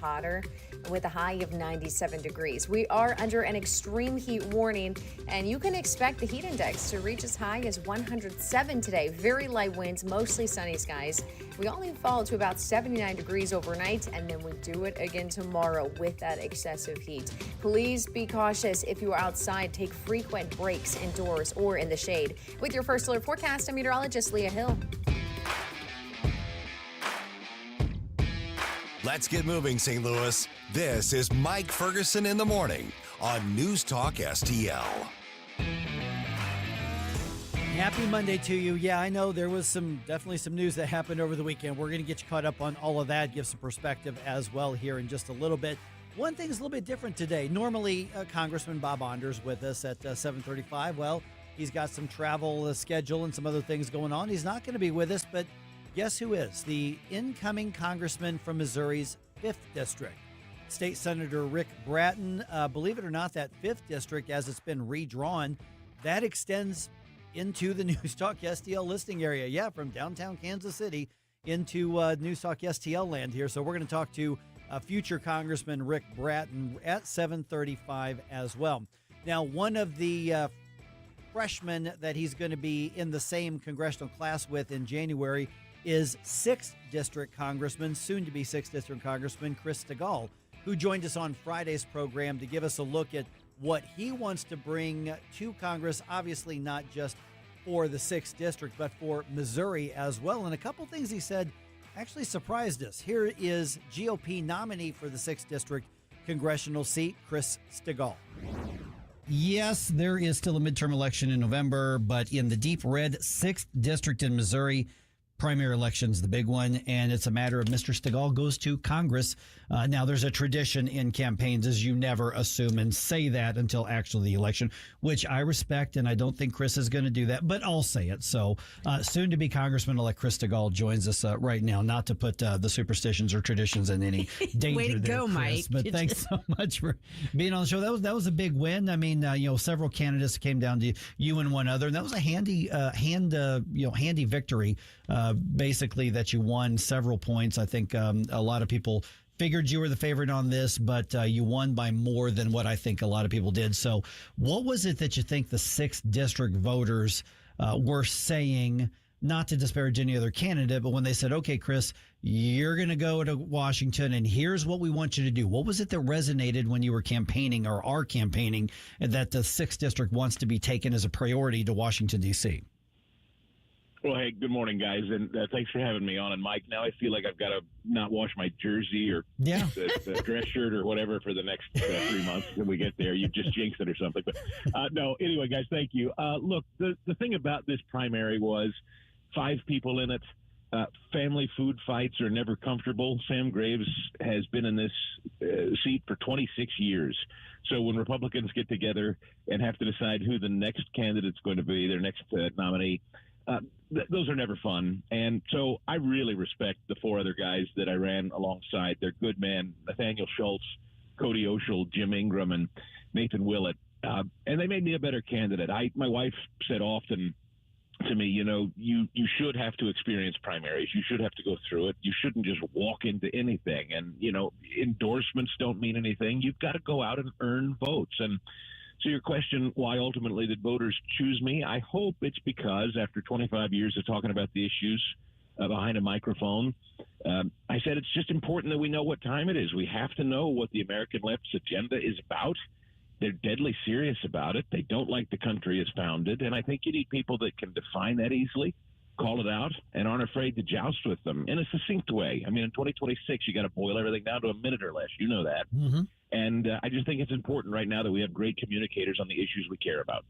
hotter with a high of 97 degrees. We are under an extreme heat warning, and you can expect the heat index to reach as high as 107 today. Very light winds, mostly sunny skies. We only fall to about 79 degrees overnight, and then we do it again tomorrow with that excessive heat. Please be cautious if you are outside. Take frequent breaks indoors or in the shade. With your First Alert forecast, I'm meteorologist Leah Hill. Let's get moving, St. Louis. This is Mike Ferguson in the morning on News Talk STL. Happy Monday to you. Yeah, I know there was definitely some news that happened over the weekend. We're going to get you caught up on all of that, give some perspective as well here in just a little bit. One thing's a little bit different today. Normally, Congressman Bob Onder's with us at 7:35. Well, he's got some travel schedule and some other things going on. He's not going to be with us, but guess who is? The incoming congressman from Missouri's 5th District. State Senator Rick Brattin. Believe it or not, that 5th District, as it's been redrawn, that extends into the News Talk STL listing area. Yeah, from downtown Kansas City into News Talk STL land here. So we're going to talk to future Congressman Rick Brattin at 7:35 as well. Now, one of the freshmen that he's going to be in the same congressional class with in January is 6th District Congressman, soon to be 6th District Congressman Chris Stigall, who joined us on Friday's program to give us a look at what he wants to bring to Congress, obviously not just for the 6th District, but for Missouri as well. And a couple things he said actually surprised us. Here is GOP nominee for the 6th District congressional seat, Chris Stigall. Yes, there is still a midterm election in November, but in the deep red 6th District in Missouri, primary election's the big one, and it's a matter of Mr. Stigall goes to Congress. Now, there's a tradition in campaigns is you never assume and say that until actually the election, which I respect, and I don't think Chris is going to do that, but I'll say it. So soon to be Congressman-elect Chris Stigall joins us right now, not to put the superstitions or traditions in any danger. Way to there, go, Chris, Mike. But thanks so much for being on the show. That was a big win. I mean, several candidates came down to you and one other, and that was a handy victory. Basically, that you won several points. I think a lot of people figured you were the favorite on this, but you won by more than what I think a lot of people did. So what was it that you think the 6th District voters were saying, not to disparage any other candidate, but when they said, okay, Chris, you're going to go to Washington and here's what we want you to do? What was it that resonated when you were campaigning or are campaigning that the 6th District wants to be taken as a priority to Washington, D.C.? Well, hey, good morning, guys, and thanks for having me on. And, Mike, now I feel like I've got to not wash my jersey or the dress shirt or whatever for the next 3 months until we get there. You just jinxed it or something. But, no, anyway, guys, thank you. Look, the thing about this primary was 5 people in it. Family food fights are never comfortable. Sam Graves has been in this seat for 26 years. So when Republicans get together and have to decide who the next candidate's going to be, their next nominee, those are never fun. And so I really respect the 4 other guys that I ran alongside. They're good men: Nathaniel Schultz, Cody Oshel, Jim Ingram, and Nathan Willett. And they made me a better candidate. My wife said often to me, you should have to experience primaries. You should have to go through it. You shouldn't just walk into anything. And, endorsements don't mean anything. You've got to go out and earn votes. And so your question, why ultimately did voters choose me? I hope it's because after 25 years of talking about the issues behind a microphone, I said it's just important that we know what time it is. We have to know what the American left's agenda is about. They're deadly serious about it. They don't like the country as founded. And I think you need people that can define that easily, call it out, and aren't afraid to joust with them in a succinct way. I mean, in 2026, you got to boil everything down to a minute or less. You know that. Mm-hmm. And I just think it's important right now that we have great communicators on the issues we care about.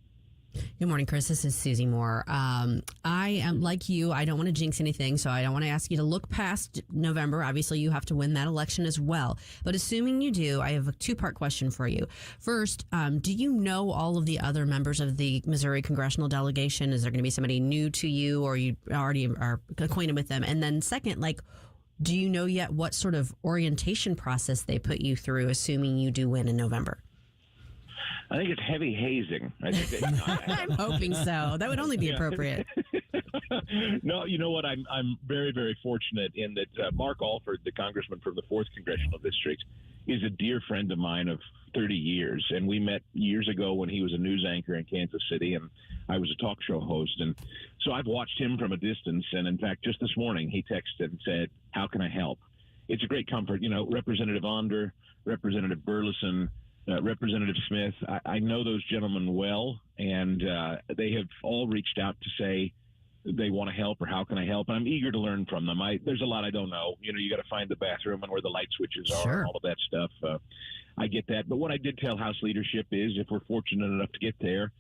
Good morning, Chris. This is Susie Moore. I am like you. I don't want to jinx anything, so I don't want to ask you to look past November. Obviously, you have to win that election as well. But assuming you do, I have a 2-part question for you. First, do you know all of the other members of the Missouri congressional delegation? Is there going to be somebody new to you, or you already are acquainted with them? And then second, do you know yet what sort of orientation process they put you through, assuming you do win in November? I think it's heavy hazing. I think I'm hoping so. That would only be appropriate. No, you know what? I'm very, very fortunate in that Mark Alford, the congressman from the 4th Congressional District, is a dear friend of mine of 30 years. And we met years ago when he was a news anchor in Kansas City, and I was a talk show host. And so I've watched him from a distance. And in fact, just this morning, he texted and said, "How can I help?" It's a great comfort. You know, Representative Onder, Representative Burleson, Representative Smith, I know those gentlemen well, and they have all reached out to say they want to help or how can I help. And I'm eager to learn from them. There's a lot I don't know. You know, you got to find the bathroom and where the light switches are and all of that stuff. I get that. But what I did tell House leadership is if we're fortunate enough to get there,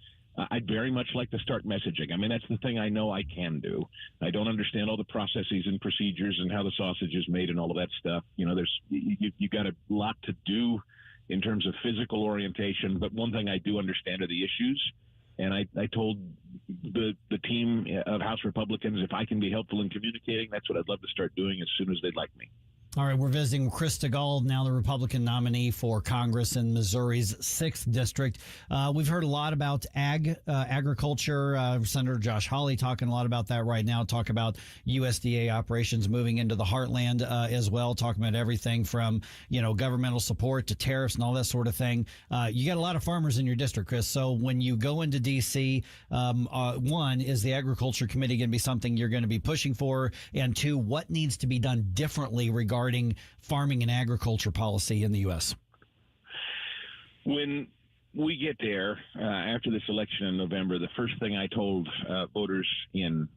I'd very much like to start messaging. I mean, that's the thing I know I can do. I don't understand all the processes and procedures and how the sausage is made and all of that stuff. You know, you got a lot to do in terms of physical orientation. But one thing I do understand are the issues. And I told the team of House Republicans, if I can be helpful in communicating, that's what I'd love to start doing as soon as they'd like me. All right, we're visiting Chris DeGaulle, now the Republican nominee for Congress in Missouri's 6th District. We've heard a lot about agriculture. Senator Josh Hawley talking a lot about that right now, talk about USDA operations moving into the heartland as well, talking about everything from, governmental support to tariffs and all that sort of thing. You got a lot of farmers in your district, Chris. So when you go into D.C., one, is the Agriculture Committee going to be something you're going to be pushing for? And two, what needs to be done differently regarding farming and agriculture policy in the U.S.? When we get there, after this election in November, the first thing I told voters in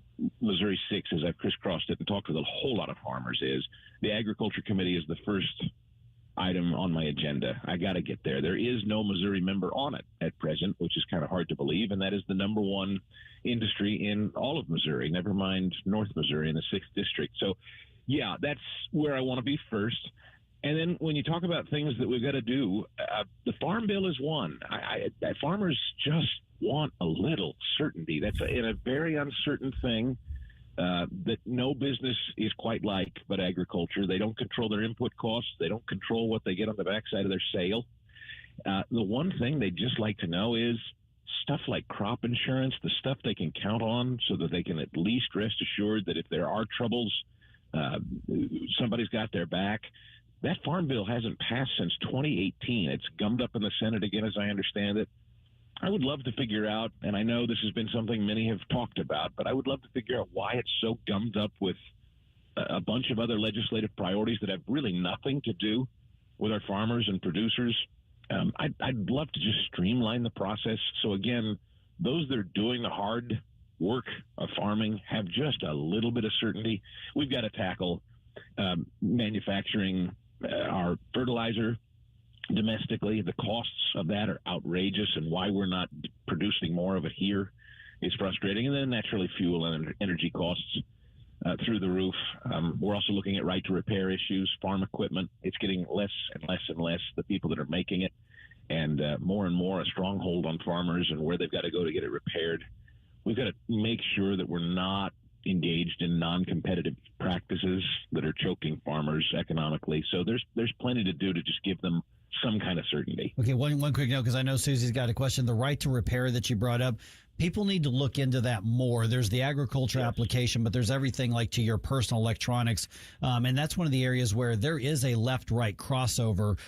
Missouri 6 as I've crisscrossed it and talked with a whole lot of farmers is the Agriculture Committee is the first item on my agenda. I got to get there. There is no Missouri member on it at present, which is kind of hard to believe, and that is the number one industry in all of Missouri, never mind North Missouri in the 6th District. So yeah, that's where I want to be first. And then when you talk about things that we've got to do, the Farm Bill is one. Farmers just want a little certainty. That's in a very uncertain thing that no business is quite like but agriculture. They don't control their input costs. They don't control what they get on the backside of their sale. The one thing they'd just like to know is stuff like crop insurance, the stuff they can count on so that they can at least rest assured that if there are troubles, somebody's got their back. That Farm Bill hasn't passed since 2018. It's gummed up in the Senate again, as I understand it. I would love to figure out, and I know this has been something many have talked about, but I would love to figure out why it's so gummed up with a bunch of other legislative priorities that have really nothing to do with our farmers and producers. I'd love to just streamline the process. So again, those that are doing the hard work of farming have just a little bit of certainty. We've got to tackle manufacturing our fertilizer domestically. The costs of that are outrageous, and why we're not producing more of it here is frustrating. And then naturally fuel and energy costs through the roof. We're also looking at right to repair issues, farm equipment. It's getting less and less and less, the people that are making it, and more a stronghold on farmers and where they've got to go to get it repaired. We've got to make sure that we're not engaged in non-competitive practices that are choking farmers economically. So there's plenty to do to just give them some kind of certainty. Okay, one quick note, because I know Susie's got a question. The right to repair that you brought up, people need to look into that more. There's the agriculture application, but there's everything like to your personal electronics. And that's one of the areas where there is a left-right crossover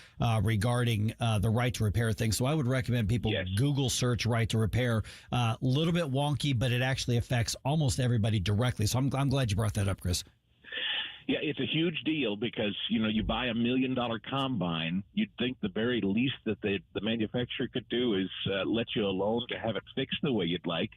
regarding the right to repair thing. So I would recommend people Google search right to repair. A little bit wonky, but it actually affects almost everybody directly. So I'm glad you brought that up, Chris. Yeah, it's a huge deal because, you buy $1 million combine. You'd think the very least that the manufacturer could do is let you alone to have it fixed the way you'd like.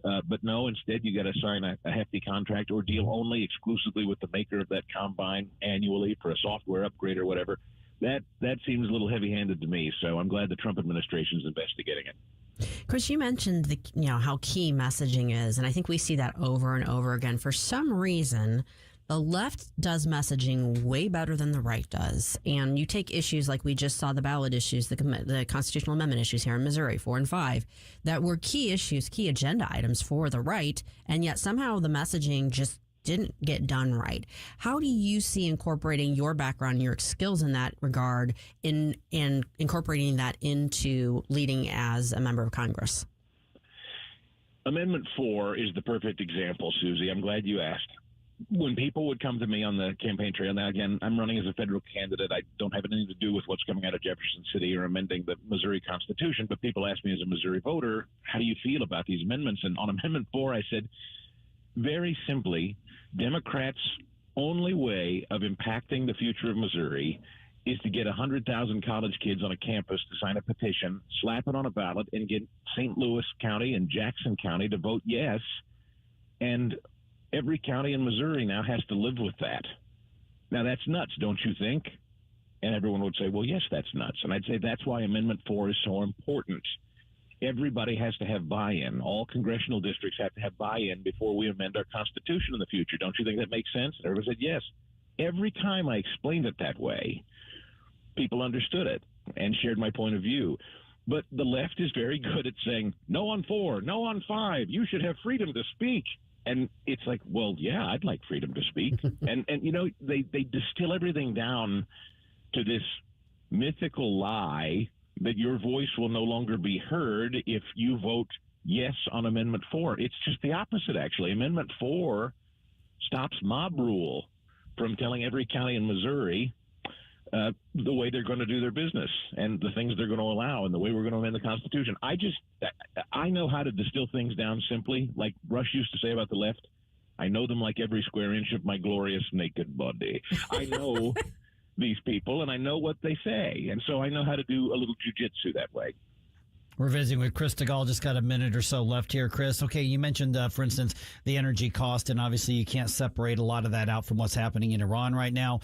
But no, instead you got to sign a hefty contract or deal only exclusively with the maker of that combine annually for a software upgrade or whatever. That seems a little heavy-handed to me. So I'm glad the Trump administration is investigating it. Chris, you mentioned how key messaging is, and I think we see that over and over again. For some reason, the left does messaging way better than the right does. And you take issues like we just saw the ballot issues, the constitutional amendment issues here in Missouri, 4 and 5, that were key issues, key agenda items for the right. And yet somehow the messaging just didn't get done right. How do you see incorporating your background, your skills in that regard, in incorporating that into leading as a member of Congress? Amendment 4 is the perfect example, Susie. I'm glad you asked. When people would come to me on the campaign trail, now again, I'm running as a federal candidate. I don't have anything to do with what's coming out of Jefferson City or amending the Missouri Constitution, but people ask me as a Missouri voter, how do you feel about these amendments? And on Amendment 4, I said, very simply, Democrats' only way of impacting the future of Missouri is to get 100,000 college kids on a campus to sign a petition, slap it on a ballot, and get St. Louis County and Jackson County to vote yes. And every county in Missouri now has to live with that. Now, that's nuts, don't you think? And everyone would say, well, yes, that's nuts. And I'd say that's why Amendment 4 is so important. Everybody has to have buy-in. All congressional districts have to have buy-in before we amend our Constitution in the future. Don't you think that makes sense? And everyone said, yes. Every time I explained it that way, people understood it and shared my point of view. But the left is very good at saying, no on 4, no on 5, you should have freedom to speak. And it's like, well, yeah, I'd like freedom to speak. and you know, they distill everything down to this mythical lie that your voice will no longer be heard if you vote yes on Amendment 4. It's just the opposite, actually. Amendment 4 stops mob rule from telling every county in Missouri the way they're going to do their business and the things they're going to allow and the way we're going to amend the Constitution. I know how to distill things down simply, like Rush used to say about the left. I know them like every square inch of my glorious naked body. I know these people and I know what they say. And so I know how to do a little jujitsu that way. We're visiting with Chris DeGaulle. Just got a minute or so left here. Chris, okay, you mentioned, for instance, the energy cost, and obviously you can't separate a lot of that out from what's happening in Iran right now.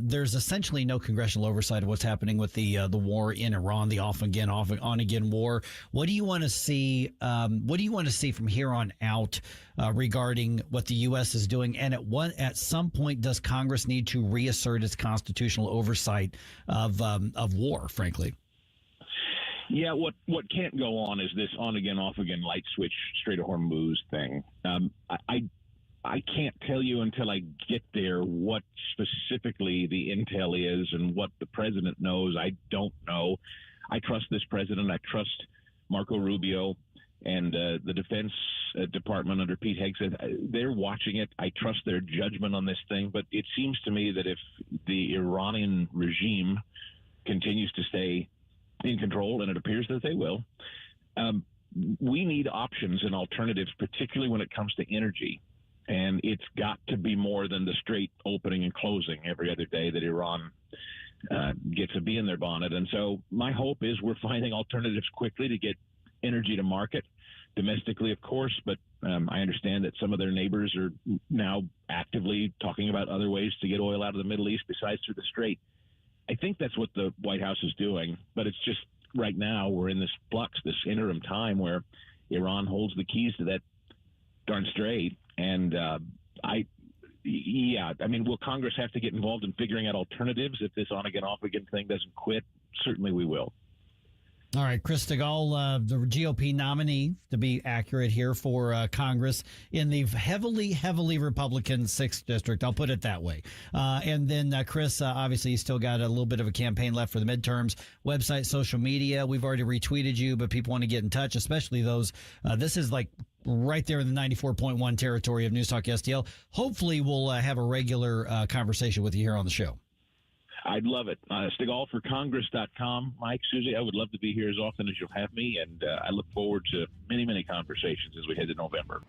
There's essentially no congressional oversight of what's happening with the war in Iran, the off on again war. What do you want to see? What do you want to see from here on out regarding what the U.S. is doing? And at some point, does Congress need to reassert its constitutional oversight of war? Frankly. Yeah, what can't go on is this on again, off again, light switch, Strait of Hormuz thing. I can't tell you until I get there what specifically the intel is and what the president knows. I don't know. I trust this president. I trust Marco Rubio and the Defense Department under Pete Hegseth. They're watching it. I trust their judgment on this thing. But it seems to me that if the Iranian regime continues to stay in control, and it appears that they will, we need options and alternatives, particularly when it comes to energy. And it's got to be more than the straight opening and closing every other day that Iran gets a bee in their bonnet. And so my hope is we're finding alternatives quickly to get energy to market, domestically, of course, but I understand that some of their neighbors are now actively talking about other ways to get oil out of the Middle East besides through the Strait. I think that's what the White House is doing, but it's just right now we're in this flux, this interim time where Iran holds the keys to that darn strait. And will Congress have to get involved in figuring out alternatives if this on again, off again thing doesn't quit? Certainly we will. All right, Chris DeGaulle, the GOP nominee, to be accurate here, for Congress in the heavily Republican 6th District. I'll put it that way. And then, Chris, obviously, you still got a little bit of a campaign left for the midterms. Website, social media, we've already retweeted you, but people want to get in touch, especially those. This is like right there in the 94.1 territory of News Talk STL. Hopefully, we'll have a regular conversation with you here on the show. I'd love it. SteGaullForCongress.com. Mike, Susie, I would love to be here as often as you'll have me, and I look forward to many, many conversations as we head to November.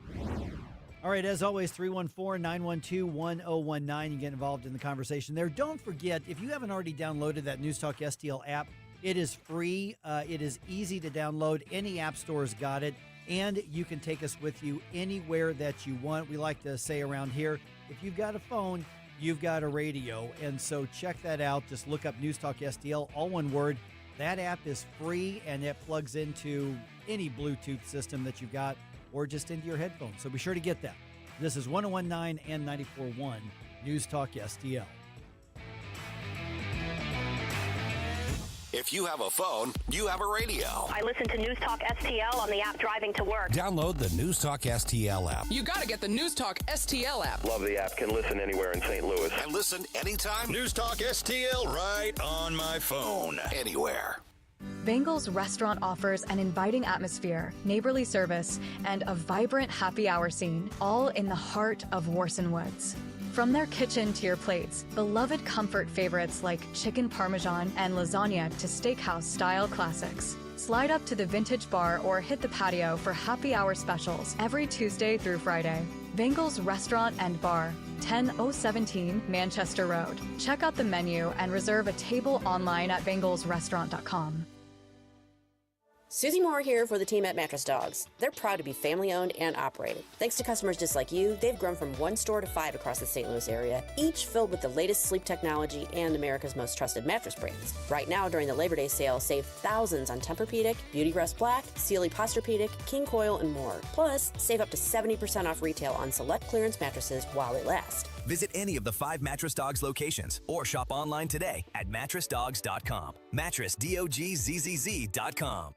All right, as always, 314-912-1019. You get involved in the conversation there. Don't forget, if you haven't already downloaded that News Talk STL app, it is free. It is easy to download. Any app store's got it, and you can take us with you anywhere that you want. We like to say around here, if you've got a phone, you've got a radio, and so check that out. Just look up News Talk STL, all one word. That app is free, and it plugs into any Bluetooth system that you've got or just into your headphones. So be sure to get that. This is 101.9 and 94.1 News Talk STL. If you have a phone, you have a radio. I listen to News Talk STL on the app driving to work. Download the News Talk STL app. You got to get the News Talk STL app. Love the app. Can listen anywhere in St. Louis. And listen anytime. News Talk STL right on my phone. Anywhere. Bengal's restaurant offers an inviting atmosphere, neighborly service, and a vibrant happy hour scene, all in the heart of Warson Woods. From their kitchen to your plates, beloved comfort favorites like chicken parmesan and lasagna to steakhouse-style classics. Slide up to the vintage bar or hit the patio for happy hour specials every Tuesday through Friday. Bengal's Restaurant and Bar, 10017 Manchester Road. Check out the menu and reserve a table online at bengalsrestaurant.com. Susie Moore here for the team at Mattress Dogs. They're proud to be family-owned and operated. Thanks to customers just like you, they've grown from 1 store to 5 across the St. Louis area, each filled with the latest sleep technology and America's most trusted mattress brands. Right now, during the Labor Day sale, save thousands on Tempur-Pedic, Beautyrest Black, Sealy Posturepedic, King Coil, and more. Plus, save up to 70% off retail on select clearance mattresses while they last. Visit any of the 5 Mattress Dogs locations or shop online today at mattressdogs.com. MattressDoggzzz.com.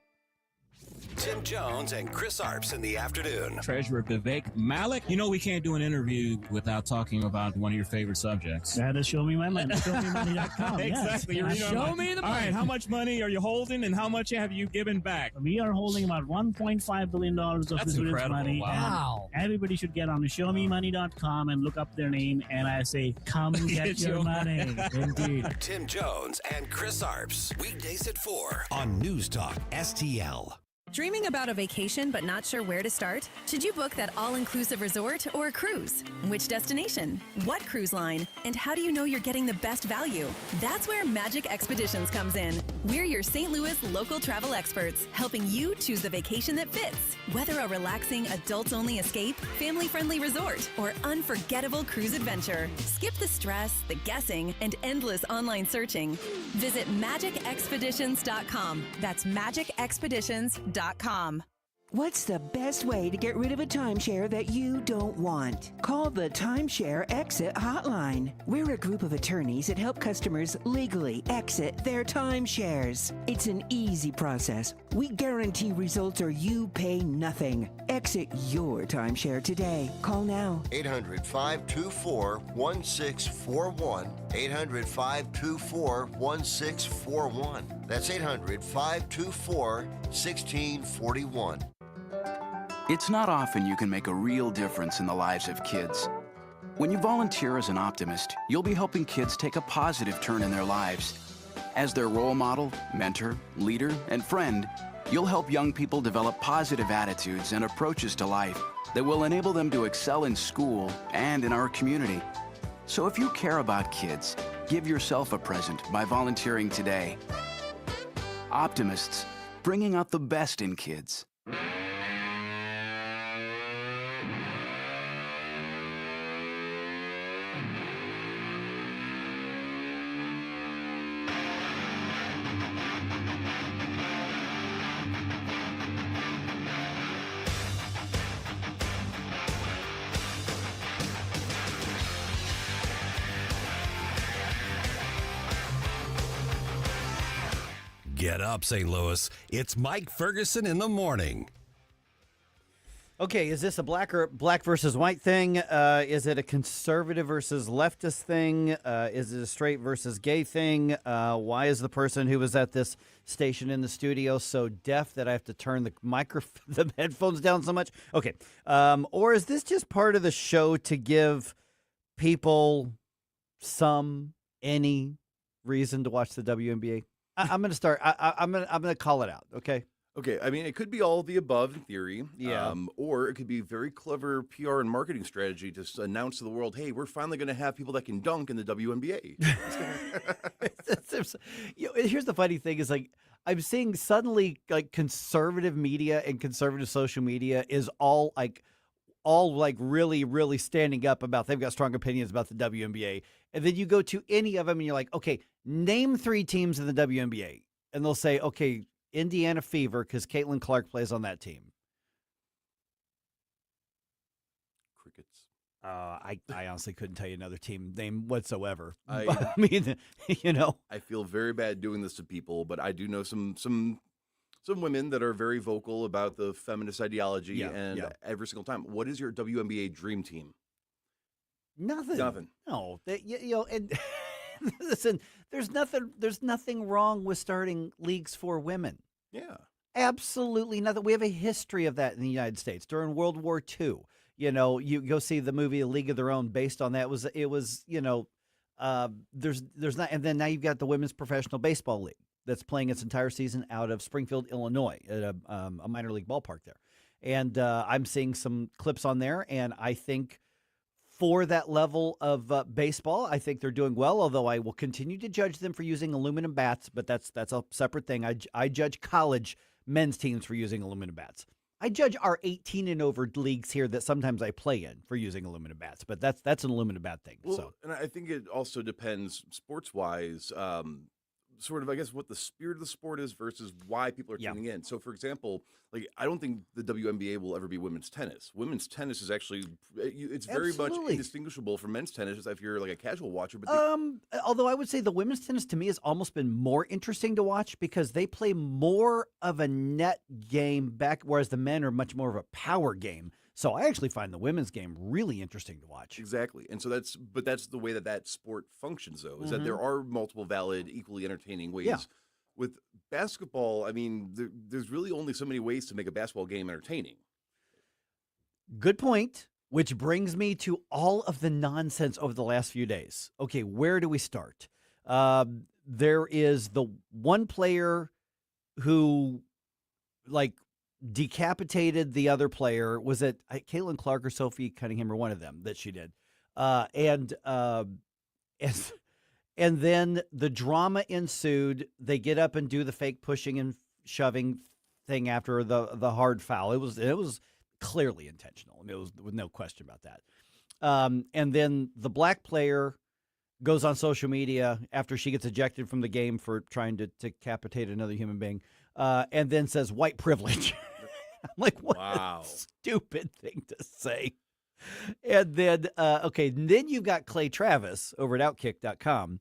Tim Jones and Chris Arps in the afternoon. Treasurer Vivek Malik. You know we can't do an interview without talking about one of your favorite subjects. That is Show Me My Money. ShowMeMoney.com. Exactly. Yes. Show me the money. All right, how much money are you holding and how much have you given back? We are holding about $1.5 billion of That's this incredible. money. Wow. And everybody should get on to ShowMeMoney.com and look up their name, and I say, come get your money. Indeed. Tim Jones and Chris Arps. Weekdays at 4 on News Talk STL. Dreaming about a vacation but not sure where to start? Should you book that all-inclusive resort or a cruise? Which destination? What cruise line? And how do you know you're getting the best value? That's where Magic Expeditions comes in. We're your St. Louis local travel experts, helping you choose the vacation that fits. Whether a relaxing adults-only escape, family-friendly resort, or unforgettable cruise adventure, skip the stress, the guessing, and endless online searching. Visit MagicExpeditions.com. That's MagicExpeditions.com. What's the best way to get rid of a timeshare that you don't want? Call the Timeshare Exit Hotline. We're a group of attorneys that help customers legally exit their timeshares. It's an easy process. We guarantee results or you pay nothing. Exit your timeshare today. Call now. 800-524-1641. 800-524-1641. That's 800-524-1641. It's not often you can make a real difference in the lives of kids. When you volunteer as an optimist, you'll be helping kids take a positive turn in their lives. As their role model, mentor, leader, and friend, you'll help young people develop positive attitudes and approaches to life that will enable them to excel in school and in our community. So if you care about kids, give yourself a present by volunteering today. Optimists, bringing out the best in kids. Get up, St. Louis. It's Mike Ferguson in the morning. Okay, is this a black versus white thing? Is it a conservative versus leftist thing? Is it a straight versus gay thing? Why is the person who was at this station in the studio so deaf that I have to turn the headphones down so much? Okay, or is this just part of the show to give people any reason to watch the WNBA? I'm going to start. I'm going to call it out. Okay. Okay. I mean, it could be all of the above in theory. Yeah. Or it could be a very clever PR and marketing strategy to announce to the world, hey, we're finally going to have people that can dunk in the WNBA. Here's the funny thing is, like, I'm seeing suddenly, like, conservative media and conservative social media is all really, really standing up about they've got strong opinions about the WNBA. And then you go to any of them and you're like, okay, name 3 teams in the WNBA. And they'll say, okay, Indiana Fever, because Caitlin Clark plays on that team. Crickets. I honestly couldn't tell you another team name whatsoever. I mean, I feel very bad doing this to people, but I do know some women that are very vocal about the feminist ideology, every single time. What is your WNBA dream team? Nothing. No, and listen, there's nothing wrong with starting leagues for women. Yeah. Absolutely nothing. We have a history of that in the United States during World War II. You go see the movie A League of Their Own based on that. It was there's not, and then now you've got the Women's Professional Baseball League that's playing its entire season out of Springfield, Illinois, at a minor league ballpark there. And I'm seeing some clips on there, and I think for that level of baseball, I think they're doing well, although I will continue to judge them for using aluminum bats, but that's a separate thing. I judge college men's teams for using aluminum bats. I judge our 18 and over leagues here that sometimes I play in for using aluminum bats, but that's an aluminum bat thing. Well, and I think it also depends sports-wise, sort of, I guess, what the spirit of the sport is versus why people are tuning in. So, for example, like, I don't think the WNBA will ever be women's tennis. Women's tennis is actually, it's very much indistinguishable from men's tennis if you're like a casual watcher. But although I would say the women's tennis to me has almost been more interesting to watch because they play more of a net game back, whereas the men are much more of a power game. So I actually find the women's game really interesting to watch. Exactly. And so that's the way that sport functions, though, is that there are multiple valid, equally entertaining ways. Yeah. With basketball, I mean, there's really only so many ways to make a basketball game entertaining. Good point, which brings me to all of the nonsense over the last few days. Okay, where do we start? There is the one player who, decapitated the other player. Was it Caitlin Clark or Sophie Cunningham or one of them that she did? And then the drama ensued. They get up and do the fake pushing and shoving thing after the hard foul. It was clearly intentional. I mean, it was with no question about that. And then the black player goes on social media after she gets ejected from the game for trying to decapitate another human being, and then says white privilege. I'm like, what a stupid thing to say. And then, then you've got Clay Travis over at Outkick.com.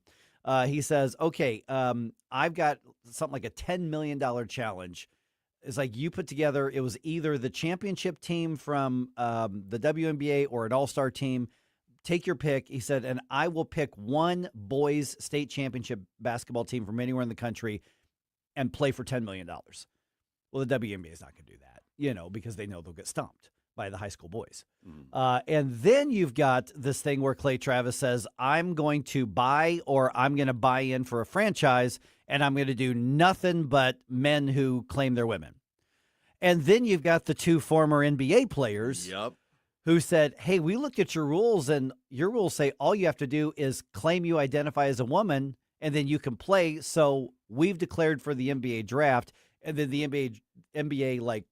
He says, I've got something like a $10 million challenge. It's like you put together, it was either the championship team from the WNBA or an all-star team. Take your pick. He said, and I will pick one boys state championship basketball team from anywhere in the country and play for $10 million. Well, the WNBA is not going to do that, because they know they'll get stomped by the high school boys. And then you've got this thing where Clay Travis says, I'm going to buy in for a franchise, and I'm going to do nothing but men who claim they're women. And then you've got the two former NBA players who said, hey, we looked at your rules, and your rules say all you have to do is claim you identify as a woman, and then you can play. So we've declared for the NBA draft, and then the NBA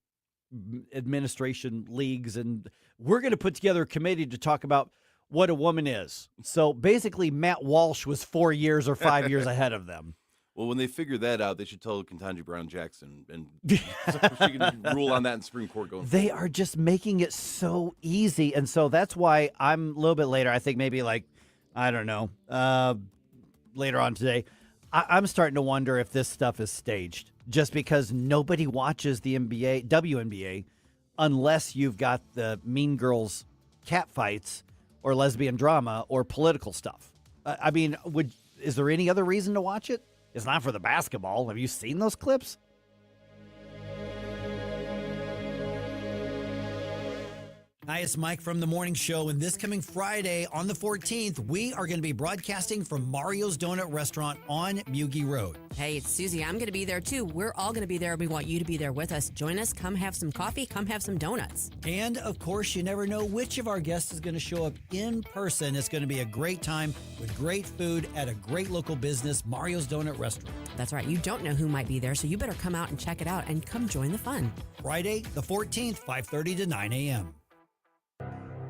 administration leagues, and we're going to put together a committee to talk about what a woman is. So basically, Matt Walsh was 4 years or 5 years ahead of them. Well, when they figure that out, they should tell Ketanji Brown Jackson, and so she can rule on that in Supreme Court going forward. They are just making it so easy, and so that's why I'm a little bit later. I think maybe later on today, I'm starting to wonder if this stuff is staged. Just because nobody watches the WNBA, unless you've got the Mean Girls catfights or lesbian drama or political stuff. I mean, is there any other reason to watch it? It's not for the basketball. Have you seen those clips? Hi, it's Mike from The Morning Show, and this coming Friday on the 14th, we are going to be broadcasting from Mario's Donut Restaurant on Mugie Road. Hey, it's Susie. I'm going to be there, too. We're all going to be there. We want you to be there with us. Join us. Come have some coffee. Come have some donuts. And, of course, you never know which of our guests is going to show up in person. It's going to be a great time with great food at a great local business, Mario's Donut Restaurant. That's right. You don't know who might be there, so you better come out and check it out and come join the fun. Friday, the 14th, 5:30 to 9 a.m.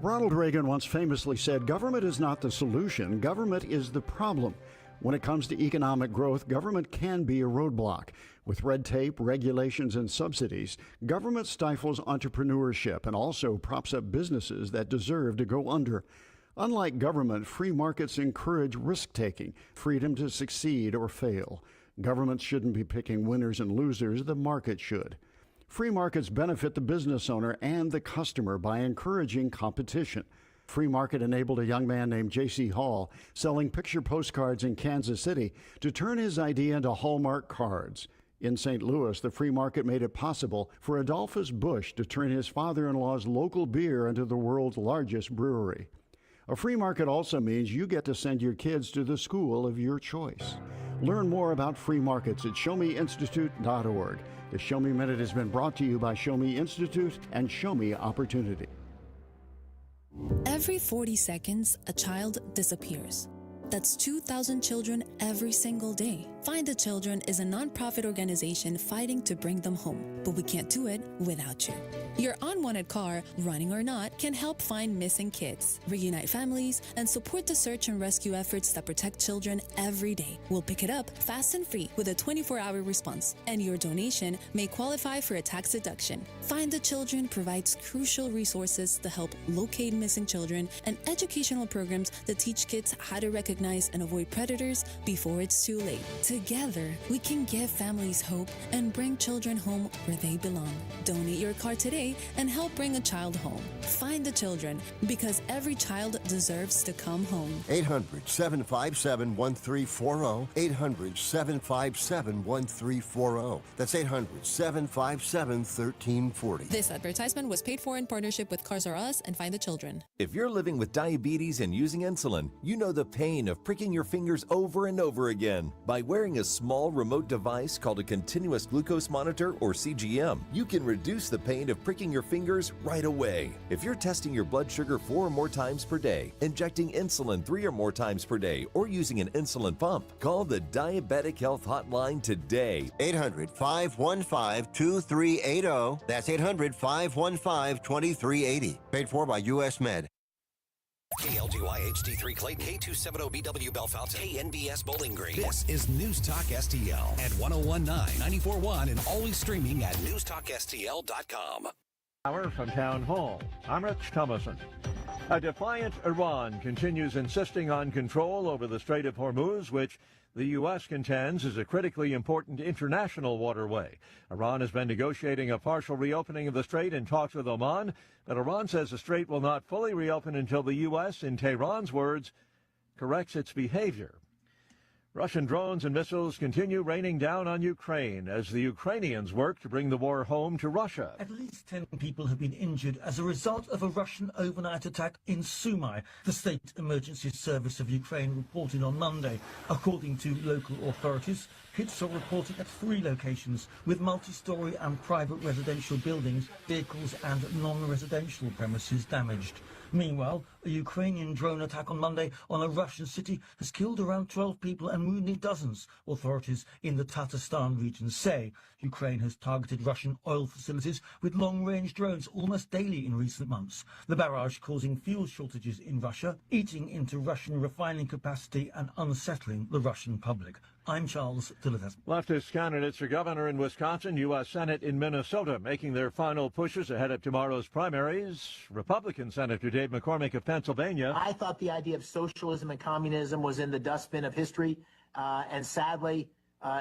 Ronald Reagan once famously said, "Government is not the solution, government is the problem." When it comes to economic growth, government can be a roadblock. With red tape, regulations, and subsidies, government stifles entrepreneurship and also props up businesses that deserve to go under. Unlike government, free markets encourage risk-taking, freedom to succeed or fail. Governments shouldn't be picking winners and losers, the market should. Free markets benefit the business owner and the customer by encouraging competition. Free market enabled a young man named J.C. Hall selling picture postcards in Kansas City to turn his idea into Hallmark cards. In St. Louis, the free market made it possible for Adolphus Busch to turn his father-in-law's local beer into the world's largest brewery. A free market also means you get to send your kids to the school of your choice. Learn more about free markets at showmeinstitute.org. The Show Me Minute has been brought to you by Show Me Institute and Show Me Opportunity. Every 40 seconds, a child disappears. That's 2,000 children every single day. Find the Children is a nonprofit organization fighting to bring them home, but we can't do it without you. Your unwanted car, running or not, can help find missing kids, reunite families, and support the search and rescue efforts that protect children every day. We'll pick it up fast and free with a 24-hour response, and your donation may qualify for a tax deduction. Find the Children provides crucial resources to help locate missing children and educational programs that teach kids how to recognize and avoid predators before it's too late. Together, we can give families hope and bring children home where they belong. Donate your car today and help bring a child home. Find the Children, because every child deserves to come home. 800-757-1340. 800-757-1340. That's 800-757-1340. This advertisement was paid for in partnership with Cars R Us and Find the Children. If you're living with diabetes and using insulin, you know the pain of pricking your fingers over and over again. By wearing a small remote device called a continuous glucose monitor, or CGM, you can reduce the pain of pricking your fingers right away. If you're testing your blood sugar 4 or more times per day, injecting insulin 3 or more times per day, or using an insulin pump, call the Diabetic Health Hotline today. 800-515-2380. That's 800-515-2380. Paid for by U.S. Med. KLGY HD3 Clayton, K270BW Belfast, KNBS Bowling Green. This is News Talk STL at 1019, 94.1, and always streaming at NewsTalkSTL.com. Hour from Town Hall. I'm Rich Thomason. A defiant Iran continues insisting on control over the Strait of Hormuz, which the U.S. contends is a critically important international waterway. Iran has been negotiating a partial reopening of the strait in talks with Oman, but Iran says the strait will not fully reopen until the U.S., in Tehran's words, corrects its behavior. Russian drones and missiles continue raining down on Ukraine as the Ukrainians work to bring the war home to Russia. At least 10 people have been injured as a result of a Russian overnight attack in Sumy, the State Emergency Service of Ukraine reported on Monday. According to local authorities, hits are reported at 3 locations with multi-story and private residential buildings, vehicles and non-residential premises damaged. Meanwhile, a Ukrainian drone attack on Monday on a Russian city has killed around 12 people and wounded dozens, authorities in the Tatarstan region say. Ukraine has targeted Russian oil facilities with long-range drones almost daily in recent months. The barrage causing fuel shortages in Russia, eating into Russian refining capacity and unsettling the Russian public. I'm Charles Dillard. Leftist candidates for governor in Wisconsin, U.S. Senate in Minnesota, making their final pushes ahead of tomorrow's primaries. Republican Senator Dave McCormick of Pennsylvania. I thought the idea of socialism and communism was in the dustbin of history, and sadly,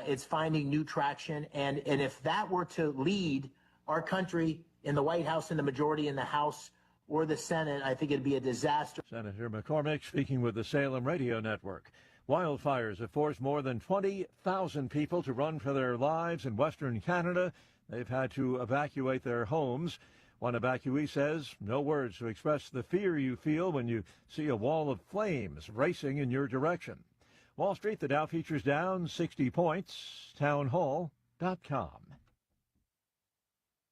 it's finding new traction. And if that were to lead our country in the White House, in the majority in the House or the Senate, I think it'd be a disaster. Senator McCormick speaking with the Salem Radio Network. Wildfires have forced more than 20,000 people to run for their lives in Western Canada. They've had to evacuate their homes. One evacuee says, no words to express the fear you feel when you see a wall of flames racing in your direction. Wall Street, the Dow features down 60 points. Townhall.com.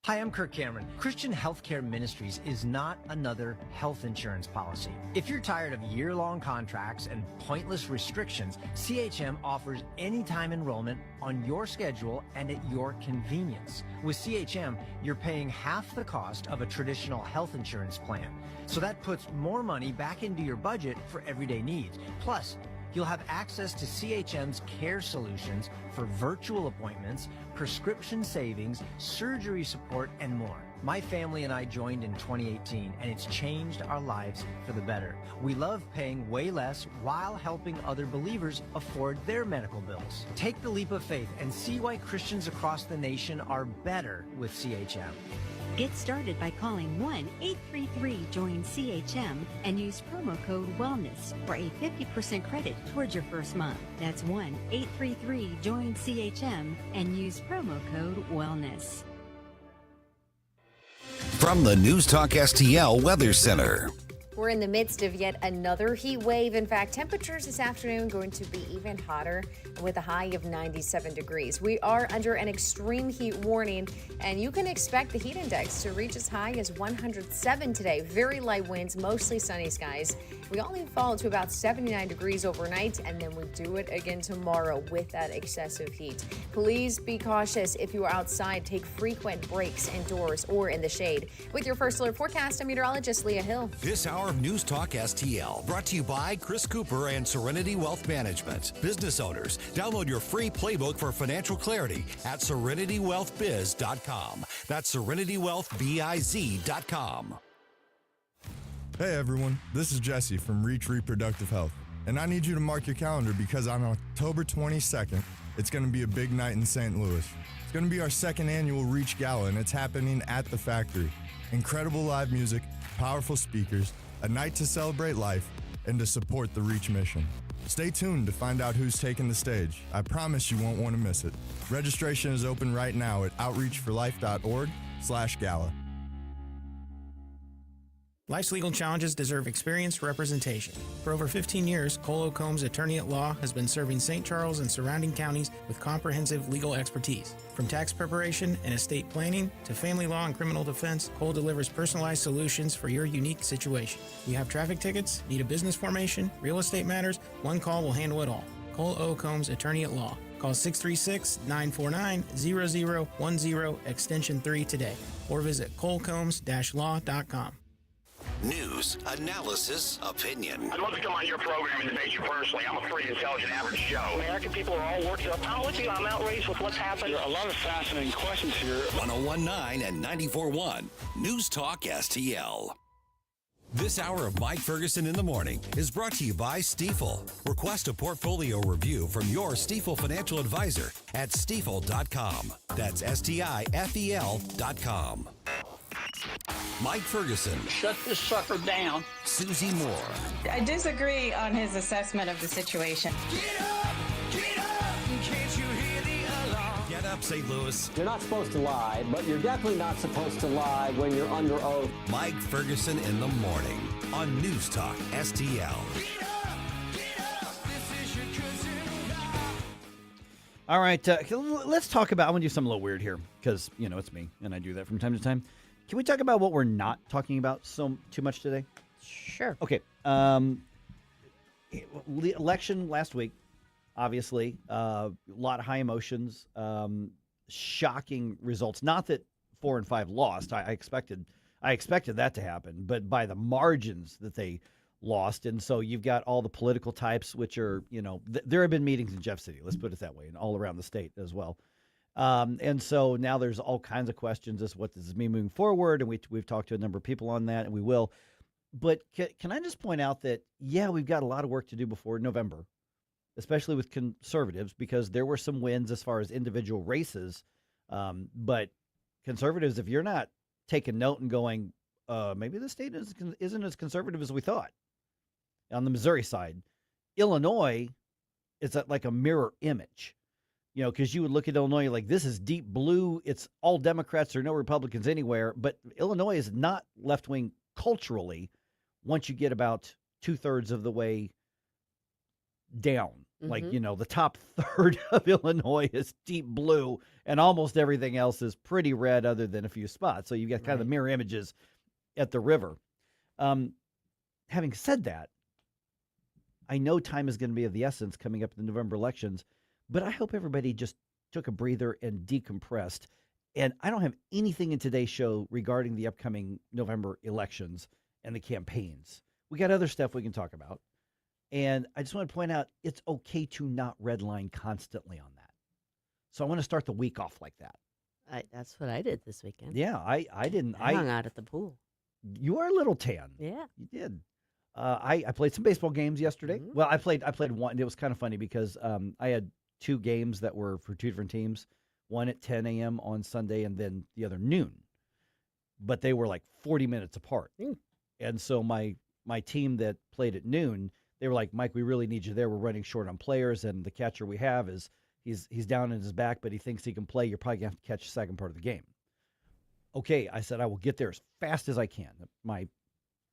Hi, I'm Kirk Cameron. Christian Healthcare Ministries is not another health insurance policy. If you're tired of year-long contracts and pointless restrictions, CHM offers anytime enrollment on your schedule and at your convenience. With CHM, you're paying half the cost of a traditional health insurance plan. So that puts more money back into your budget for everyday needs. Plus, You'll have access to CHM's care solutions for virtual appointments, prescription savings, surgery support, and more. My family and I joined in 2018, and it's changed our lives for the better. We love paying way less while helping other believers afford their medical bills. Take the leap of faith and see why Christians across the nation are better with CHM. Get started by calling 1-833-JOIN-CHM and use promo code WELLNESS for a 50% credit towards your first month. That's 1-833-JOIN-CHM and use promo code WELLNESS. From the News Talk STL Weather Center. We're in the midst of yet another heat wave. In fact, temperatures this afternoon going to be even hotter with a high of 97 degrees. We are under an extreme heat warning, and you can expect the heat index to reach as high as 107 today. Very light winds, mostly sunny skies. We only fall to about 79 degrees overnight, and then we do it again tomorrow with that excessive heat. Please be cautious if you are outside. Take frequent breaks indoors or in the shade. With your first alert forecast, I'm meteorologist Leah Hill. This hour of News Talk STL brought to you by Chris Cooper and Serenity Wealth Management. Business owners, download your free playbook for financial clarity at SerenityWealthBiz.com. That's SerenityWealthBiz.com. Hey everyone, this is Jesse from Reach Reproductive Health, and I need you to mark your calendar because on October 22nd, it's going to be a big night in St. Louis. It's going to be our second annual Reach Gala, and it's happening at the factory. Incredible live music, powerful speakers, a night to celebrate life, and to support the Reach mission. Stay tuned to find out who's taking the stage. I promise you won't want to miss it. Registration is open right now at outreachforlife.org/gala. Life's legal challenges deserve experienced representation. For over 15 years, Cole Combs Attorney at Law has been serving St. Charles and surrounding counties with comprehensive legal expertise. From tax preparation and estate planning to family law and criminal defense, Cole delivers personalized solutions for your unique situation. You have traffic tickets, need a business formation, real estate matters, one call will handle it all. Cole O. Combs Attorney at Law. Call 636-949-0010 extension 3 today or visit colecombs-law.com. News, analysis, opinion. I'd love to come on your program and debate you personally. I'm a free, intelligent, average Joe. American people are all worked up. I'm with you. I'm outraged with what's happened. There are a lot of fascinating questions here. 1019 and 94.1 News Talk STL. This hour of Mike Ferguson in the Morning is brought to you by Stifel. Request a portfolio review from your Stifel financial advisor at stifel.com. That's STIFEL.com. Mike Ferguson. Shut this sucker down. Susie Moore. I disagree on his assessment of the situation. Get up, can't you hear the alarm? Get up, St. Louis. You're not supposed to lie, but you're definitely not supposed to lie when you're under oath. Mike Ferguson in the Morning on News Talk STL. All right, let's talk about, I'm going to do something a little weird here because, you know, it's me, and I do that from time to time. Can we talk about what we're not talking about too much today? Sure. Okay. Election last week, obviously, a lot of high emotions, shocking results. Not that 4 and 5 lost. I expected that to happen, but by the margins that they lost. And so you've got all the political types, which are, you know, there have been meetings in Jeff City, let's put it that way, and all around the state as well. And so now there's all kinds of questions as what does this mean moving forward, and we've talked to a number of people on that, and we will. But can I just point out that, yeah, we've got a lot of work to do before November, especially with conservatives, because there were some wins as far as individual races. But conservatives, if you're not taking note and going, maybe the state isn't as conservative as we thought. On the Missouri side, Illinois is like a mirror image. You know, because you would look at Illinois like this is deep blue. It's all Democrats or no Republicans anywhere. But Illinois is not left-wing culturally once you get about 2/3 of the way down. Mm-hmm. Like, you know, the top third of Illinois is deep blue and almost everything else is pretty red other than a few spots. So you've got kind of the mirror images at the river. Having said that, I know time is going to be of the essence coming up in the November elections. But I hope everybody just took a breather and decompressed. And I don't have anything in today's show regarding the upcoming November elections and the campaigns. We got other stuff we can talk about. And I just want to point out it's okay to not redline constantly on that. So I want to start the week off like that. That's what I did this weekend. Yeah, I didn't. I hung out at the pool. You are a little tan. Yeah, you did. I played some baseball games yesterday. Mm-hmm. Well, I played one. It was kind of funny because I had 2 games that were for 2 different teams. One at 10 a.m. on Sunday, and then the other noon. But they were like 40 minutes apart. And so my team that played at noon, they were like, Mike, we really need you there. We're running short on players, and the catcher we have is he's down in his back, but he thinks he can play. You're probably going to have to catch the second part of the game. Okay, I said I will get there as fast as I can. My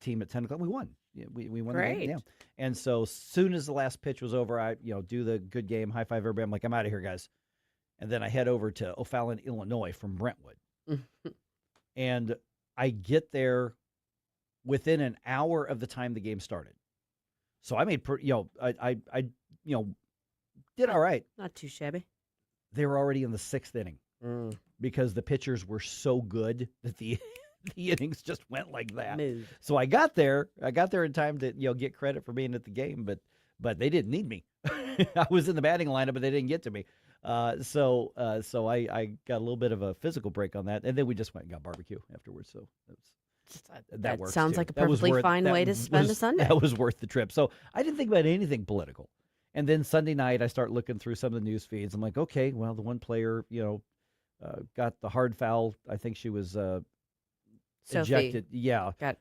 team at 10 o'clock, we won. Yeah, we won the game. Yeah. And so as soon as the last pitch was over, I do the good game, high five everybody. I'm like, I'm out of here, guys. And then I head over to O'Fallon, Illinois from Brentwood. And I get there within an hour of the time the game started. So I made, I did all right. Not too shabby. They were already in the 6th inning because the pitchers were so good that the innings just went like that. So I got there in time to get credit for being at the game, but they didn't need me. I was in the batting lineup, but they didn't get to me. So I got a little bit of a physical break on that, and then we just went and got barbecue afterwards. So that works. Sounds too. like a perfectly fine way to spend a Sunday. That was worth the trip. So I didn't think about anything political. And then Sunday night, I start looking through some of the news feeds. I'm like, okay, well, the one player, got the hard foul. I think she was ejected. Yeah, got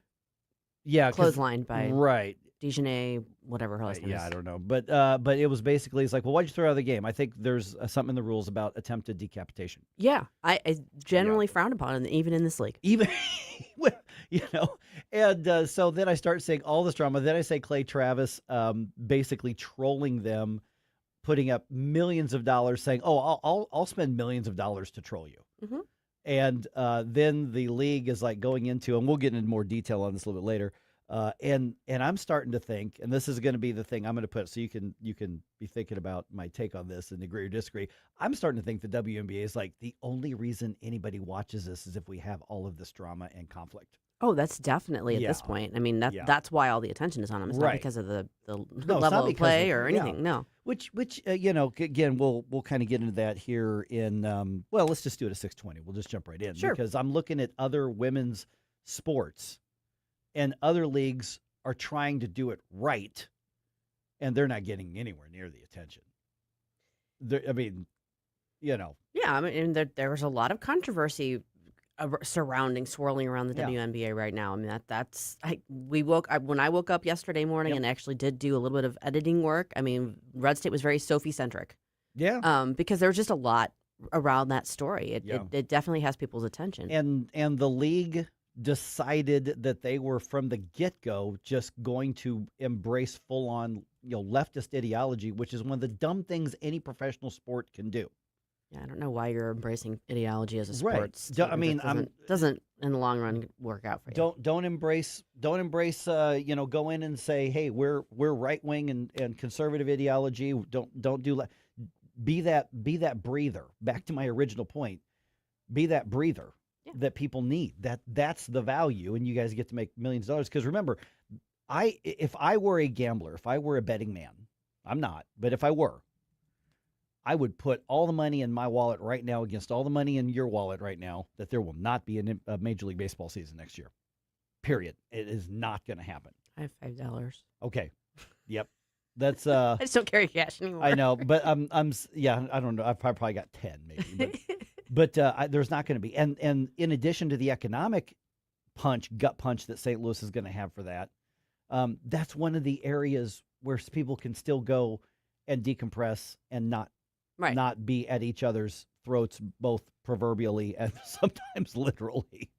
clotheslined by Dijonay, whatever her last name is. Yeah, I don't know. But it was basically, it's like, well, why'd you throw out of the game? I think there's something in the rules about attempted decapitation. Yeah, I generally frowned upon it, even in this league. Even, and so then I start saying all this drama. Then I say Clay Travis basically trolling them, putting up millions of dollars, saying, oh, I'll spend millions of dollars to troll you. Mm-hmm. And then the league is like going into, and we'll get into more detail on this a little bit later. And I'm starting to think, and this is going to be the thing I'm going to put, so you can be thinking about my take on this and agree or disagree. I'm starting to think the WNBA is like the only reason anybody watches this is if we have all of this drama and conflict. Oh, that's definitely at this point. I mean, that's why all the attention is on them. It's not because of the level of play or anything. No. Which again, we'll kind of get into that here in let's just do it at 6:20. We'll just jump right in because I'm looking at other women's sports. And other leagues are trying to do it right, and they're not getting anywhere near the attention. Yeah, I mean, there was a lot of controversy swirling around the WNBA right now. I mean, when I woke up yesterday morning and actually did do a little bit of editing work. I mean, Red State was very Sophie-centric. Yeah. Because there was just a lot around that story. It definitely has people's attention. And the league decided that they were from the get-go just going to embrace full-on leftist ideology, which is one of the dumb things any professional sport can do. Yeah, I don't know why you're embracing ideology as a sports team. I mean, doesn't in the long run work out for you. Don't embrace go in and say, hey, we're right wing and conservative ideology. Don't do be that breather. Back to my original point. Be that breather. Yeah. That people need. That's the value, and you guys get to make millions of dollars. Because remember, if I were a gambler, if I were a betting man, I'm not, but if I were, I would put all the money in my wallet right now against all the money in your wallet right now that there will not be a Major League Baseball season next year. Period. It is not going to happen. I have $5. Okay. Yep. That's I just don't carry cash anymore. I know, but I don't know. I've probably got 10 maybe. But But there's not going to be. And in addition to the economic gut punch that St. Louis is going to have for that, that's one of the areas where people can still go and decompress and not be at each other's throats, both proverbially and sometimes literally.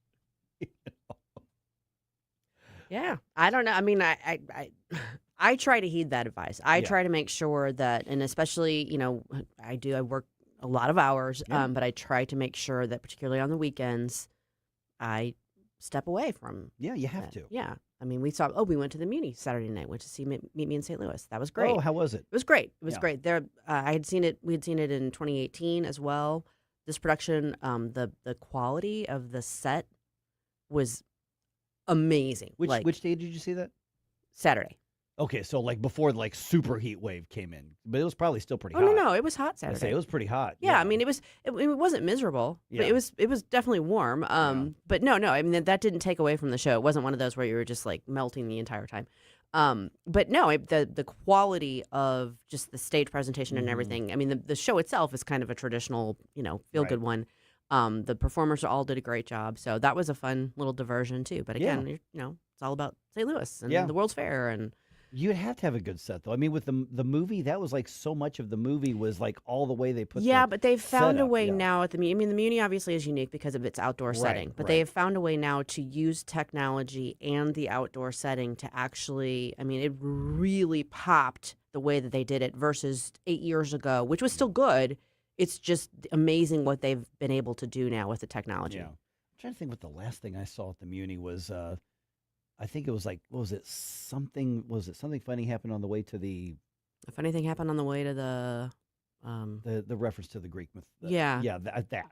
Yeah, I don't know. I mean, I try to heed that advice. I try to make sure that, and especially, I work a lot of hours, but I try to make sure that particularly on the weekends, I step away from. Yeah, you have that. to. Yeah. I mean, we went to the Muni Saturday night, went to see Meet Me in St. Louis. That was great. Oh, how was it? It was great. It was great. There, we had seen it in 2018 as well. This production, the quality of the set was amazing. Which day did you see that? Saturday. Okay, so like before like super heat wave came in, but it was probably still pretty Oh hot. no, it was hot I Saturday. say it was pretty hot. Yeah, I mean it wasn't miserable, but Yeah. it was definitely warm. But no, I mean that didn't take away from the show. It wasn't one of those where you were just like melting the entire time. But no, the quality of just the stage presentation and everything. I mean the show itself is kind of a traditional, feel good one. The performers all did a great job, so that was a fun little diversion too. But again, it's all about St. Louis and the World's Fair and. You'd have to have a good set, though. I mean, with the movie, that was like so much of the movie was like all the way they put. Yeah, but they've found a way yeah. now at the Muni. I mean, the Muni obviously is unique because of its outdoor setting, but they have found a way now to use technology and the outdoor setting to actually. I mean, it really popped the way that they did it versus 8 years ago, which was still good. It's just amazing what they've been able to do now with the technology. Yeah. I'm trying to think what the last thing I saw at the Muni was. I think it was like, what was it? Something funny happened on the way to the. A funny thing happened on the way to the reference to the Greek myth. Yeah. That.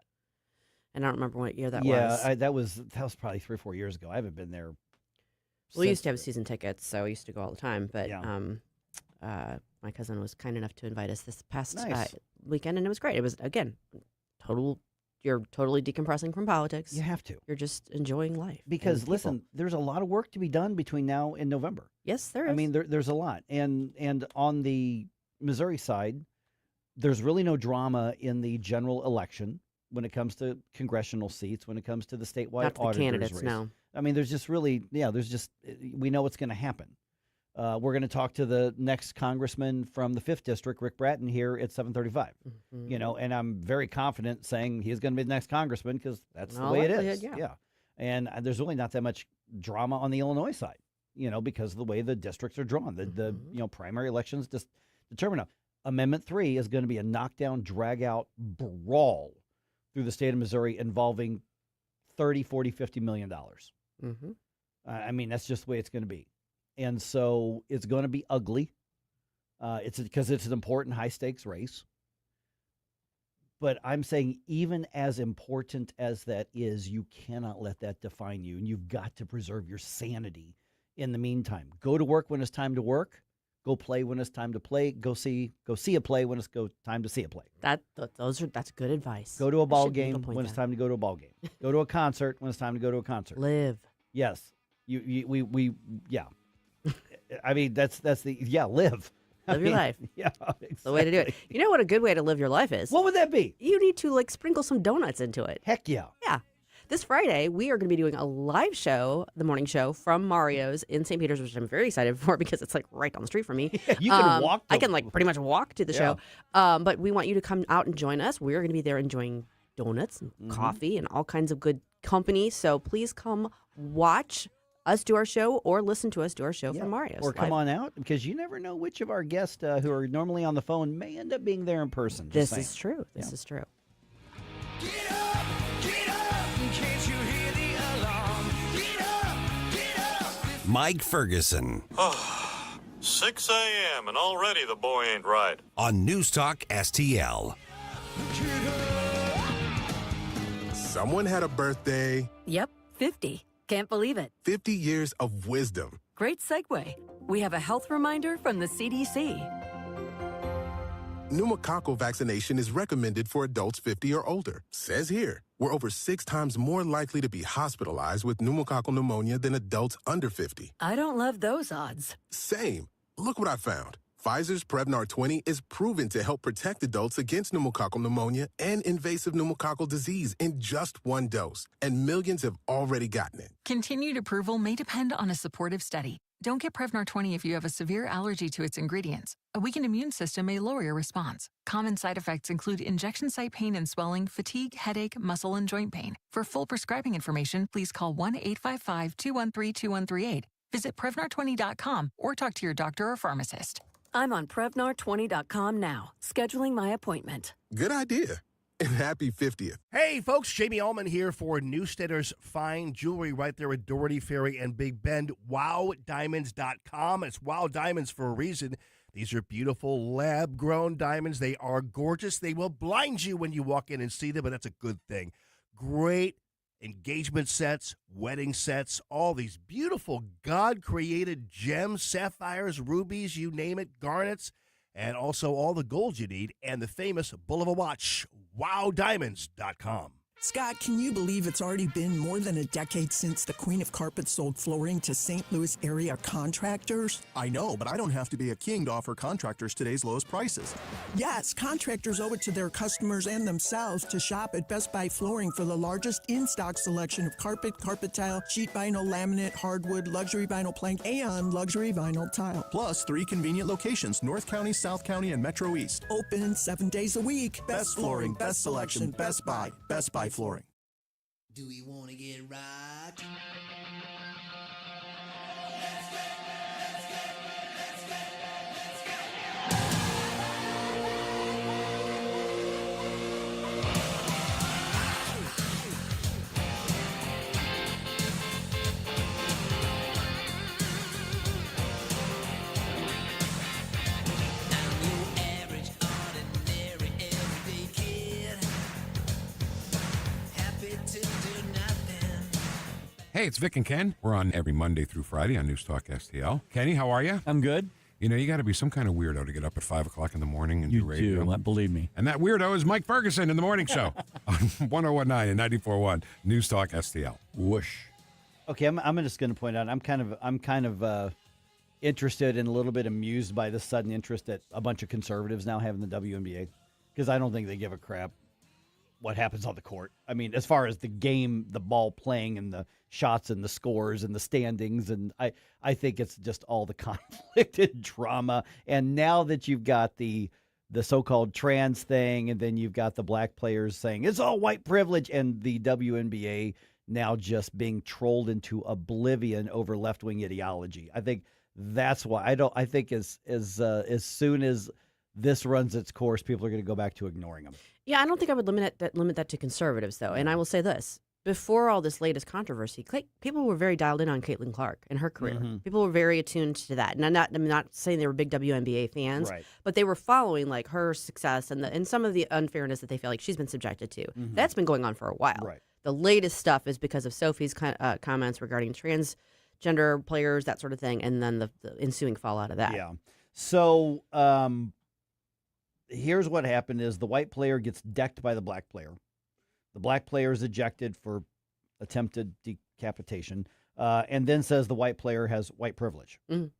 And I don't remember what year that was. Yeah, that was probably 3 or 4 years ago. I haven't been there. We used to have season tickets, so I used to go all the time. But my cousin was kind enough to invite us this past weekend, and it was great. It was again You're totally decompressing from politics. You have to. You're just enjoying life. Because listen, there's a lot of work to be done between now and November. Yes, there is. I mean, there's a lot. And on the Missouri side, there's really no drama in the general election when it comes to congressional seats, when it comes to the statewide Not the auditors candidates, race. no. I mean, we know what's going to happen. We're going to talk to the next congressman from the 5th District, Rick Brattin, here at 7:35. And I'm very confident saying he's going to be the next congressman because that's the way it is. Yeah. And there's really not that much drama on the Illinois side, because of the way the districts are drawn. The primary elections just determine. Amendment 3 is going to be a knockdown, drag-out brawl through the state of Missouri involving $30, $40, $50 million. I mean, that's just the way it's going to be. And so it's going to be ugly. It's because it's an important high-stakes race. But I'm saying even as important as that is, you cannot let that define you, and you've got to preserve your sanity in the meantime. Go to work when it's time to work. Go play when it's time to play. Go see a play when it's time to see a play. That's good advice. Go to a ball game when it's time to go to a ball game. Go to a concert when it's time to go to a concert. Live. Yes. We I mean, that's live. Live your life. Yeah, exactly. The way to do it. You know what a good way to live your life is? What would that be? You need to sprinkle some donuts into it. Heck yeah. Yeah. This Friday, we are going to be doing a live show, the morning show from Mario's in St. Peter's, which I'm very excited for because it's right down the street from me. You can walk. I can pretty much walk to the show. But we want you to come out and join us. We're going to be there enjoying donuts and coffee and all kinds of good company. So please come watch us do our show or listen to us do our show from Mario's. Or come on out because you never know which of our guests who are normally on the phone may end up being there in person. This is true. This is true. Mike Ferguson. 6 a.m. and already the boy ain't right. On NewsTalk STL. Someone had a birthday. Yep, 50. Can't believe it. 50 years of wisdom. Great segue. We have a health reminder from the CDC. Pneumococcal vaccination is recommended for adults 50 or older. Says here, we're over 6 times more likely to be hospitalized with pneumococcal pneumonia than adults under 50. I don't love those odds. Same. Look what I found. Pfizer's Prevnar 20 is proven to help protect adults against pneumococcal pneumonia and invasive pneumococcal disease in just 1 dose. And millions have already gotten it. Continued approval may depend on a supportive study. Don't get Prevnar 20 if you have a severe allergy to its ingredients. A weakened immune system may lower your response. Common side effects include injection site pain and swelling, fatigue, headache, muscle, and joint pain. For full prescribing information, please call 1-855-213-2138. Visit Prevnar20.com or talk to your doctor or pharmacist. I'm on Prevnar20.com now, scheduling my appointment. Good idea. And happy 50th. Hey, folks, Jamie Allman here for Newstedter's Fine Jewelry right there at Doherty Ferry and Big Bend. WowDiamonds.com. It's Wow Diamonds for a reason. These are beautiful lab-grown diamonds. They are gorgeous. They will blind you when you walk in and see them, but that's a good thing. Great engagement sets, wedding sets, all these beautiful God-created gems, sapphires, rubies, you name it, garnets, and also all the gold you need, and the famous bull of a watch, WowDiamonds.com. Scott, can you believe it's already been more than a decade since the Queen of Carpets sold flooring to St. Louis area contractors? I know, but I don't have to be a king to offer contractors today's lowest prices. Yes, contractors owe it to their customers and themselves to shop at Best Buy Flooring for the largest in-stock selection of carpet, carpet tile, sheet vinyl, laminate, hardwood, luxury vinyl plank, and luxury vinyl tile. Plus 3 convenient locations, North County, South County, and Metro East. Open 7 days a week. Best flooring, best selection, Best Buy. Best Buy Flooring. Do we want to get right? Hey, it's Vic and Ken. We're on every Monday through Friday on NewsTalkSTL. Kenny, how are you? I'm good. You know, you got to be some kind of weirdo to get up at 5 o'clock in the morning and do radio. You do, believe me. And that weirdo is Mike Ferguson in the morning show on 101.9 and 94.1 NewsTalkSTL. Whoosh. Okay, I'm just going to point out I'm kind of interested and a little bit amused by the sudden interest that a bunch of conservatives now have in the WNBA, because I don't think they give a crap what happens on the court. I mean, as far as the game, the ball playing, and the shots and the scores and the standings, and I think it's just all the conflict and drama. And now that you've got the so-called trans thing, and then you've got the black players saying it's all white privilege, and the WNBA now just being trolled into oblivion over left-wing ideology. I think that's why I think as soon as this runs its course, people are going to go back to ignoring them. Yeah, I don't think I would limit that to conservatives, though. And I will say this. Before all this latest controversy, people were very dialed in on Caitlin Clark and her career. Mm-hmm. People were very attuned to that. And I'm not saying they were big WNBA fans, right, but they were following like her success and some of the unfairness that they feel like she's been subjected to. Mm-hmm. That's been going on for a while. Right. The latest stuff is because of Sophie's comments regarding transgender players, that sort of thing, and then the ensuing fallout of that. Yeah. So here's what happened is the white player gets decked by the black player. The black player is ejected for attempted decapitation, and then says the white player has white privilege on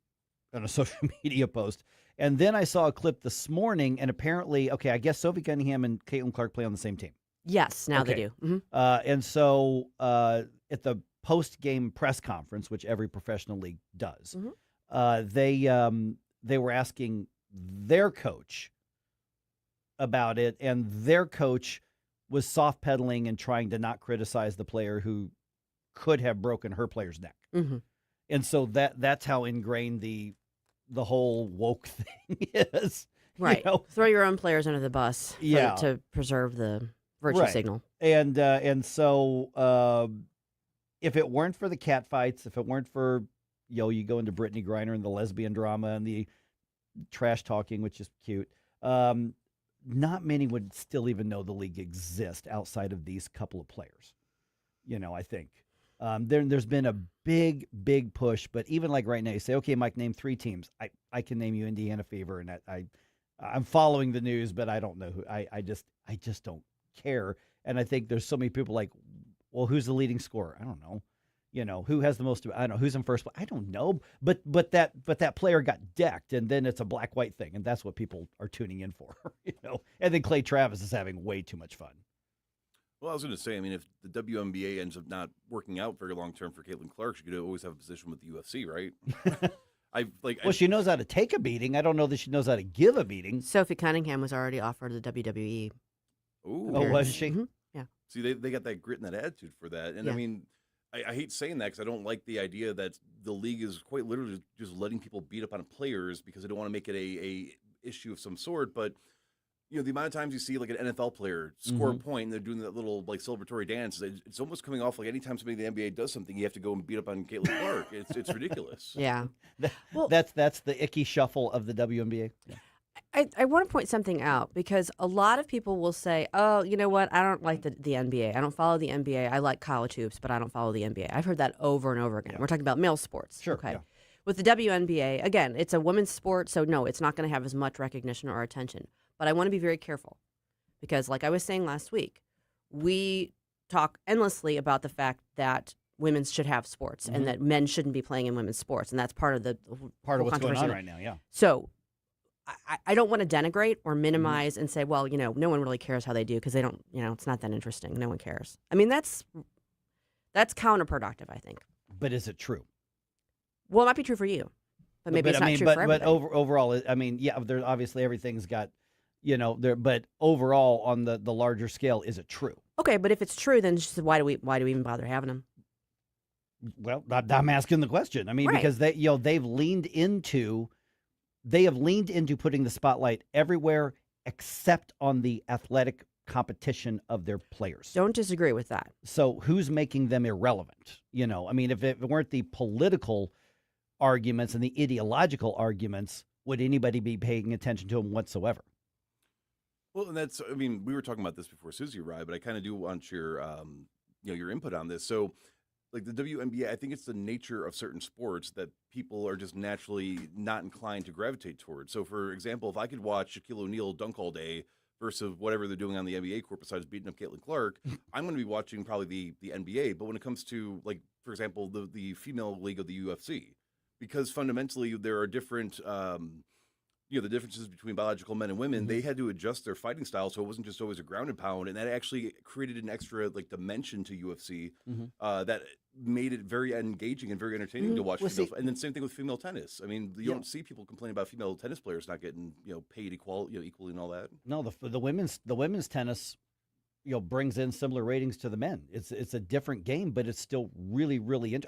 a social media post. And then I saw a clip this morning, and apparently, I guess Sophie Cunningham and Caitlin Clark play on the same team. Yes, now they do. Mm-hmm. And so at the post-game press conference, which every professional league does, they were asking their coach about it, and their coach was soft pedaling and trying to not criticize the player who could have broken her player's neck. Mm-hmm. And so that's how ingrained the whole woke thing is. Right. You know? Throw your own players under the bus to preserve the virtue signal. And so if it weren't for the cat fights, if it weren't for, you go into Brittany Griner and the lesbian drama and the trash talking, which is cute, not many would still even know the league exists outside of these couple of players. I think there's been a big push, but even like right now, you say, okay, Mike, name 3 teams. I can name you Indiana Fever, and I'm following the news, but I don't know who. I just don't care. And I think there's so many people like, well, who's the leading scorer? I don't know. Who has the most? I don't know who's in first. I don't know. But that player got decked, and then it's a black-white thing, and that's what people are tuning in for. And then Clay Travis is having way too much fun. Well, I was going to say, if the WNBA ends up not working out very long term for Caitlin Clark, she could always have a position with the UFC, right? She knows how to take a beating. I don't know that she knows how to give a beating. Sophie Cunningham was already offered the WWE. Ooh, was she? Mm-hmm. Yeah. See, they got that grit and that attitude for that, and yeah. I hate saying that because I don't like the idea that the league is quite literally just letting people beat up on players because they don't want to make it a issue of some sort. But the amount of times you see like an NFL player score a point and they're doing that little like celebratory dance, it's almost coming off like anytime somebody in the NBA does something, you have to go and beat up on Caitlin Clark. It's ridiculous. Yeah. That's the icky shuffle of the WNBA. Yeah. I want to point something out because a lot of people will say, oh, you know what? I don't like the NBA. I don't follow the NBA. I like college hoops, but I don't follow the NBA. I've heard that over and over again. We're talking about male sports. Sure. Okay. Yeah. With the WNBA, again, it's a women's sport, so no, it's not going to have as much recognition or attention. But I want to be very careful because, like I was saying last week, we talk endlessly about the fact that women should have sports and that men shouldn't be playing in women's sports, and that's part of the what's going on right now. Yeah. So I don't want to denigrate or minimize and say, well, no one really cares how they do because they don't, it's not that interesting. No one cares. I mean, that's counterproductive, I think. But is it true? Well, it might be true for you, but maybe it's not true for everybody. But overall, I mean, yeah, there's obviously everything's got, there. But overall, on the larger scale, is it true? Okay, but if it's true, then just why do we even bother having them? Well, I'm asking the question. I mean, because they have leaned into putting the spotlight everywhere except on the athletic competition of their players. Don't disagree with that. So who's making them irrelevant? I mean, if it weren't the political arguments and the ideological arguments, would anybody be paying attention to them whatsoever? Well, and we were talking about this before Susie arrived, but I kind of do want your, your input on this. So, like the WNBA, I think it's the nature of certain sports that people are just naturally not inclined to gravitate towards. So, for example, if I could watch Shaquille O'Neal dunk all day versus whatever they're doing on the NBA court besides beating up Caitlin Clark, I'm going to be watching probably the NBA. But when it comes to, like, for example, the female league of the UFC, because fundamentally there are different, the differences between biological men and women, they had to adjust their fighting style so it wasn't just always a ground and pound, and that actually created an extra dimension to UFC that made it very engaging and very entertaining to watch. And then same thing with female tennis. I mean, you don't see people complain about female tennis players not getting paid equally and all that. No, the women's tennis brings in similar ratings to the men. It's a different game, but it's still really really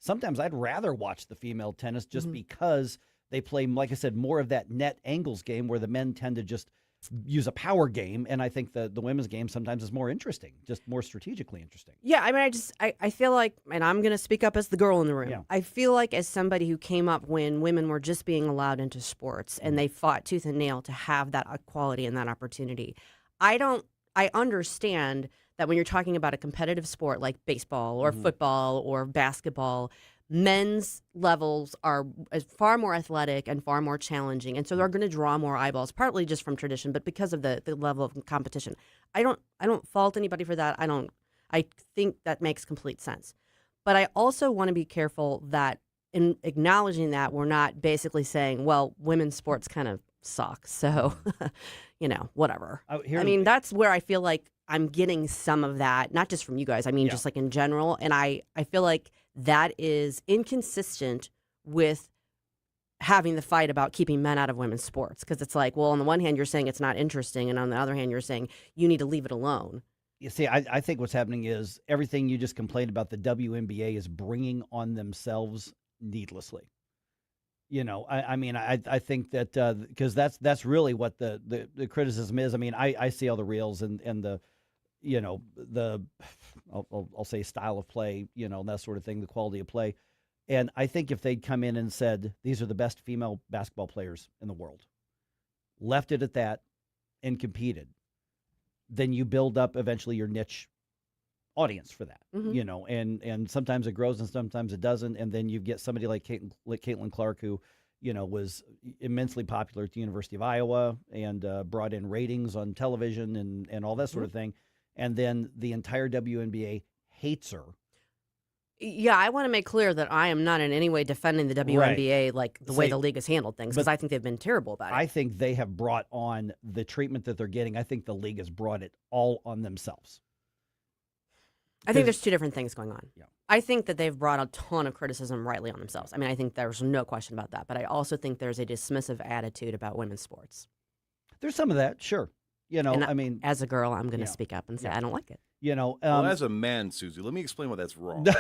sometimes I'd rather watch the female tennis just because they play, like I said, more of that net angles game where the men tend to just use a power game. And I think the women's game sometimes is more interesting, just more strategically interesting. Yeah, I mean, I feel like, and I'm going to speak up as the girl in the room. Yeah. I feel like as somebody who came up when women were just being allowed into sports and they fought tooth and nail to have that equality and that opportunity. I understand that when you're talking about a competitive sport like baseball or football or basketball, men's levels are far more athletic and far more challenging, and so they're going to draw more eyeballs, partly just from tradition, but because of the level of competition. I don't fault anybody for that. I think that makes complete sense. But I also want to be careful that in acknowledging that we're not basically saying, well, women's sports kind of suck, so whatever. I mean, that's where I feel like I'm getting some of that, not just from you guys. I mean, just like in general. And I feel like that is inconsistent with having the fight about keeping men out of women's sports. Because it's like, well, on the one hand, you're saying it's not interesting. And on the other hand, you're saying you need to leave it alone. You see, I think what's happening is everything you just complained about the WNBA is bringing on themselves needlessly. I think that because that's really what the criticism is. I mean, I see all the reels and the I'll say style of play, that sort of thing, the quality of play. And I think if they'd come in and said, these are the best female basketball players in the world, left it at that and competed, then you build up eventually your niche audience for that, and sometimes it grows and sometimes it doesn't. And then you get somebody like Caitlin Clark, who, was immensely popular at the University of Iowa and brought in ratings on television and all that sort of thing. And then the entire WNBA hates her. Yeah, I want to make clear that I am not in any way defending the WNBA like the way the league has handled things, because I think they've been terrible about it. I think they have brought on the treatment that they're getting. I think the league has brought it all on themselves. I think there's two different things going on. Yeah. I think that they've brought a ton of criticism rightly on themselves. I mean, I think there's no question about that. But I also think there's a dismissive attitude about women's sports. There's some of that, sure. As a girl, I'm going to speak up and say I don't like it. As a man, Susie, let me explain why that's wrong. Could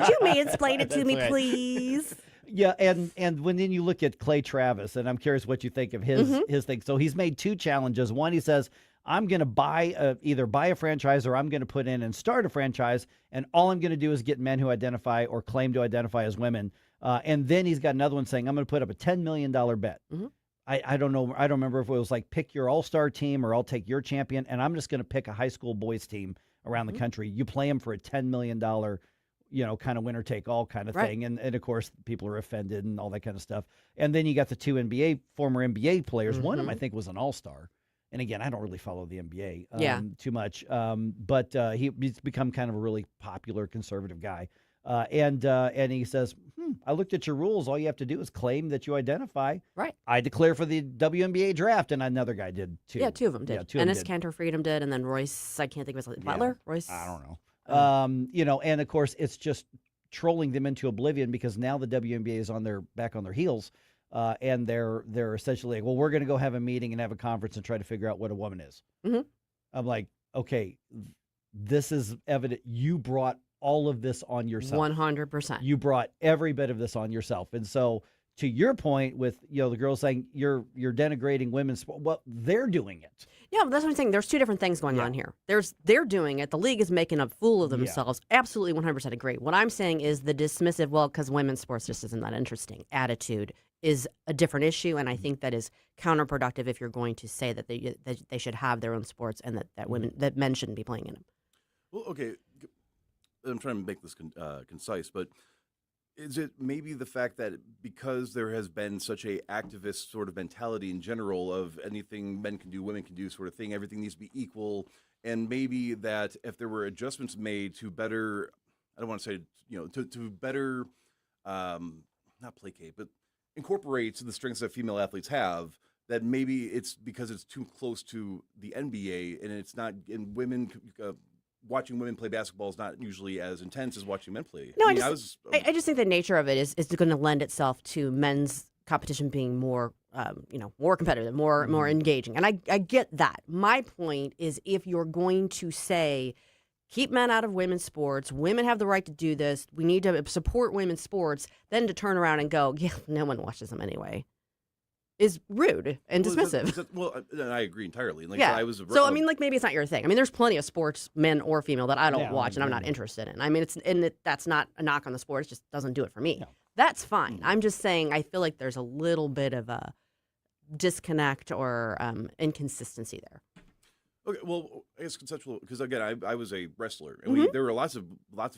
you mansplain it to me, please? Yeah, and when then you look at Clay Travis, and I'm curious what you think of his thing. So he's made two challenges. One, he says, I'm going to either buy a franchise or I'm going to put in and start a franchise, and all I'm going to do is get men who identify or claim to identify as women. And then he's got another one saying, I'm going to put up a $10 million bet. I don't know. I don't remember if it was like pick your all-star team or I'll take your champion, and I'm just going to pick a high school boys team around the country. You play them for a $10 million, kind of winner take all kind of thing. And of course, people are offended and all that kind of stuff. And then you got the two former NBA players. One of them, I think, was an all-star. And again, I don't really follow the NBA too much. But he's become kind of a really popular conservative guy. And he says, I looked at your rules. All you have to do is claim that you identify. Right. I declare for the WNBA draft, and another guy did too. Yeah, two of them did. Yeah, two of them Ennis did. Cantor Freedom did, and then Royce, I can't think of his Butler? Royce? I don't know. And of course, it's just trolling them into oblivion because now the WNBA is back on their heels, and they're essentially like, well, we're going to go have a meeting and have a conference and try to figure out what a woman is. Mm-hmm. I'm like, okay, this is evident. You brought all of this on yourself. 100%. You brought every bit of this on yourself. And so to your point with, the girls saying you're denigrating women's sport, well, they're doing it. Yeah, but that's what I'm saying. There's two different things going on here. They're doing it. The league is making a fool of themselves. Absolutely 100% agree. What I'm saying is the dismissive, well, because women's sports just isn't that interesting attitude is a different issue. And I think that is counterproductive if you're going to say that they should have their own sports and that men shouldn't be playing in them. Well, okay. I'm trying to make this concise, but is it maybe the fact that because there has been such a activist sort of mentality in general of anything men can do, women can do sort of thing, everything needs to be equal, and maybe that if there were adjustments made to better, I don't want to say, to better, not placate, but incorporate the strengths that female athletes have, that maybe it's because it's too close to the NBA and it's not, and women, watching women play basketball is not usually as intense as watching men play. No, I just think the nature of it is going to lend itself to men's competition being more, more competitive, more engaging. And I get that. My point is if you're going to say, keep men out of women's sports, women have the right to do this, we need to support women's sports, then to turn around and go, yeah, no one watches them anyway, is rude and dismissive. I agree entirely. Maybe it's not your thing. I mean, there's plenty of sports, men or female, that I don't watch and I'm not interested in. I mean, that's not a knock on the sport. It just doesn't do it for me. No. That's fine. I'm just saying I feel like there's a little bit of a disconnect or inconsistency there. Okay, well, I guess conceptual, because again, I was a wrestler, and there were lots of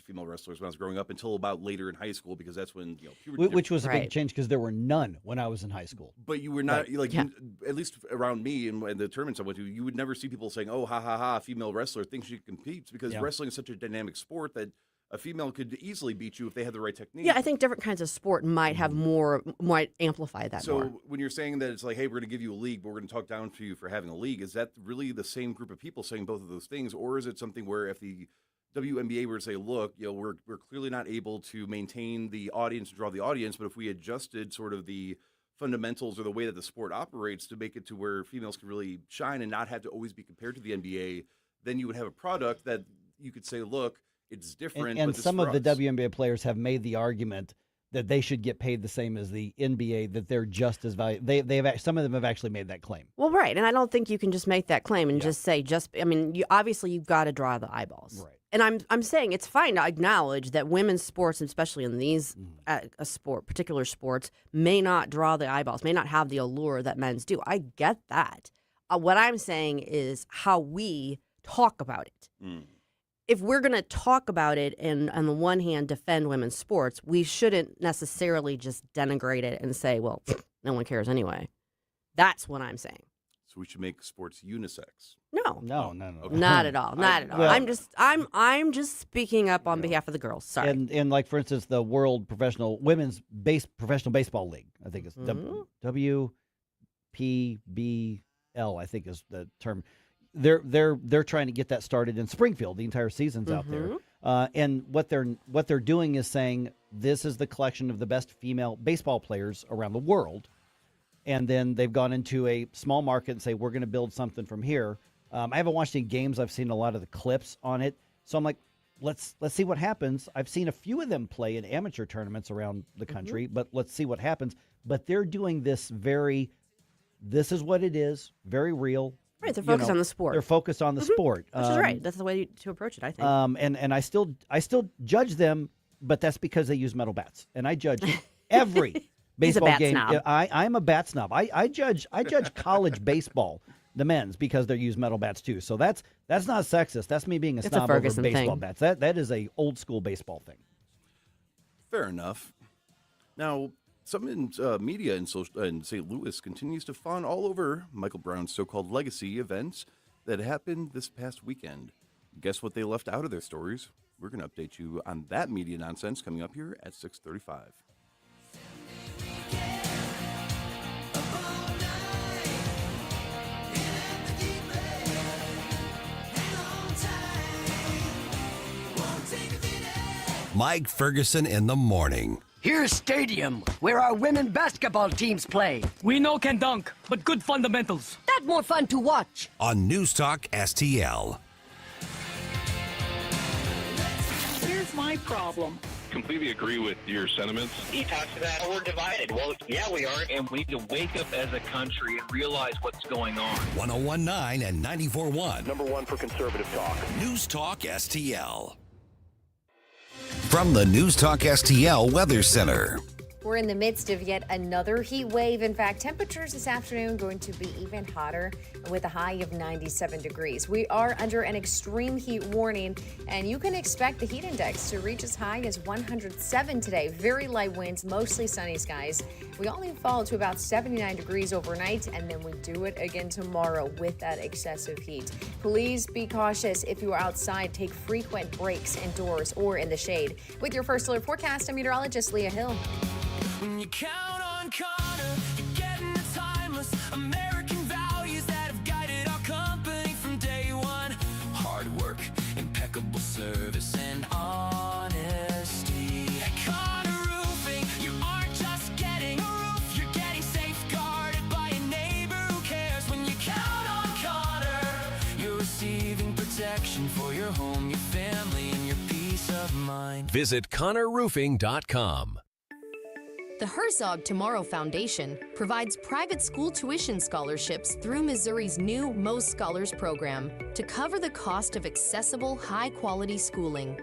female wrestlers when I was growing up until about later in high school, because that's when puberty. Which was a big change because there were none when I was in high school. But you were not at least around me and the tournaments I went to, you would never see people saying, "Oh, ha ha ha, female wrestler thinks she competes," because wrestling is such a dynamic sport that a female could easily beat you if they had the right technique. Yeah, I think different kinds of sport might have might amplify that more. So when you're saying that it's like, hey, we're going to give you a league, but we're going to talk down to you for having a league, is that really the same group of people saying both of those things? Or is it something where if the WNBA were to say, look, we're clearly not able to maintain the audience and draw the audience, but if we adjusted sort of the fundamentals or the way that the sport operates to make it to where females can really shine and not have to always be compared to the NBA, then you would have a product that you could say, look, it's different. And some of the WNBA players have made the argument that they should get paid the same as the NBA, that they're just as valuable. Some of them have actually made that claim. Well, right. And I don't think you can just make that claim and just say, obviously you've got to draw the eyeballs. Right. And I'm saying it's fine to acknowledge that women's sports, especially in these particular sports, may not draw the eyeballs, may not have the allure that men's do. I get that. What I'm saying is how we talk about it. If we're going to talk about it and on the one hand defend women's sports, we shouldn't necessarily just denigrate it and say, well, no one cares anyway. That's what I'm saying. So we should make sports unisex. No. Okay. Not at all. Not at all. Well, I'm just speaking up on behalf of the girls. Sorry. And like for instance, the World Women's Professional Baseball League, I think it's WPBL, I think is the term. They're trying to get that started in Springfield. The entire season's out there, and what they're doing is saying this is the collection of the best female baseball players around the world, and then they've gone into a small market and say we're going to build something from here. I haven't watched any games. I've seen a lot of the clips on it, so I'm like, let's see what happens. I've seen a few of them play in amateur tournaments around the country, but let's see what happens. But they're doing this this is what it is, very real. Right, they're focused on the sport. They're focused on the sport, which is right. That's the way to approach it, I think. And I still judge them, but that's because they use metal bats, and I judge every He's a baseball bat game. snob. I'm a bat snob. I judge college baseball, the men's, because they use metal bats too. So that's not sexist. That's me being a It's a snob over Ferguson baseball thing. bats. That is a old school baseball thing. Fair enough. Now, some media in St. Louis continues to fawn all over Michael Brown's so-called legacy events that happened this past weekend. Guess what they left out of their stories? We're going to update you on that media nonsense coming up here at 6:35. Mike Ferguson in the morning. Here's Stadium, where our women basketball teams play. We know can dunk, but good fundamentals. That more fun to watch. On News Talk STL. Here's my problem. Completely agree with your sentiments. He talks about we're divided. Well, yeah, we are. And we need to wake up as a country and realize what's going on. 101.9 and 94.1. Number one for conservative talk. News Talk STL. From the News Talk STL Weather Center. We're in the midst of yet another heat wave. In fact, temperatures this afternoon going to be even hotter with a high of 97 degrees. We are under an extreme heat warning, and you can expect the heat index to reach as high as 107 today. Very light winds, mostly sunny skies. We only fall to about 79 degrees overnight, and then we do it again tomorrow with that excessive heat. Please be cautious if you are outside. Take frequent breaks indoors or in the shade. With your first alert forecast, I'm meteorologist Leah Hill. When you count on Connor, you're getting the timeless American values that have guided our company from day one. Hard work, impeccable service, and honesty. At Connor Roofing, you aren't just getting a roof, you're getting safeguarded by a neighbor who cares. When you count on Connor, you're receiving protection for your home, your family, and your peace of mind. Visit ConnorRoofing.com. The Herzog Tomorrow Foundation provides private school tuition scholarships through Missouri's new Most Scholars program to cover the cost of accessible, high-quality schooling.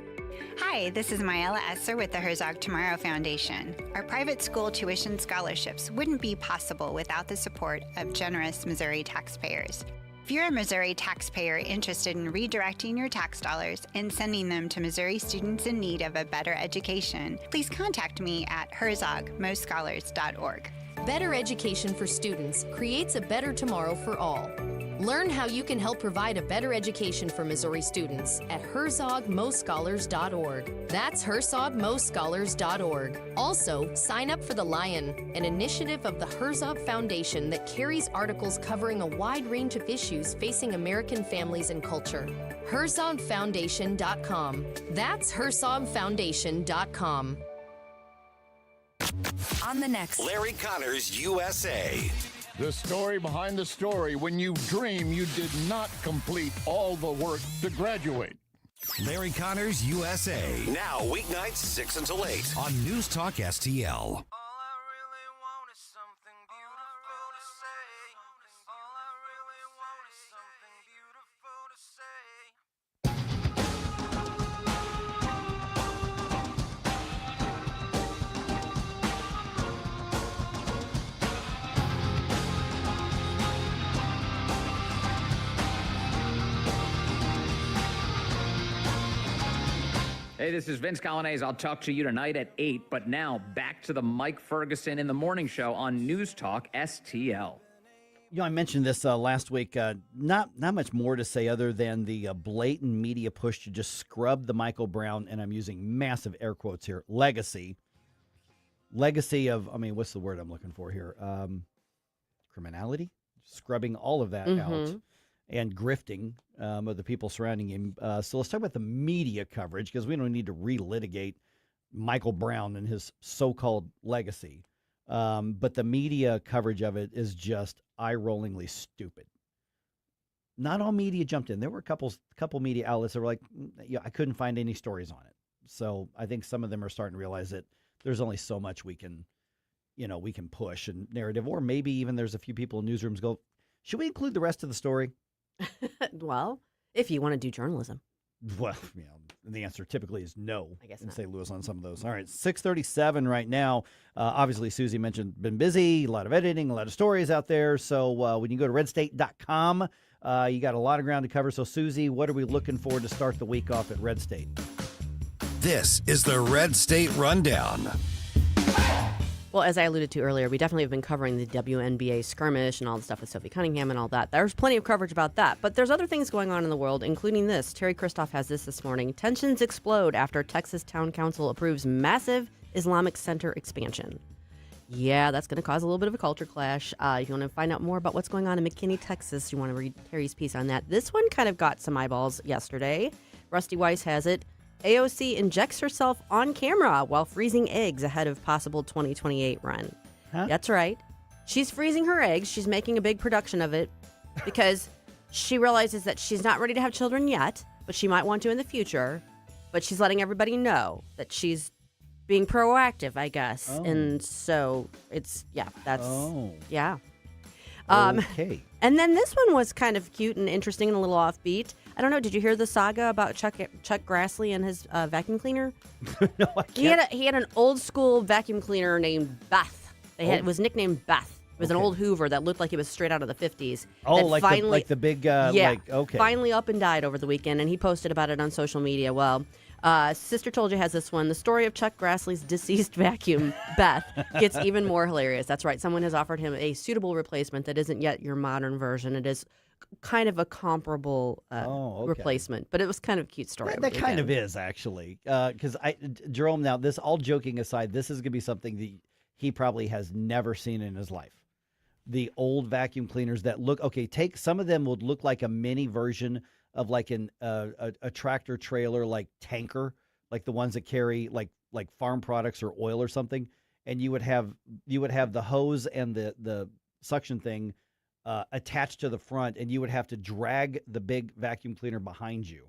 Hi, this is Myella Esser with the Herzog Tomorrow Foundation. Our private school tuition scholarships wouldn't be possible without the support of generous Missouri taxpayers. If you're a Missouri taxpayer interested in redirecting your tax dollars and sending them to Missouri students in need of a better education, please contact me at herzogmostscholars.org. Better education for students creates a better tomorrow for all. Learn how you can help provide a better education for Missouri students at herzogmostscholars.org. That's herzogmostscholars.org. Also, sign up for The Lion, an initiative of the Herzog Foundation that carries articles covering a wide range of issues facing American families and culture. herzogfoundation.com. That's herzogfoundation.com. On the next Larry Connors USA. The story behind the story. When you dream, you did not complete all the work to graduate. Larry Connors USA. Now weeknights 6 until 8 on News Talk STL. Hey, this is Vince Colonnese. I'll talk to you tonight at 8, but now back to the Mike Ferguson in the Morning Show on News Talk STL. You know, I mentioned this last week. Not much more to say other than the blatant media push to just scrub the Michael Brown, and I'm using massive air quotes here, legacy of, I mean, what's the word I'm looking for here? Criminality? Scrubbing all of that out. And grifting of the people surrounding him. So let's talk about the media coverage, because we don't need to relitigate Michael Brown and his so-called legacy. But the media coverage of it is just eye-rollingly stupid. Not all media jumped in. There were a couple media outlets that were like, yeah, I couldn't find any stories on it. So I think some of them are starting to realize that there's only so much we can push and narrative, or maybe even there's a few people in newsrooms go, should we include the rest of the story? Well, if you want to do journalism. Well, the answer typically is no. I guess in not. St. Louis on some of those. All right, 6:37 right now. Obviously, Susie mentioned been busy, a lot of editing, a lot of stories out there. So when you go to redstate.com, you got a lot of ground to cover. So, Susie, what are we looking for to start the week off at Red State? This is the Red State Rundown. Well, as I alluded to earlier, we definitely have been covering the WNBA skirmish and all the stuff with Sophie Cunningham and all that. There's plenty of coverage about that. But there's other things going on in the world, including this. Terry Kristoff has this morning. Tensions explode after Texas Town Council approves massive Islamic Center expansion. Yeah, that's going to cause a little bit of a culture clash. If you want to find out more about what's going on in McKinney, Texas, you want to read Terry's piece on that. This one kind of got some eyeballs yesterday. Rusty Weiss has it. AOC injects herself on camera while freezing eggs ahead of possible 2028 run. Huh? That's right. She's freezing her eggs. She's making a big production of it because she realizes that she's not ready to have children yet, but she might want to in the future. But she's letting everybody know that she's being proactive, I guess. Oh. And so it's, yeah. Okay. And then this one was kind of cute and interesting and a little offbeat. I don't know. Did you hear the saga about Chuck Grassley and his vacuum cleaner? No, I can't. He had an old school vacuum cleaner named Beth. It was nicknamed Beth. It was an old Hoover that looked like it was straight out of the 50s. Oh, that like the big, okay. Finally up and died over the weekend, and he posted about it on social media. Well, Sister Told You has this one. The story of Chuck Grassley's deceased vacuum, Beth, gets even more hilarious. That's right. Someone has offered him a suitable replacement that isn't yet your modern version. It is kind of a comparable replacement, but it was kind of a cute story. That kind of is, actually. Because Jerome, now, this, all joking aside, this is going to be something that he probably has never seen in his life. The old vacuum cleaners that look, some of them would look like a mini version of like a tractor trailer, like tanker, like the ones that carry like farm products or oil or something. And you would have the hose and the suction thing attached to the front, and you would have to drag the big vacuum cleaner behind you.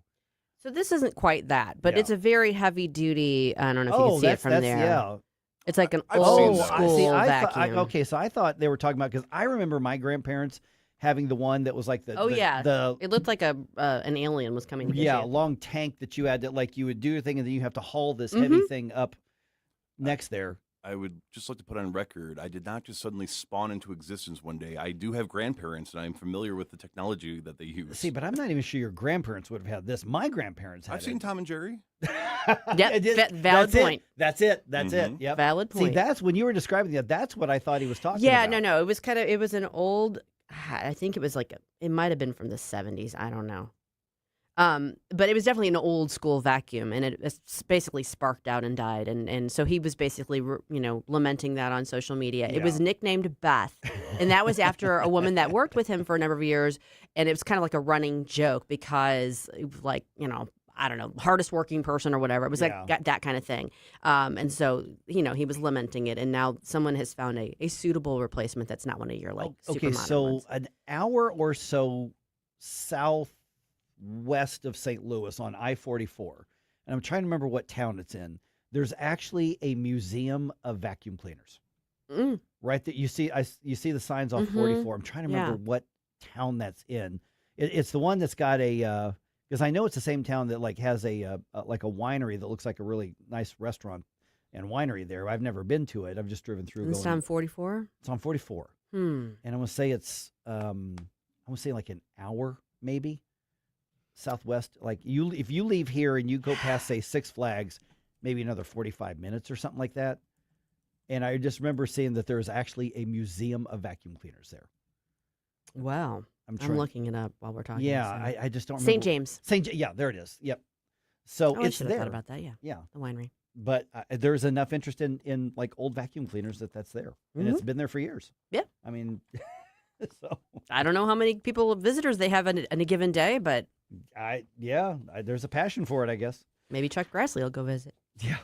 So this isn't quite that, but it's a very heavy duty. I don't know if you can see it from there. Yeah. It's like an old school vacuum. So I thought they were talking about, because I remember my grandparents having the one that was like it looked like an alien was coming to get you. A long tank that you had to, you would do your thing, and then you have to haul this heavy thing up next there. I would just like to put on record, I did not just suddenly spawn into existence one day. I do have grandparents, and I'm familiar with the technology that they use. See, but I'm not even sure your grandparents would have had this. My grandparents had I've seen Tom and Jerry. Valid point. That's it. Yep. Valid point. See, that's when you were describing that. That's what I thought he was talking about. No. It was an old, I think it was it might have been from the 70s. I don't know. But it was definitely an old school vacuum, and it basically sparked out and died. And so he was basically, lamenting that on social media. It was nicknamed Beth, and that was after a woman that worked with him for a number of years. And it was kind of like a running joke because, I don't know, hardest working person or whatever. It was like that kind of thing. And so, he was lamenting it. And now someone has found a suitable replacement that's not one of your super modern ones. An hour or so southwest of St. Louis on I-44, and I'm trying to remember what town it's in, there's actually a museum of vacuum cleaners. Right, that you see the signs off 44. I'm trying to remember what town that's in. It's the one that's got a because I know it's the same town that has a winery that looks like a really nice restaurant and winery there. I've never been to it. I've just driven through. It's on 44. It's on 44. And I'm gonna say it's like an hour maybe southwest. If you leave here and you go past, say, Six Flags, maybe another 45 minutes or something like that. And I just remember seeing that there's actually a museum of vacuum cleaners there. Wow. I'm looking it up while we're talking. Yeah, I just don't remember. St. James. Yeah, there it is. Yep. So I it's should have thought about that. Yeah. The winery. But there's enough interest in old vacuum cleaners that's there, and it's been there for years. Yeah. I mean, so I don't know how many visitors they have in a given day, but there's a passion for it, I guess. Maybe Chuck Grassley will go visit. Yeah.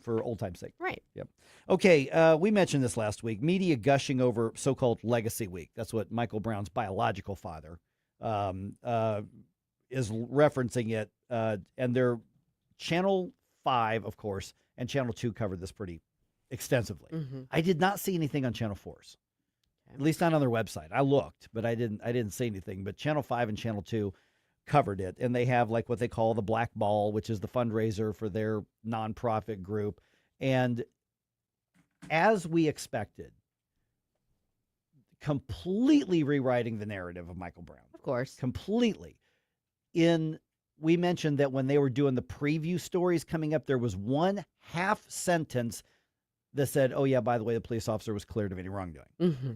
For old time's sake. Right. Yep. Okay, we mentioned this last week. Media gushing over so-called Legacy Week. That's what Michael Brown's biological father is referencing it. And their Channel 5, of course, and Channel 2 covered this pretty extensively. I did not see anything on Channel 4's. At least not on their website. I looked, but I didn't see anything. But Channel 5 and Channel 2 covered it, and they have like what they call the Black Ball, which is the fundraiser for their nonprofit group. And as we expected, completely rewriting the narrative of Michael Brown. Of course. Completely. We mentioned that when they were doing the preview stories coming up, there was one half sentence that said, oh, yeah, by the way, the police officer was cleared of any wrongdoing. Mm-hmm.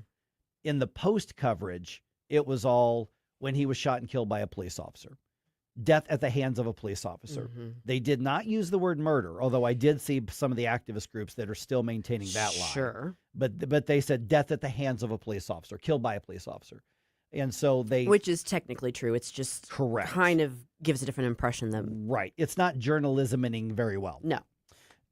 In the post coverage, it was all when he was shot and killed by a police officer. Death at the hands of a police officer. Mm-hmm. They did not use the word murder, although I did see some of the activist groups that are still maintaining that line. Sure. But they said death at the hands of a police officer, killed by a police officer. And so Which is technically true. It's just correct. Kind of gives a different impression than... Right. It's not journalisming very well. No.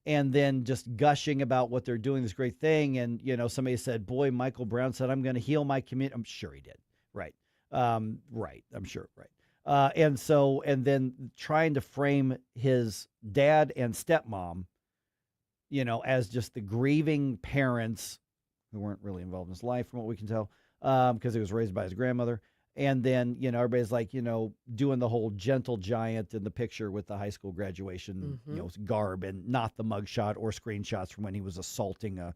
And then just gushing about what they're doing, this great thing. And, somebody said, boy, Michael Brown said, I'm going to heal my community. I'm sure he did. Right. Right. I'm sure. Right. And then trying to frame his dad and stepmom, as just the grieving parents who weren't really involved in his life, from what we can tell, because he was raised by his grandmother. And then, everybody's like, doing the whole gentle giant in the picture with the high school graduation, garb, and not the mugshot or screenshots from when he was assaulting a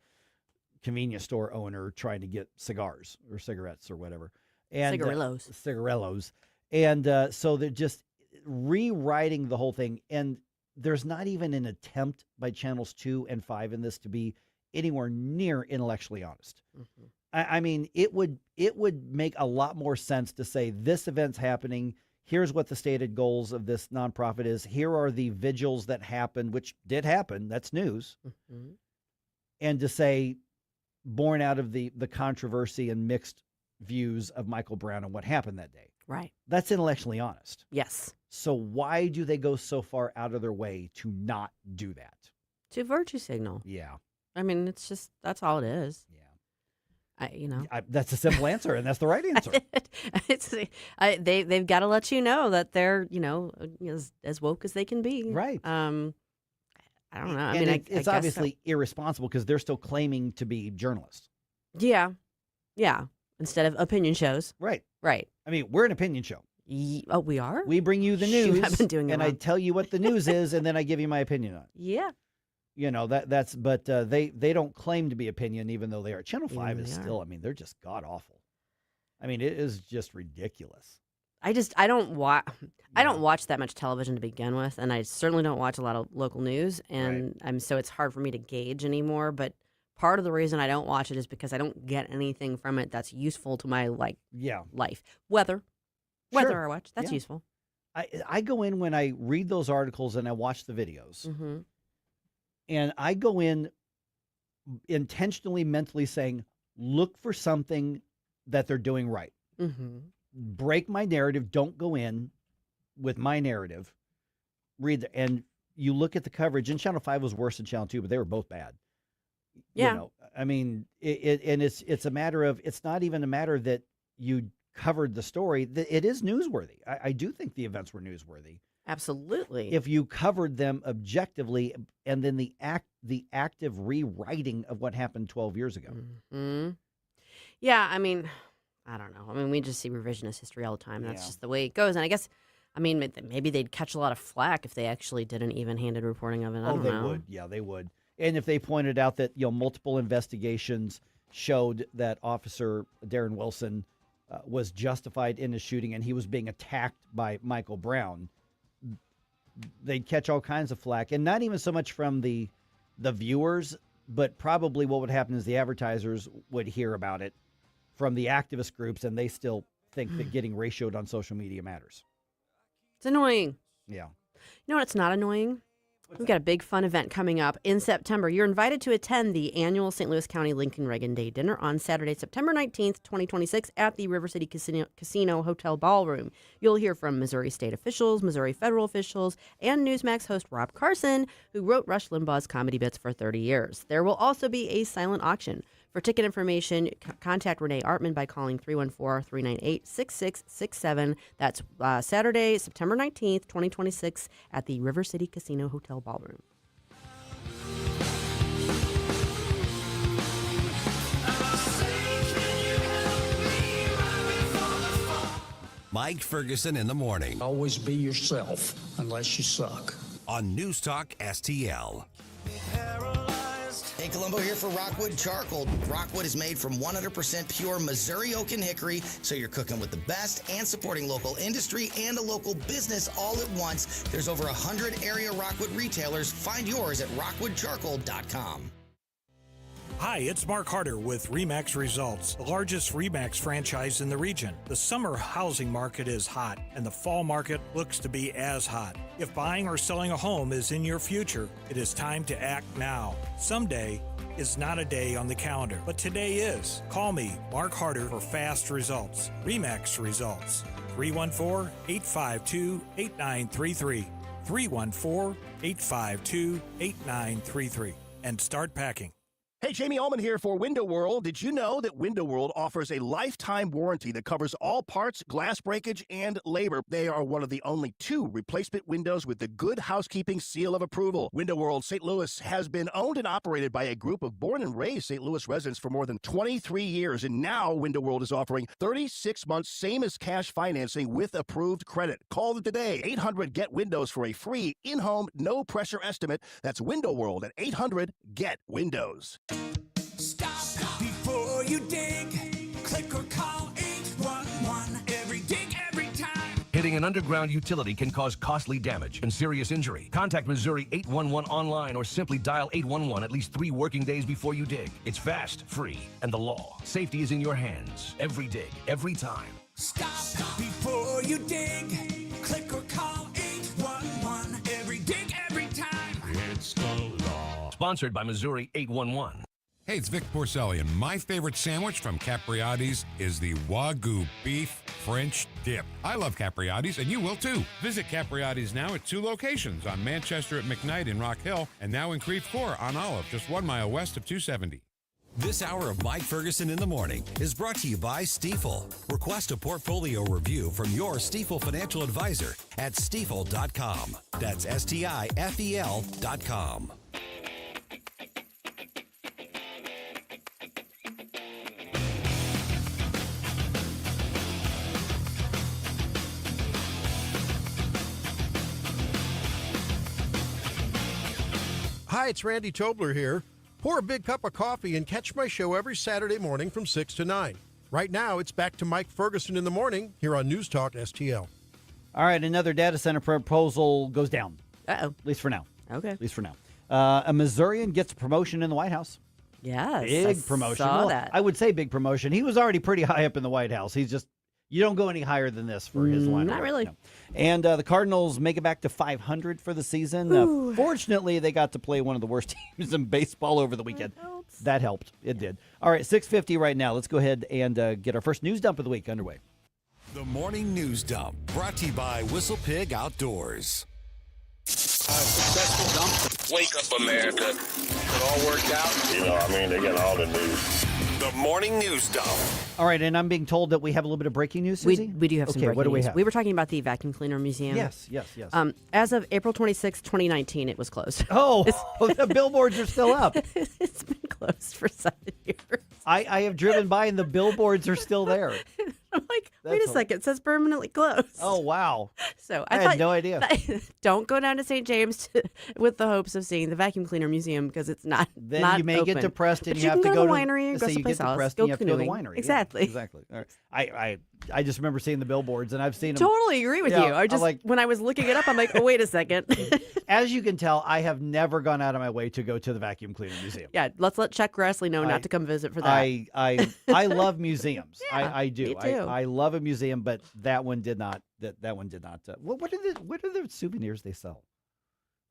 convenience store owner trying to get cigars or cigarettes or whatever. And cigarillos. And so they're just rewriting the whole thing. And there's not even an attempt by channels 2 and 5 in this to be anywhere near intellectually honest. Mm-hmm. I mean, it would make a lot more sense to say this event's happening. Here's what the stated goals of this nonprofit is. Here are the vigils that happened, which did happen. That's news. Mm-hmm. And to say, born out of the controversy and mixed views of Michael Brown and what happened that day. Right. That's intellectually honest. Yes. So why do they go so far out of their way to not do that? To virtue signal. Yeah. I mean, it's just, that's all it is. Yeah. That's a simple answer, and that's the right answer. They've got to let you know that they're, as woke as they can be. Right. I don't know. It's obviously irresponsible because they're still claiming to be journalists. Yeah. Yeah. Instead of opinion shows. Right. Right. I mean, we're an opinion show. Oh, we are? We bring you the news. I've been doing it and wrong. I tell you what the news is, and then I give you my opinion on it. Yeah. But they don't claim to be opinion, even though they are. Channel 5 is still, they're just god awful. It is just ridiculous. I don't watch that much television to begin with, and I certainly don't watch a lot of local news, and so it's hard for me to gauge anymore. But part of the reason I don't watch it is because I don't get anything from it that's useful to my life. Weather I watch, that's useful. I go in when I read those articles and I watch the videos. Mm-hmm. And I go in intentionally, mentally saying, look for something that they're doing right. Mm-hmm. Break my narrative. Don't go in with my narrative. Read and you look at the coverage. And Channel 5 was worse than Channel 2, but they were both bad. Yeah. It's a matter of, it's not even a matter that you covered the story. It is newsworthy. I do think the events were newsworthy. Absolutely. If you covered them objectively, and then the active rewriting of what happened 12 years ago. Mm-hmm. Yeah, I don't know. We just see revisionist history all the time. That's just the way it goes. And I guess, maybe they'd catch a lot of flack if they actually did an even-handed reporting of it. I don't know. They would. Yeah, they would. And if they pointed out that multiple investigations showed that Officer Darren Wilson was justified in his shooting, and he was being attacked by Michael Brown, they'd catch all kinds of flack, and not even so much from the viewers, but probably what would happen is the advertisers would hear about it from the activist groups, and they still think that getting ratioed on social media matters. It's annoying. Yeah. You know what? It's not annoying. We've got a big fun event coming up in September. You're invited to attend the annual St. Louis County Lincoln Reagan Day Dinner on Saturday, September 19th, 2026 at the River City Casino Hotel Ballroom. You'll hear from Missouri state officials, Missouri federal officials, and Newsmax host Rob Carson, who wrote Rush Limbaugh's comedy bits for 30 years. There will also be a silent auction. For ticket information, contact Renee Artman by calling 314-398-6667. That's Saturday, September 19th, 2026 at the River City Casino Hotel Ballroom. Mike Ferguson in the morning. Always be yourself, unless you suck. On News Talk STL. Hey, Columbo here for Rockwood Charcoal. Rockwood is made from 100% pure Missouri oak and hickory, so you're cooking with the best and supporting local industry and a local business all at once. There's over 100 area Rockwood retailers. Find yours at rockwoodcharcoal.com. Hi, it's Mark Harder with RE/MAX Results, the largest RE/MAX franchise in the region. The summer housing market is hot, and the fall market looks to be as hot. If buying or selling a home is in your future, it is time to act now. Someday is not a day on the calendar, but today is. Call me, Mark Harder, for fast results. RE/MAX Results, 314-852-8933, 314-852-8933, and start packing. Hey, Jamie Ullman here for Window World. Did you know that Window World offers a lifetime warranty that covers all parts, glass breakage, and labor? They are one of the only 2 replacement windows with the Good Housekeeping seal of approval. Window World St. Louis has been owned and operated by a group of born and raised St. Louis residents for more than 23 years, and now Window World is offering 36 months same as cash financing with approved credit. Call them today, 800-GET-WINDOWS for a free in-home, no-pressure estimate. That's Window World at 800-GET-WINDOWS. Stop before you dig. Click or call 811. Every dig, every time. Hitting an underground utility can cause costly damage and serious injury. Contact Missouri 811 online or simply dial 811 at least 3 working days before you dig. It's fast, free, and the law. Safety is in your hands. Every dig, every time. Stop before you dig. Click or call 811. Every dig, every time. It's the law. Sponsored by Missouri 811. Hey, it's Vic Porcelli, and my favorite sandwich from Capriati's is the Wagyu Beef French Dip. I love Capriati's, and you will too. Visit Capriati's now at 2 locations, on Manchester at McKnight in Rock Hill, and now in Creve Coeur on Olive, just 1 mile west of 270. This hour of Mike Ferguson in the morning is brought to you by Stifel. Request a portfolio review from your Stifel financial advisor at stifel.com. That's STIFEL.com. Hi, it's Randy Tobler here. Pour a big cup of coffee and catch my show every Saturday morning from 6 to 9. Right now, it's back to Mike Ferguson in the morning here on News Talk STL. All right, another data center proposal goes down. Uh-oh. At least for now. Okay. At least for now. A Missourian gets a promotion in the White House. Yes. Big promotion. Saw that. I would say big promotion. He was already pretty high up in the White House. He's just, you don't go any higher than this for his line. Not really. No. And the Cardinals make it back to 500 for the season. Fortunately, they got to play one of the worst teams in baseball over the weekend. That helped. It did. All right, 6:50 right now. Let's go ahead and get our first news dump of the week underway. The Morning News Dump, brought to you by Whistle Pig Outdoors. Successful dump. Wake up, America. It all worked out. You know, they got all the news. The Morning News Dump. All right, and I'm being told that we have a little bit of breaking news, We Susie? do have some okay, breaking what do we news. have? We were talking about the Vacuum Cleaner Museum. Yes. As of April 26, 2019, it was closed. Oh, the billboards are still up. It's been closed for 7 years. I have driven by and the billboards are still there. I'm like, wait a second, it says permanently closed. Oh, wow. So I had no idea. Don't go down to St. James with the hopes of seeing the Vacuum Cleaner Museum because it's not Then not you may open. get depressed and But you have can to go go to the winery or go say you someplace get else. depressed Go and you have to go to the canoeing. winery. Exactly. Yeah, exactly. All right. I just remember seeing the billboards and I've seen them. Totally agree with you. I just when I was looking it up, I'm like, oh, wait a second. As you can tell, I have never gone out of my way to go to the Vacuum Cleaner Museum. Yeah, let's let Chuck Grassley know not to come visit for that. I love museums. Yeah, I do. me too. I love a museum, but that one did not. That one did not. What are the souvenirs they sell?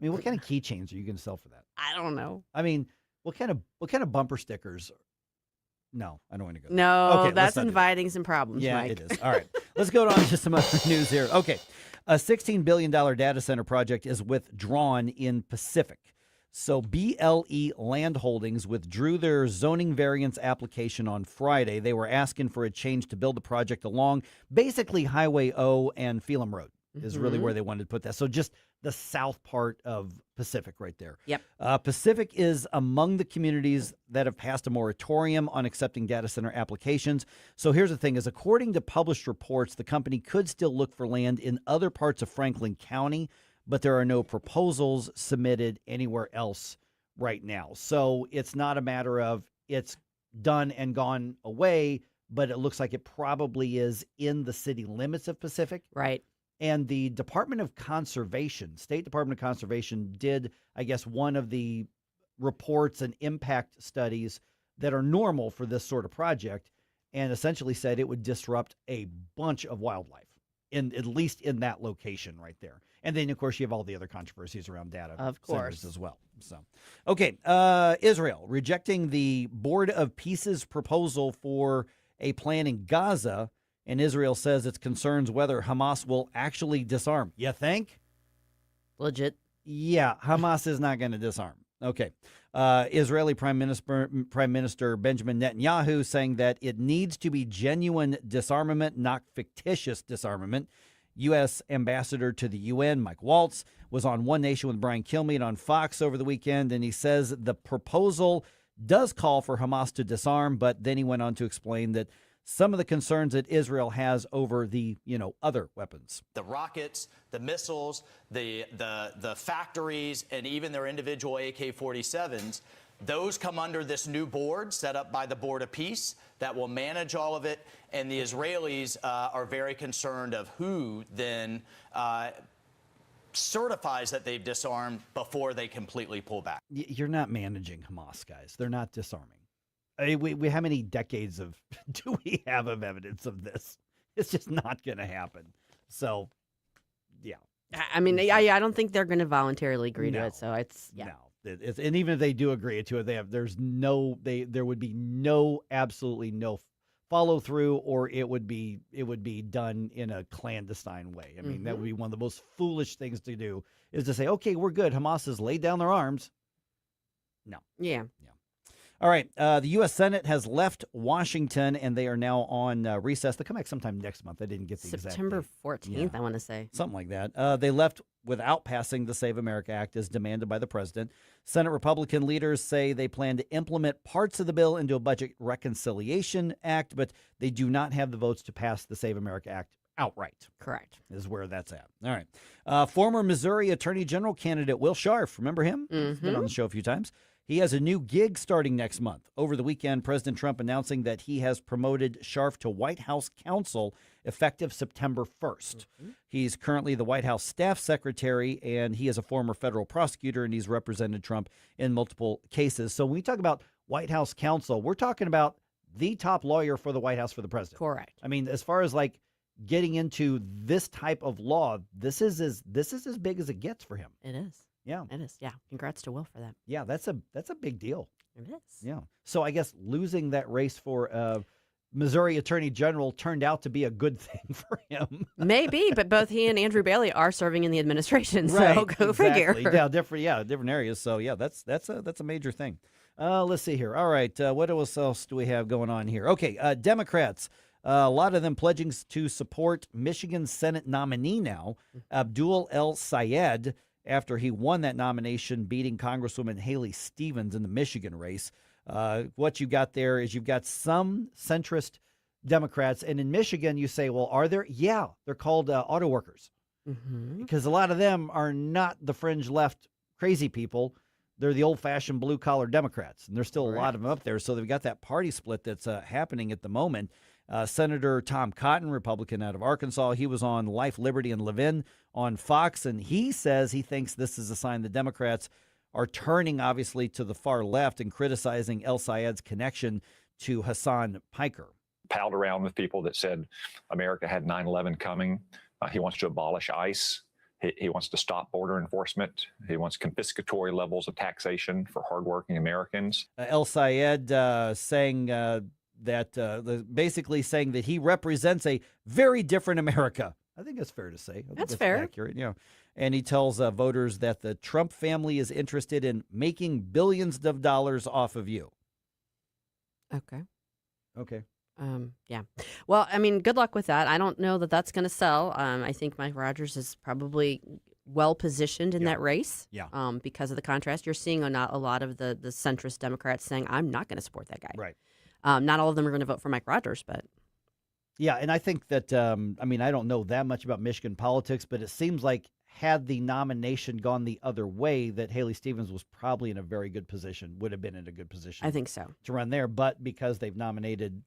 I mean, what kind of keychains are you going to sell for that? I don't know. I mean, what kind of bumper stickers? No, I don't want to go there. No, Okay, that's let's not do that. inviting some problems, Yeah, Mike. it is. All right. Let's go on to some other news here. Okay. A $16 billion data center project is withdrawn in Pacific. So BLE Land Holdings withdrew their zoning variance application on Friday. They were asking for a change to build the project along basically Highway O and Phelan Road. is really where they wanted to put that. So just the south part of Pacific right there. Yep. Pacific is among the communities that have passed a moratorium on accepting data center applications. So here's the thing is, according to published reports, the company could still look for land in other parts of Franklin County, but there are no proposals submitted anywhere else right now. So it's not a matter of it's done and gone away, but it looks like it probably is in the city limits of Pacific. Right. And the Department of Conservation, State Department of Conservation, did, I guess, one of the reports and impact studies that are normal for this sort of project, and essentially said it would disrupt a bunch of wildlife, at least in that location right there. And then, of course, you have all the other controversies around data centers as well. So, okay, Israel rejecting the Board of Peace's proposal for a plan in Gaza. And Israel says its concerns whether Hamas will actually disarm. You think? Legit. Yeah, Hamas is not going to disarm. Okay. Israeli Prime Minister Benjamin Netanyahu saying that it needs to be genuine disarmament, not fictitious disarmament. U.S. Ambassador to the UN, Mike Waltz, was on One Nation with Brian Kilmeade on Fox over the weekend, and he says the proposal does call for Hamas to disarm, but then he went on to explain that some of the concerns that Israel has over the, other weapons. The rockets, the missiles, the factories, and even their individual AK-47s, those come under this new board set up by the Board of Peace that will manage all of it. And the Israelis are very concerned of who then certifies that they've disarmed before they completely pull back. You're not managing Hamas, guys. They're not disarming. I mean, we how many decades do we have of evidence of this? It's just not going to happen. So, yeah. I mean, I don't think they're going to voluntarily agree to it. So it's No. And even if they do agree to it, there would be absolutely no follow through, or it would be done in a clandestine way. I mean, that would be one of the most foolish things to do, is to say, okay, we're good. Hamas has laid down their arms. No. Yeah. All right. The U.S. Senate has left Washington, and they are now on recess. They'll come back sometime next month. I didn't get the exact September date. 14th, I want to say. Something like that. They left without passing the Save America Act as demanded by the president. Senate Republican leaders say they plan to implement parts of the bill into a budget reconciliation act, but they do not have the votes to pass the Save America Act outright. Correct. Is where that's at. All right. Former Missouri Attorney General candidate Will Scharf. Remember him? He's been on the show a few times. He has a new gig starting next month. Over the weekend, President Trump announcing that he has promoted Scharf to White House counsel effective September 1st. He's currently the White House staff secretary, and he is a former federal prosecutor, and he's represented Trump in multiple cases. So when we talk about White House counsel, we're talking about the top lawyer for the White House for the president. Correct. I mean, as far as like getting into this type of law, this is as big as it gets for him. It is. Yeah. It is. Yeah. Congrats to Will for that. Yeah, that's a big deal. It is. Yeah. So I guess losing that race for Missouri Attorney General turned out to be a good thing for him. Maybe, but both he and Andrew Bailey are serving in the administration, so right, go figure. Yeah, different areas. So yeah, that's a major thing. Let's see here. All right, what else do we have going on here? Okay, Democrats. A lot of them pledging to support Michigan Senate nominee now, Abdul El Sayed, after he won that nomination, beating Congresswoman Haley Stevens in the Michigan race. What you got there is you've got some centrist Democrats. And in Michigan, you say, well, are there? Yeah, they're called auto workers. Because a lot of them are not the fringe left crazy people. They're the old-fashioned blue-collar Democrats. And there's still a lot of them up there. So they've got that party split that's happening at the moment. Senator Tom Cotton, Republican out of Arkansas, he was on Life, Liberty, and Levin on Fox, and he says he thinks this is a sign the Democrats are turning, obviously, to the far left and criticizing El Sayed's connection to Hassan Piker. Palled around with people that said America had 9/11 coming. He wants to abolish ICE. He wants to stop border enforcement. He wants confiscatory levels of taxation for hardworking Americans. El Sayed saying basically saying that he represents a very different America. I think that's fair to say. That's fair. Accurate, yeah. And he tells voters that the Trump family is interested in making billions of dollars off of you. Okay. Yeah. Well, I mean, good luck with that. I don't know that that's going to sell. I think Mike Rogers is probably well positioned in that race. Yeah. Because of the contrast, you're seeing a lot of the centrist Democrats saying, "I'm not going to support that guy." Right. Not all of them are going to vote for Mike Rogers, but Yeah, and I think that, I mean, I don't know that much about Michigan politics, but it seems like had the nomination gone the other way, that Haley Stevens was probably in a very good position, would have been in a good position. I think so. To run there, but because they've nominated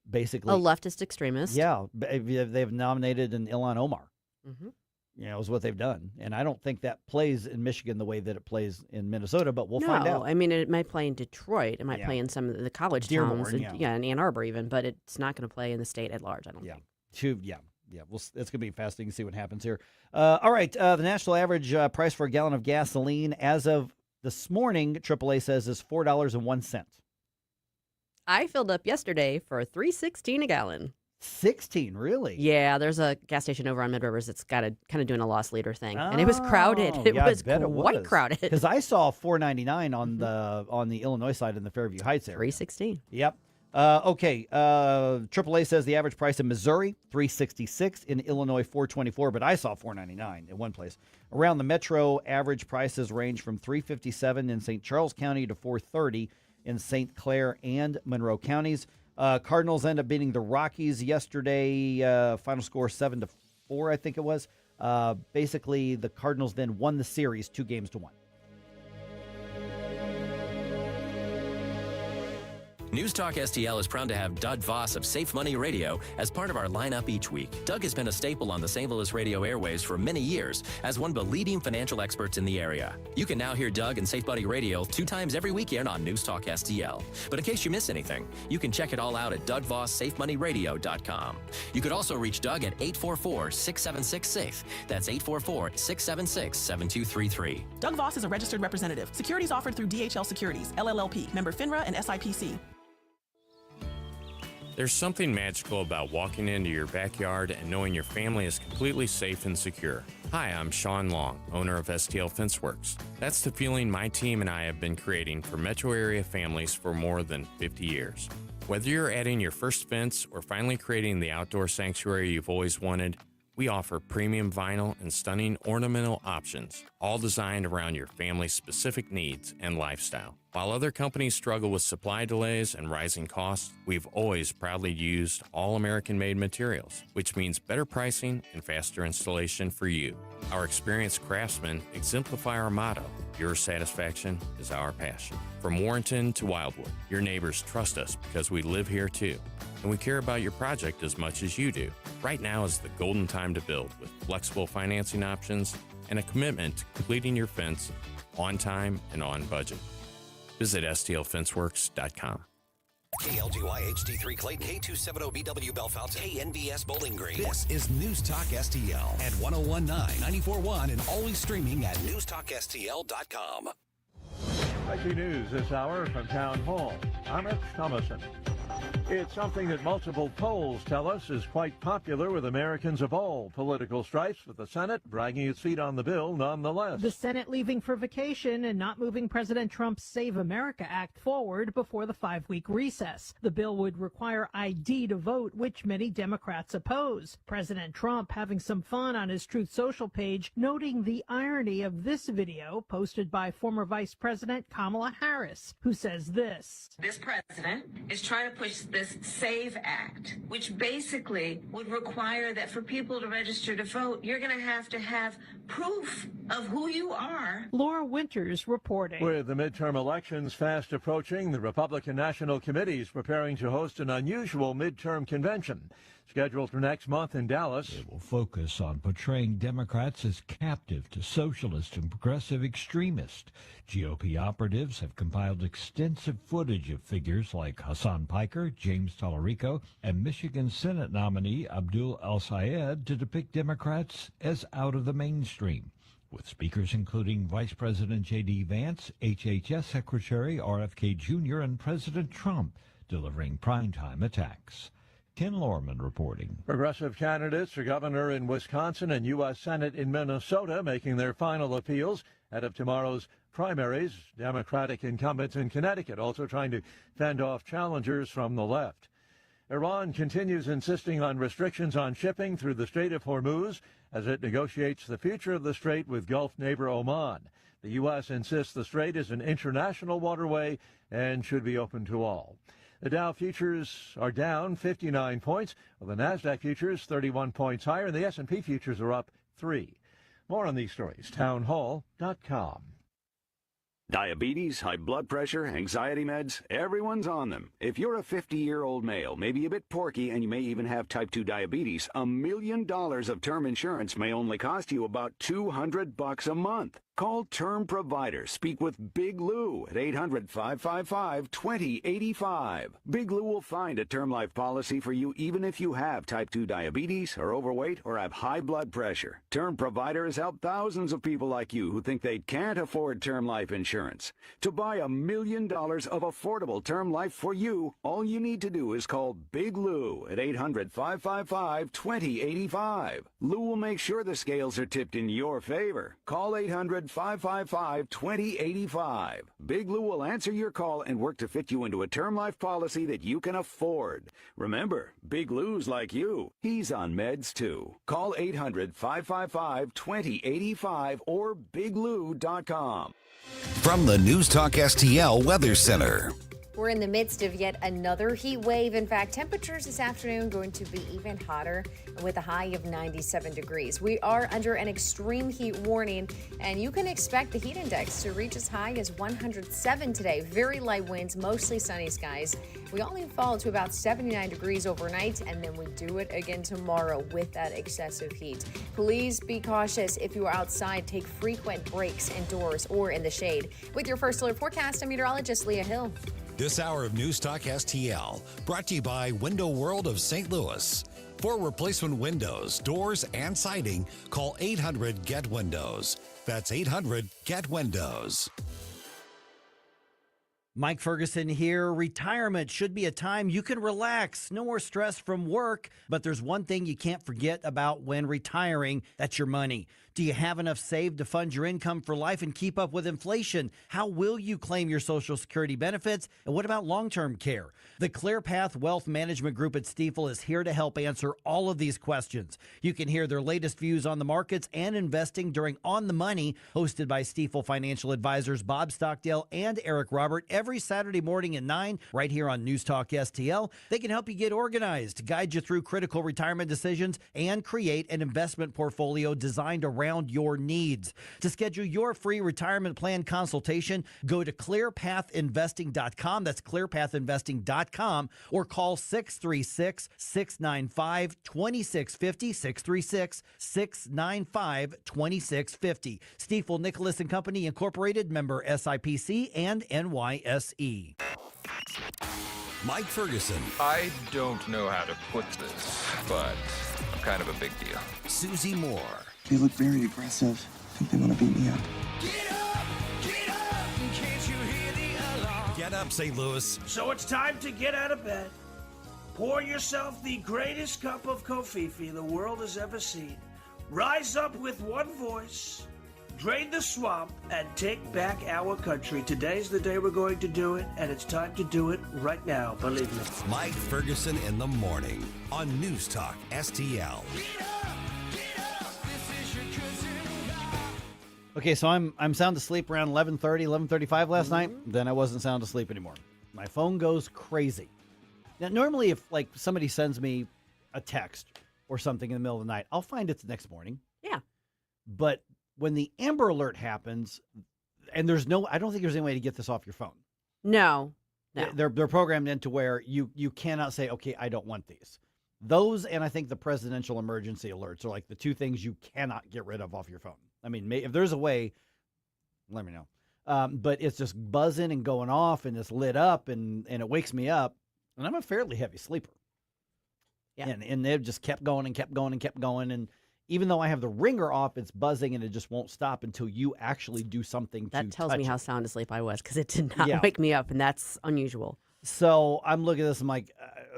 basically a leftist extremist. Yeah, they've nominated an Ilhan Omar. Mm-hmm. You know, is what they've done. And I don't think that plays in Michigan the way that it plays in Minnesota, but we'll find out. I mean, it might play in Detroit. It might play in some of the college Dearborn, towns. In Ann Arbor even, but it's not going to play in the state at large, I don't think. Yeah. Well, it's going to be fascinating to see what happens here. All right, the national average price for a gallon of gasoline as of this morning, AAA says, is $4.01. I filled up yesterday for $3.16 a gallon. 16, really? Yeah, there's a gas station over on Mid Rivers that's got a kind of doing a loss leader thing, and it was crowded. It was quite crowded. Because I saw $4.99 on the Illinois side in the Fairview Heights area. $3.16. Yep. Okay. AAA says the average price in Missouri $3.66, in Illinois $4.24, but I saw $4.99 in one place. Around the metro, average prices range from $3.57 in St. Charles County to $4.30 in St. Clair and Monroe counties. Cardinals end up beating the Rockies yesterday. Final score 7-4, I think it was. Basically, the Cardinals then won the series 2-1. News Talk STL is proud to have Doug Voss of Safe Money Radio as part of our lineup each week. Doug has been a staple on the St. Louis radio airways for many years as one of the leading financial experts in the area. You can now hear Doug and Safe Money Radio 2 times every weekend on News Talk STL. But in case you miss anything, you can check it all out at DougVossSafeMoneyRadio.com. You could also reach Doug at 844-676-SAFE. That's 844-676-7233. Doug Voss is a registered representative. Securities offered through DHL Securities, LLLP, member FINRA and SIPC. There's something magical about walking into your backyard and knowing your family is completely safe and secure. Hi, I'm Sean Long, owner of STL Fenceworks. That's the feeling my team and I have been creating for metro area families for more than 50 years. Whether you're adding your first fence or finally creating the outdoor sanctuary you've always wanted, we offer premium vinyl and stunning ornamental options, all designed around your family's specific needs and lifestyle. While other companies struggle with supply delays and rising costs, we've always proudly used all American-made materials, which means better pricing and faster installation for you. Our experienced craftsmen exemplify our motto, your satisfaction is our passion. From Warrenton to Wildwood, your neighbors trust us because we live here too. And we care about your project as much as you do. Right now is the golden time to build with flexible financing options and a commitment to completing your fence on time and on budget. Visit stlfenceworks.com. KLGY HD3 Clayton, K270BW Bellefonte, KNBS Bowling Green. This is News Talk STL at 1019, 94.1, and always streaming at NewsTalkSTL.com. Breaking news this hour from Town Hall. I'm Rich Thomason. It's something that multiple polls tell us is quite popular with Americans of all political stripes, with the Senate dragging its feet on the bill nonetheless. The Senate leaving for vacation and not moving President Trump's Save America Act forward before the 5-week recess. The bill would require ID to vote, which many Democrats oppose. President Trump having some fun on his Truth Social page, noting the irony of this video posted by former Vice President Kamala Harris, who says this. This president is trying to push this SAVE Act, which basically would require that for people to register to vote, you're going to have proof of who you are. Laura Winters reporting. With the midterm elections fast approaching, the Republican National Committee is preparing to host an unusual midterm convention scheduled for next month in Dallas. It will focus on portraying Democrats as captive to socialist and progressive extremists. GOP operatives have compiled extensive footage of figures like Hassan Piker, James Tallarico, and Michigan Senate nominee Abdul El-Sayed to depict Democrats as out of the mainstream, with speakers including Vice President J.D. Vance, HHS Secretary RFK Jr., and President Trump delivering primetime attacks. Ken Lorman reporting. Progressive candidates for governor in Wisconsin and U.S. Senate in Minnesota making their final appeals ahead of tomorrow's primaries. Democratic incumbents in Connecticut also trying to fend off challengers from the left. Iran continues insisting on restrictions on shipping through the Strait of Hormuz as it negotiates the future of the strait with Gulf neighbor Oman. The U.S. insists the strait is an international waterway and should be open to all. The Dow futures are down 59 points, while the NASDAQ futures 31 points higher, and the S&P futures are up 3. More on these stories, townhall.com. Diabetes, high blood pressure, anxiety meds, everyone's on them. If you're a 50-year-old male, maybe a bit porky, and you may even have type 2 diabetes, $1 million of term insurance may only cost you about $200 a month. Call Term Provider. Speak with Big Lou at 800-555-2085. Big Lou will find a term life policy for you even if you have type 2 diabetes, are overweight, or have high blood pressure. Term Provider has helped thousands of people like you who think they can't afford term life insurance. To buy $1 million of affordable term life for you, all you need to do is call Big Lou at 800-555-2085. Lou will make sure the scales are tipped in your favor. Call 800-555-2085. Big Lou will answer your call and work to fit you into a term life policy that you can afford. Remember, Big Lou's like you. He's on meds too. Call 800-555-2085 or biglou.com. From the News Talk STL Weather Center. We're in the midst of yet another heat wave. In fact, temperatures this afternoon going to be even hotter with a high of 97 degrees. We are under an extreme heat warning, and you can expect the heat index to reach as high as 107 today. Very light winds, mostly sunny skies. We only fall to about 79 degrees overnight, and then we do it again tomorrow with that excessive heat. Please be cautious if you are outside. Take frequent breaks indoors or in the shade. With your first alert forecast, I'm meteorologist Leah Hill. This hour of News Talk STL brought to you by Window World of St. Louis. For replacement windows, doors, and siding, call 800-GET-WINDOWS. That's 800-GET-WINDOWS. Mike Ferguson here. Retirement should be a time you can relax. No more stress from work. But there's one thing you can't forget about when retiring. That's your money. Do you have enough saved to fund your income for life and keep up with inflation? How will you claim your Social Security benefits? And what about long-term care? The ClearPath Wealth Management Group at Stifel is here to help answer all of these questions. You can hear their latest views on the markets and investing during On the Money, hosted by Stifel financial advisors Bob Stockdale and Eric Robert, every Saturday morning at 9, right here on News Talk STL. They can help you get organized, guide you through critical retirement decisions, and create an investment portfolio designed around your needs. To schedule your free retirement plan consultation, go to clearpathinvesting.com. That's clearpathinvesting.com, or call 636-695-2650, 636-695-2650. Stifel Nicholas and Company Incorporated, member SIPC and NYSE. Mike Ferguson. I don't know how to put this, but I'm kind of a big deal. Susie Moore. They look very aggressive. I think they want to beat me up. Get up, St. Louis. So it's time to get out of bed. Pour yourself the greatest cup of Kofifi the world has ever seen. Rise up with one voice, drain the swamp, and take back our country. Today's the day we're going to do it, and it's time to do it right now, believe me. Mike Ferguson in the morning on News Talk STL. Okay, so I'm sound asleep around 11:30, 11:35 last night. Then I wasn't sound asleep anymore. My phone goes crazy. Now, normally if like somebody sends me a text or something in the middle of the night, I'll find it the next morning. Yeah. But when the Amber Alert happens, and I don't think there's any way to get this off your phone. No. They're programmed into where you cannot say, okay, I don't want these. Those, and I think the presidential emergency alerts are like the two things you cannot get rid of off your phone. I mean, if there's a way, let me know. But it's just buzzing and going off, and it's lit up, and it wakes me up. And I'm a fairly heavy sleeper. Yeah. And they've just kept going and kept going and kept going. And even though I have the ringer off, it's buzzing, and it just won't stop until you actually do something that tells me how sound asleep I was, because it did Yeah. not wake me up, and that's unusual. So I'm looking at this, I'm like,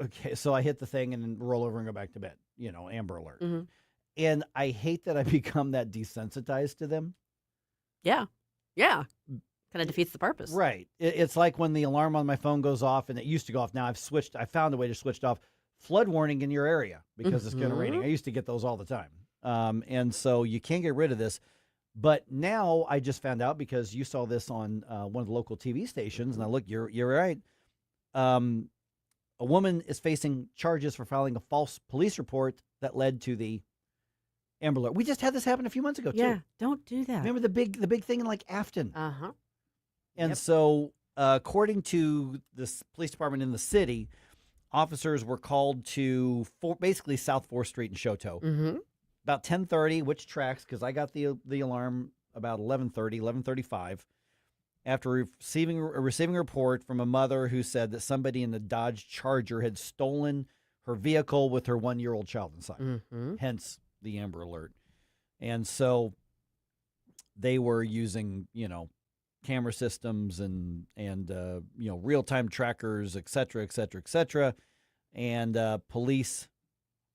okay, so I hit the thing and then roll over and go back to bed. Amber Alert. Mm-hmm. And I hate that I become that desensitized to them. Yeah. Yeah. Kind of defeats the purpose. Right. It's like when the alarm on my phone goes off, and it used to go off. Now I found a way to switch it off. Flood warning in your area because it's going to raining. I used to get those all the time. And so you can't get rid of this. But now I just found out, because you saw this on one of the local TV stations, and I look, you're right. A woman is facing charges for filing a false police report that led to the Amber Alert. We just had this happen a few months ago, too. Yeah, don't do that. Remember the big thing in like Afton? Uh-huh. And so, according to the police department in the city, officers were called to basically South 4th Street in Choteau. Mm-hmm. About 10:30, which tracks, because I got the alarm about 11:30, 11:35, after receiving a report from a mother who said that somebody in the Dodge Charger had stolen her vehicle with her 1-year-old child inside. Mm-hmm. Hence the Amber Alert. And so they were using, camera systems and real-time trackers, et cetera, et cetera, et cetera. And police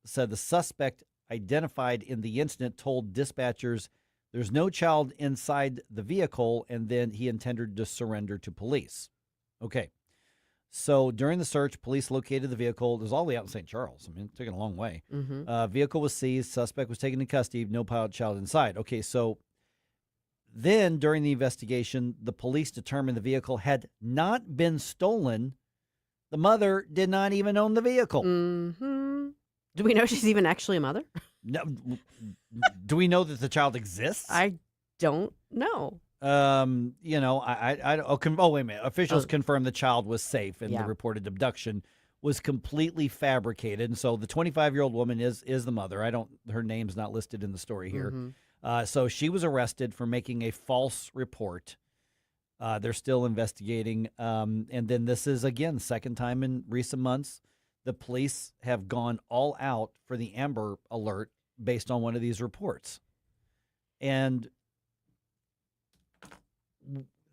said the suspect identified in the incident told dispatchers there's no child inside the vehicle, and then he intended to surrender to police. Okay. So during the search, police located the vehicle. It was all the way out in St. Charles. I mean, it took it a long way. Mm-hmm. Vehicle was seized. Suspect was taken into custody. No child inside. Okay, so then during the investigation, the police determined the vehicle had not been stolen. The mother did not even own the vehicle. Mm-hmm. Do we know she's even actually a mother? No. Do we know that the child exists? I don't know. Wait a minute. Officials confirmed the child was safe, and the reported abduction was completely fabricated. And so the 25-year-old woman is the mother. Her name's not listed in the story here. Mm-hmm. So she was arrested for making a false report. They're still investigating. And then this is, again, second time in recent months. The police have gone all out for the Amber Alert based on one of these reports. And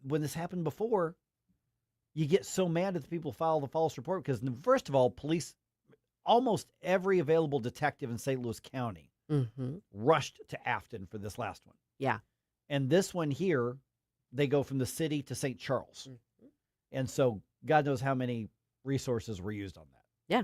when this happened before, you get so mad at the people who file the false report because, first of all, police, almost every available detective in St. Louis County rushed to Afton for this last one. Yeah. And this one here, they go from the city to St. Charles. And so God knows how many resources were used on that. Yeah.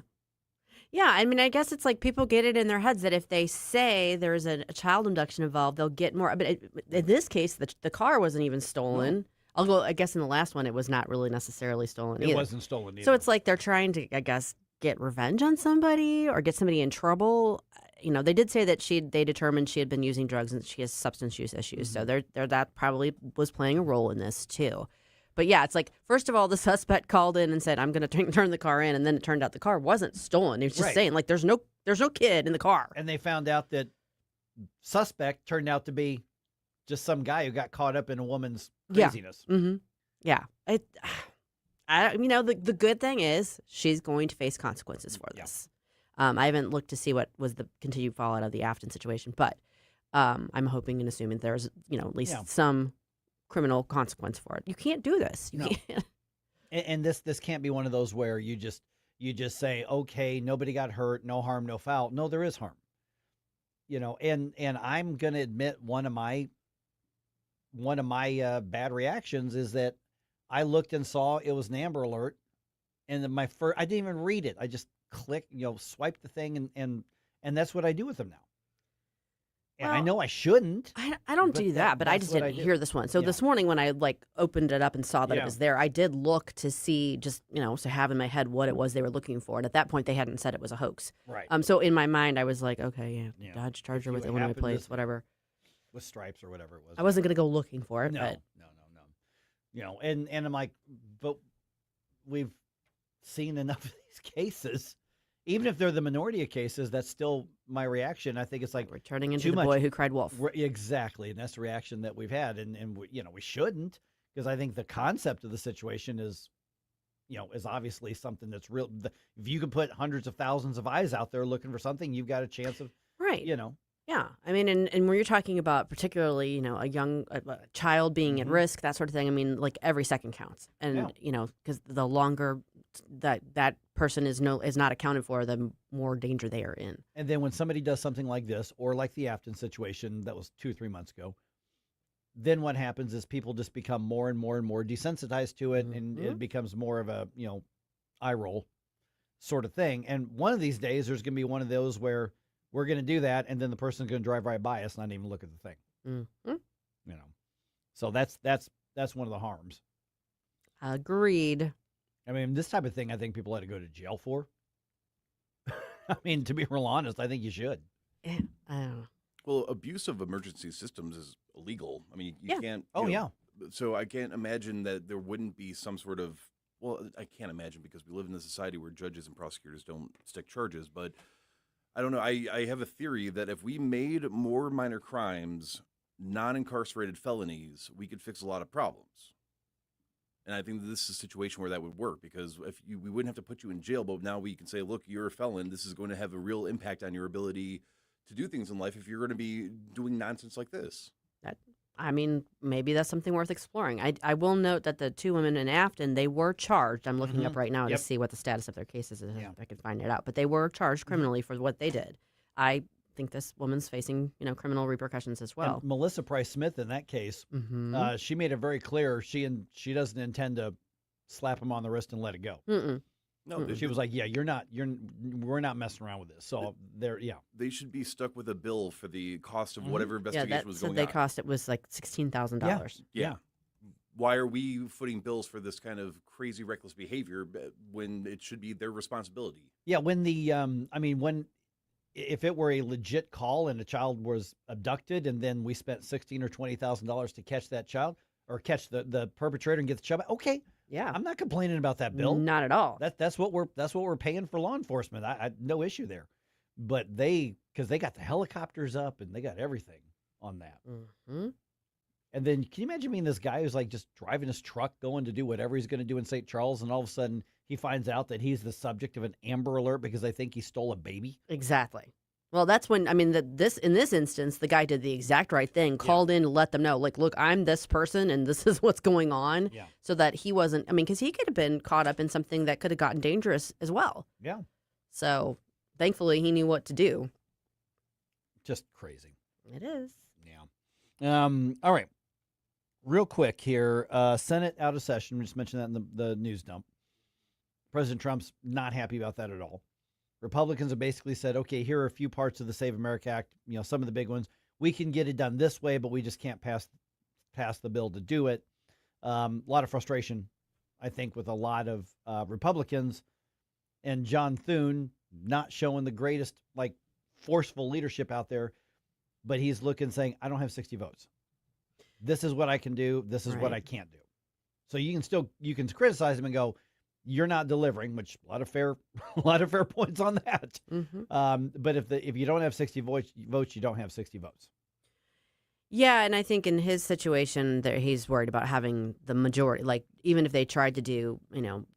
Yeah, I mean, I guess it's like people get it in their heads that if they say there's a child abduction involved, they'll get more. But in this case, the car wasn't even stolen. Although I guess in the last one, it was not really necessarily stolen either. It wasn't stolen either. So it's like they're trying to, I guess, get revenge on somebody or get somebody in trouble. They did say that they determined she had been using drugs and she has substance use issues. So that probably was playing a role in this too. But yeah, it's like, first of all, the suspect called in and said, I'm going to turn the car in. And then it turned out the car wasn't stolen. He was just saying, like, there's no kid in the car. And they found out that suspect turned out to be just some guy who got caught up in a woman's craziness. Yeah. Mm-hmm. Yeah. The good thing is she's going to face consequences for this. I haven't looked to see what was the continued fallout of the Afton situation, but I'm hoping and assuming there's, at least some criminal consequence for it. You can't do this. You can't. And this can't be one of those where you just say, okay, nobody got hurt, no harm, no foul. No, there is harm. And I'm gonna admit one of my bad reactions is that I looked and saw it was an Amber Alert, and then I didn't even read it. I just clicked, swiped the thing, and that's what I do with them now. And I know I shouldn't. I don't do that, but I just didn't hear this one. So this morning when I opened it up and saw that it was there, I did look to see to have in my head what it was they were looking for. And at that point, they hadn't said it was a hoax. Right. So in my mind, I was like, okay, Dodge Charger with Illinois plates, whatever. With stripes or whatever it was. I wasn't going to go looking for it. No, but. No. And I'm like, but we've seen enough of these cases. Even if they're the minority of cases, that's still my reaction. I think it's like we're turning into the boy who cried wolf. Exactly, and that's the reaction that we've had, and we shouldn't, because I think the concept of the situation is obviously something that's real. If you can put hundreds of thousands of eyes out there looking for something, you've got a chance of Yeah, I mean, and when you're talking about particularly a young child being at risk, that sort of thing. I mean, like every second counts, and because the longer that person is not accounted for, the more danger they are in. And then when somebody does something like this, or like the Afton situation that was 2 or 3 months ago, then what happens is people just become more and more and more desensitized to it, and it becomes more of a eye roll sort of thing. And one of these days, there's going to be one of those where we're going to do that, and then the person's going to drive right by us, and not even look at the thing. So that's one of the harms. Agreed. I mean, this type of thing, I think people ought to go to jail for. I mean, to be real honest, I think you should. I don't know. Well, abuse of emergency systems is illegal. I mean, you can't. So I can't imagine that there wouldn't be some sort of. Well, I can't imagine because we live in a society where judges and prosecutors don't stick charges. But I don't know. I have a theory that if we made more minor crimes non-incarcerated felonies, we could fix a lot of problems. And I think this is a situation where that would work because we wouldn't have to put you in jail, but now we can say, look, you're a felon. This is going to have a real impact on your ability to do things in life if you're going to be doing nonsense like this. I mean, maybe that's something worth exploring. I will note that the 2 women in Afton, they were charged. I'm looking up right now to see what the status of their cases is, if I can find it out. But they were charged criminally for what they did. I think this woman's facing, criminal repercussions as well. And Melissa Price Smith in that case, she made it very clear she doesn't intend to slap him on the wrist and let it go. No, she was like, "Yeah, we're not messing around with this." So they should be stuck with a bill for the cost of whatever investigation was going on. It was like $16,000. Yeah. Why are we footing bills for this kind of crazy, reckless behavior when it should be their responsibility? Yeah, when if it were a legit call and a child was abducted, and then we spent $16,000 or $20,000 to catch that child or catch the perpetrator and get the child back, okay. Yeah, I'm not complaining about that bill. Not at all. That's what we're paying for law enforcement. I no issue there, but because they got the helicopters up and they got everything on that. And then can you imagine being this guy who's like just driving his truck, going to do whatever he's going to do in St. Charles, and all of a sudden he finds out that he's the subject of an Amber Alert because they think he stole a baby? Exactly. Well, that's when, in this instance, the guy did the exact right thing, called in to let them know, like, look, I'm this person and this is what's going on. Yeah. So that he wasn't, because he could have been caught up in something that could have gotten dangerous as well. Yeah. So thankfully he knew what to do. Just crazy. It is. Yeah. All right. Real quick here, Senate out of session. We just mentioned that in the news dump. President Trump's not happy about that at all. Republicans have basically said, okay, here are a few parts of the Save America Act, some of the big ones. We can get it done this way, but we just can't pass the bill to do it. A lot of frustration, I think, with a lot of Republicans. And John Thune not showing the greatest, forceful leadership out there, but he's looking, saying, I don't have 60 votes. This is what I can do. This is what I can't do. So you can criticize him and go, you're not delivering, which a lot of fair points on that. But if you don't have 60 votes, you don't have 60 votes. Yeah, and I think in his situation, he's worried about having the majority. Like even if they tried to do,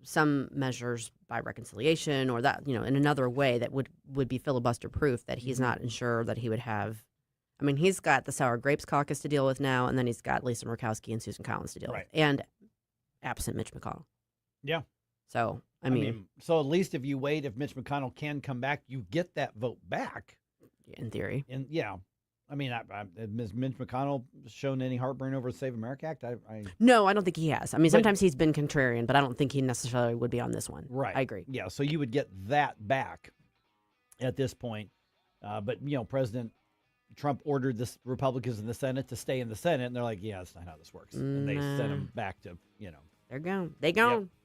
some measures by reconciliation or that, in another way that would be filibuster proof, that he's not sure that he would have. He's got the Sour Grapes Caucus to deal with now, and then he's got Lisa Murkowski and Susan Collins to deal with, and absent Mitch McConnell. Yeah. So, so at least if Mitch McConnell can come back, you get that vote back. In theory. And has Mitch McConnell shown any heartburn over the Save America Act? No, I don't think he has. Sometimes he's been contrarian, but I don't think he necessarily would be on this one. Right. I agree. Yeah, so you would get that back at this point. But, President Trump ordered the Republicans in the Senate to stay in the Senate, and they're like, yeah, that's not how this works. And they sent them back to, They're gone.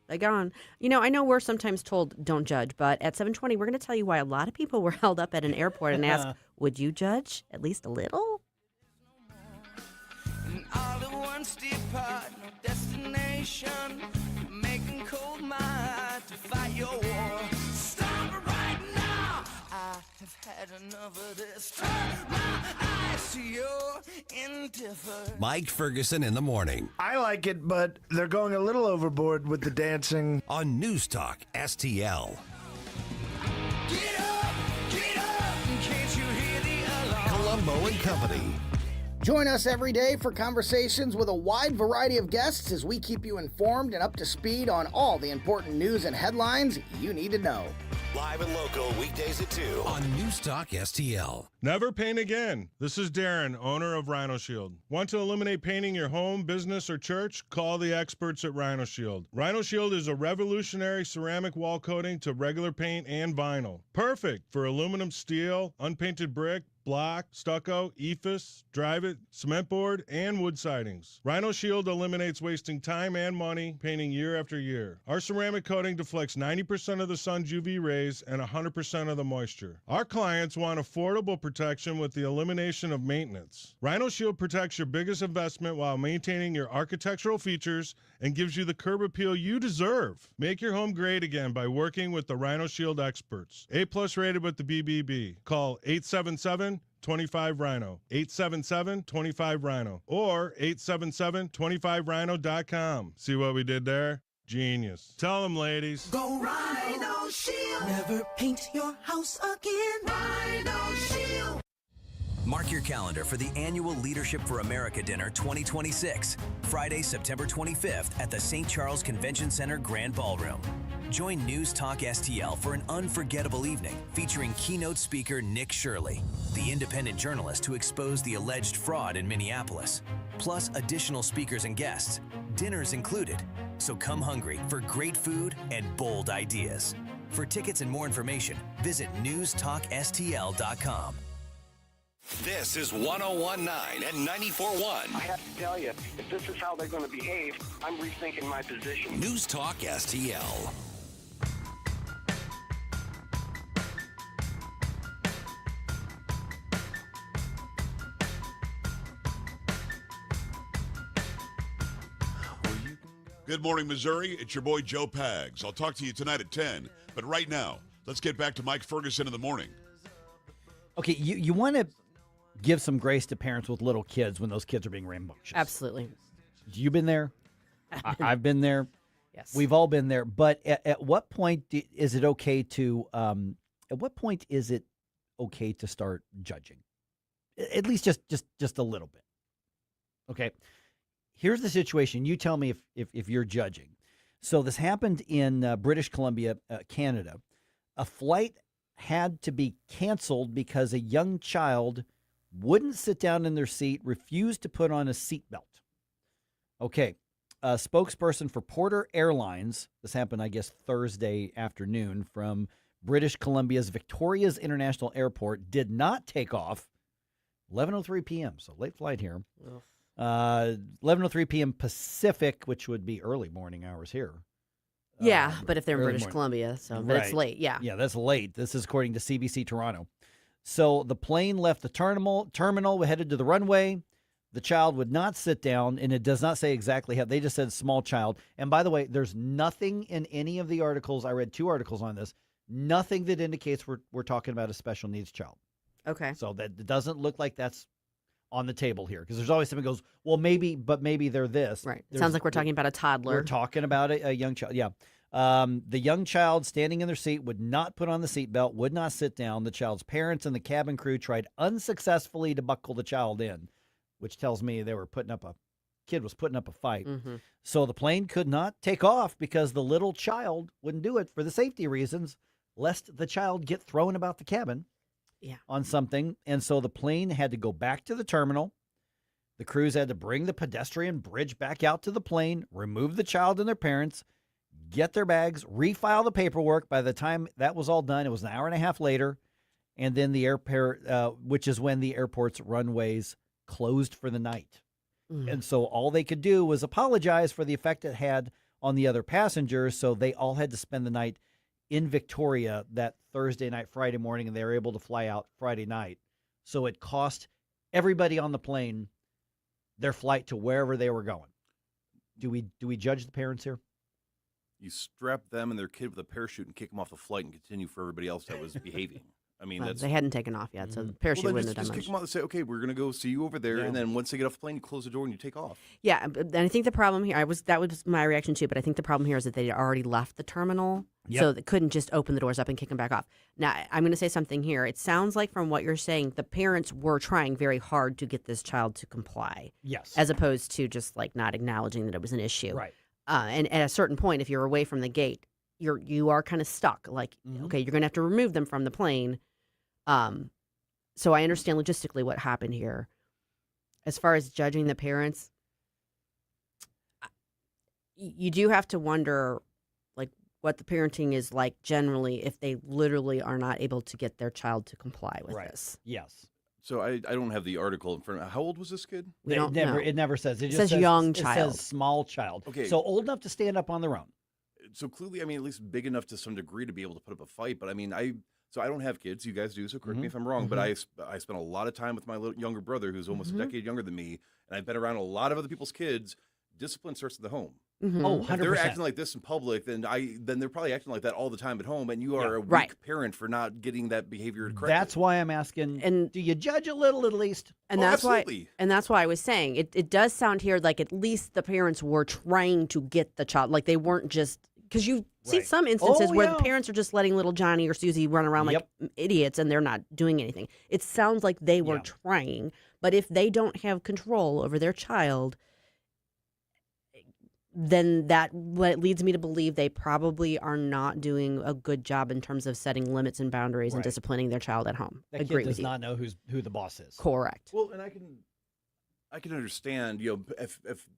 They're gone. I know we're sometimes told don't judge, but at 7:20, we're going to tell you why a lot of people were held up at an airport and asked, would you judge at least a little? And all at once depart, no destination, making cold my heart to fight your war. Stop right now. I have had enough of this. Turn my eyes to your indifference. Mike Ferguson in the morning. I like it, but they're going a little overboard with the dancing. On News Talk STL. Get up, can't you hear the alarm? Columbo and Company. Join us every day for conversations with a wide variety of guests as we keep you informed and up to speed on all the important news and headlines you need to know. Live and local, weekdays at 2 on Newstalk STL. Never paint again. This is Darren, owner of Rhino Shield. Want to eliminate painting your home, business, or church? Call the experts at Rhino Shield. Rhino Shield is a revolutionary ceramic wall coating to regular paint and vinyl. Perfect for aluminum, steel, unpainted brick, block, stucco, ephes, drive-it, cement board, and wood sidings. Rhino Shield eliminates wasting time and money painting year after year. Our ceramic coating deflects 90% of the sun's UV rays and 100% of the moisture. Our clients want affordable protection with the elimination of maintenance. Rhino Shield protects your biggest investment while maintaining your architectural features and gives you the curb appeal you deserve. Make your home great again by working with the Rhino Shield experts. A+ rated with the BBB. Call 877-25-RHINO, 877-25-RHINO, or 877-25rhino.com. See what we did there? Genius. Tell them, ladies. Go Rhino Shield. Never paint your house again. Rhino Shield. Mark your calendar for the annual Leadership for America Dinner 2026, Friday, September 25th at the St. Charles Convention Center Grand Ballroom. Join News Talk STL for an unforgettable evening featuring keynote speaker Nick Shirley, the independent journalist who exposed the alleged fraud in Minneapolis, plus additional speakers and guests. Dinner's included, so come hungry for great food and bold ideas. For tickets and more information, visit newstalkstl.com. This is 101.9 and 94.1. I have to tell you, if this is how they're going to behave, I'm rethinking my position. News Talk STL. Good morning, Missouri. It's your boy Joe Pags. I'll talk to you tonight at 10. But right now, let's get back to Mike Ferguson in the morning. Okay, you want to give some grace to parents with little kids when those kids are being rambunctious. Absolutely. You've been there. I've been there. Yes. We've all been there. But at what point is it okay to? At what point is it okay to start judging? At least just a little bit. Okay. Here's the situation. You tell me if you're judging. So this happened in British Columbia, Canada. A flight had to be canceled because a young child wouldn't sit down in their seat, refused to put on a seatbelt. Okay. A spokesperson for Porter Airlines, this happened, I guess, Thursday afternoon, from British Columbia's Victoria's International Airport, did not take off 11:03 p.m., so late flight here. 11:03 p.m. Pacific, which would be early morning hours here. Yeah, but if they're in early British morning. Columbia, but it's late, yeah. Yeah, that's late. This is according to CBC Toronto. So the plane left the terminal, headed to the runway. The child would not sit down, and it does not say exactly how. They just said small child. And by the way, there's nothing in any of the articles. I read 2 articles on this. Nothing that indicates we're talking about a special needs child. Okay. So that it doesn't look like that's on the table here, because there's always something that goes, well, maybe they're this. Right. It sounds like we're talking about a toddler. We're talking about a young child. Yeah. The young child standing in their seat would not put on the seatbelt, would not sit down. The child's parents and the cabin crew tried unsuccessfully to buckle the child in, which tells me they were kid was putting up a fight. Mm-hmm. So the plane could not take off because the little child wouldn't do it for the safety reasons, lest the child get thrown about the cabin. Yeah. On something. And so the plane had to go back to the terminal. The crews had to bring the pedestrian bridge back out to the plane, remove the child and their parents, get their bags, refile the paperwork. By the time that was all done, it was an hour and a half later. And then the airport, which is when the airport's runways closed for the night. Mm. And so all they could do was apologize for the effect it had on the other passengers. So they all had to spend the night in Victoria that Thursday night, Friday morning, and they were able to fly out Friday night. So it cost everybody on the plane their flight to wherever they were going. Do we judge the parents here? You strap them and their kid with a parachute and kick them off the flight and continue for everybody else that was behaving. I mean, they hadn't taken off yet, so the parachute wouldn't have done just much. kick them out and say, okay, we're going to go see you over there. Yeah. And then once they get off the plane, you close the door and you take off. Yeah, and I think the problem here, that was my reaction too, but I think the problem here is that they already left the terminal. So they couldn't just open the doors up and kick them back off. Now, I'm going to say something here. It sounds like from what you're saying, the parents were trying very hard to get this child to comply. Yes. As opposed to just like not acknowledging that it was an issue. Right. And at a certain point, if you're away from the gate, you are kind of stuck. Like, okay, you're going to have to remove them from the plane. So I understand logistically what happened here. As far as judging the parents, you do have to wonder, like, what the parenting is like generally if they literally are not able to get their child to comply with this. Yes. So I don't have the article in front of me. How old was this kid? We don't know. It never says. It just says young child. It says small child. Okay. So old enough to stand up on their own. So clearly, I mean, at least big enough to some degree to be able to put up a fight. But I mean, I don't have kids. You guys do. So correct me if I'm wrong. But I spent a lot of time with my younger brother, who's almost a decade younger than me, and I've been around a lot of other people's kids. Discipline starts at the home. Oh, 100%. If they're acting like this in public, then they're probably acting like that all the time at home, and you are a weak parent for not getting that behavior corrected. That's why I'm asking. And do you judge a little at least? And that's why. And that's why I was saying it does sound here like at least the parents were trying to get the child, like they weren't just because you see some instances where the parents are just letting little Johnny or Susie run around like idiots and they're not doing anything. It sounds like they were trying, but if they don't have control over their child, then that leads me to believe they probably are not doing a good job in terms of setting limits and boundaries and disciplining their child at home. That Agree kid with does you. not know who the boss is. Correct. Well, and I can understand, if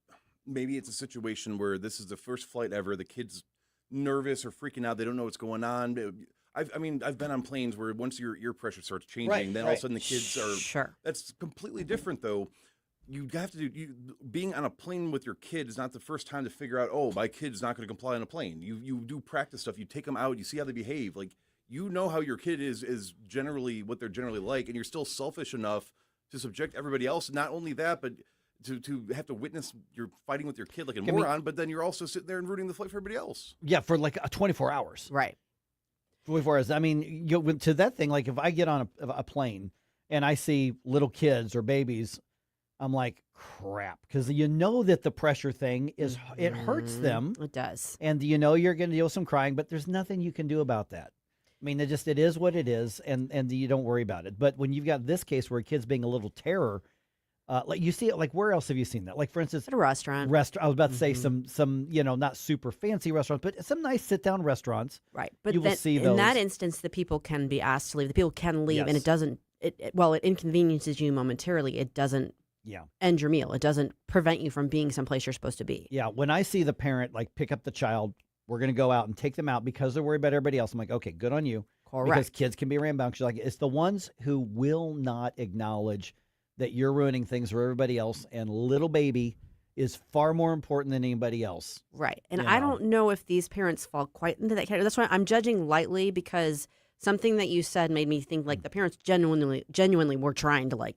maybe it's a situation where this is the first flight ever, the kid's nervous or freaking out, they don't know what's going on. I've been on planes where once your ear pressure starts changing, then all of a sudden the kids are. Sure. That's completely different, though. You have to being on a plane with your kid is not the first time to figure out, oh, my kid's not going to comply on a plane. You do practice stuff. You take them out. You see how they behave. Like, you know how your kid is generally what they're generally like, and you're still selfish enough to subject everybody else. Not only that, but to have to witness you're fighting with your kid like a moron, but then you're also sitting there and rooting the flight for everybody else. Yeah, for like 24 hours. Right. 24 hours. I mean, to that thing, like if I get on a plane and I see little kids or babies, I'm like, crap, because you know that the pressure thing is, it hurts them. It does. And you know you're going to deal with some crying, but there's nothing you can do about that. I mean, it is what it is, and you don't worry about it. But when you've got this case where a kid's being a little terror, like you see it, like where else have you seen that? Like, for instance, at a restaurant. I was about to say some not super fancy restaurants, but some nice sit-down restaurants. Right. But you will see those. In that instance, the people can be asked to leave. The people can leave, and it doesn't, it inconveniences you momentarily. It doesn't end your meal. It doesn't prevent you from being someplace you're supposed to be. Yeah. When I see the parent like pick up the child, we're going to go out and take them out because they're worried about everybody else. I'm like, okay, good on you. Correct. Because kids can be rambunctious. Like, it's the ones who will not acknowledge that you're ruining things for everybody else, and little baby is far more important than anybody else. Right. And I don't know if these parents fall quite into that category. That's why I'm judging lightly, because something that you said made me think like the parents genuinely were trying to like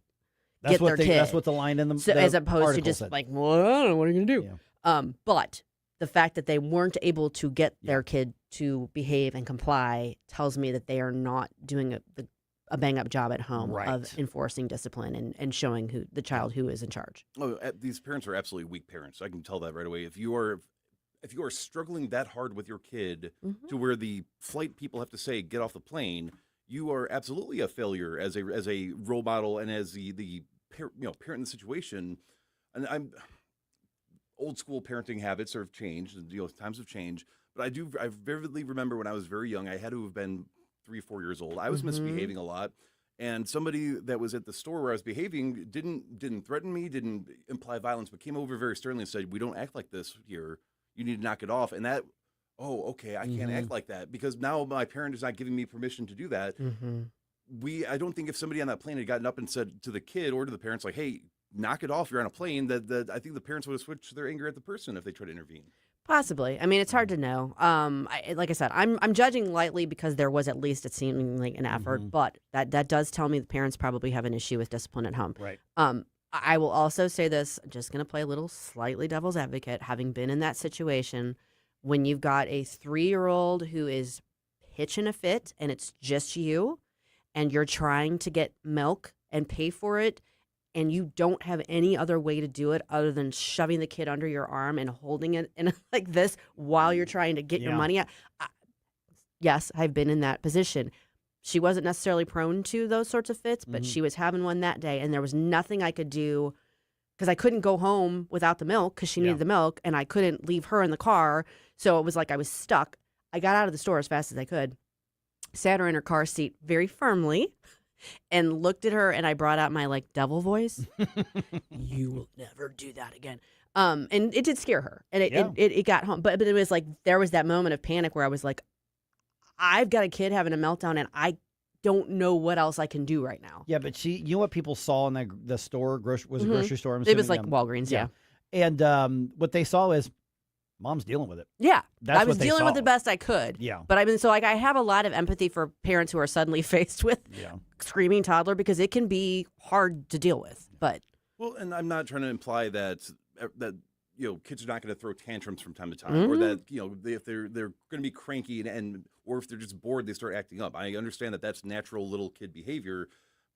get their kid. That's what the line in the as opposed to just said. like, well, I don't know, what are you going to do? Yeah. But the fact that they weren't able to get their kid to behave and comply tells me that they are not doing a bang-up job at home of enforcing discipline and showing the child who is in charge. Oh, these parents are absolutely weak parents. I can tell that right away. If you are struggling that hard with your kid to where the flight people have to say, get off the plane, you are absolutely a failure as a role model and as the parent in the situation. And I'm old school parenting habits have changed, and times have changed. But I vividly remember when I was very young, I had to have been 3 or 4 years old. I was misbehaving a lot, and somebody that was at the store where I was behaving didn't threaten me, didn't imply violence, but came over very sternly and said, "We don't act like this here. You need to knock it off." And that, okay, I can't act like that because now my parent is not giving me permission to do that. I don't think if somebody on that plane had gotten up and said to the kid or to the parents like, "Hey, knock it off, you're on a plane," that I think the parents would have switched their anger at the person if they tried to intervene. Possibly. I mean, it's hard to know. Like I said, I'm judging lightly because there was at least, it seemed like an effort, but that does tell me the parents probably have an issue with discipline at home. Right. I will also say this, I'm just going to play a little slightly devil's advocate, having been in that situation, when you've got a 3-year-old who is pitching a fit and it's just you, and you're trying to get milk and pay for it, and you don't have any other way to do it other than shoving the kid under your arm and holding it in like this while you're trying to get your money out. yes, I've been in that position. She wasn't necessarily prone to those sorts of fits, but she was having one that day, and there was nothing I could do because I couldn't go home without the milk because she needed the milk, and I couldn't leave her in the car. So it was like I was stuck. I got out of the store as fast as I could, sat her in her car seat very firmly, and looked at her, and I brought out my like devil voice. You will never do that again. And it did scare her, and it got home. But it was like there was that moment of panic where I was like, I've got a kid having a meltdown, and I don't know what else I can do right now. Yeah, but you know what people saw in the store? Was a grocery store? I'm It was assuming? like Walgreens, yeah. And what they saw is mom's dealing with it. Yeah, That's I was what they dealing saw. with the best I could. Yeah. But I have a lot of empathy for parents who are suddenly faced with screaming toddler because it can be hard to deal with. But well, and I'm not trying to imply that kids are not going to throw tantrums from time to time, or that if they're going to be cranky and or if they're just bored they start acting up. I understand that that's natural little kid behavior.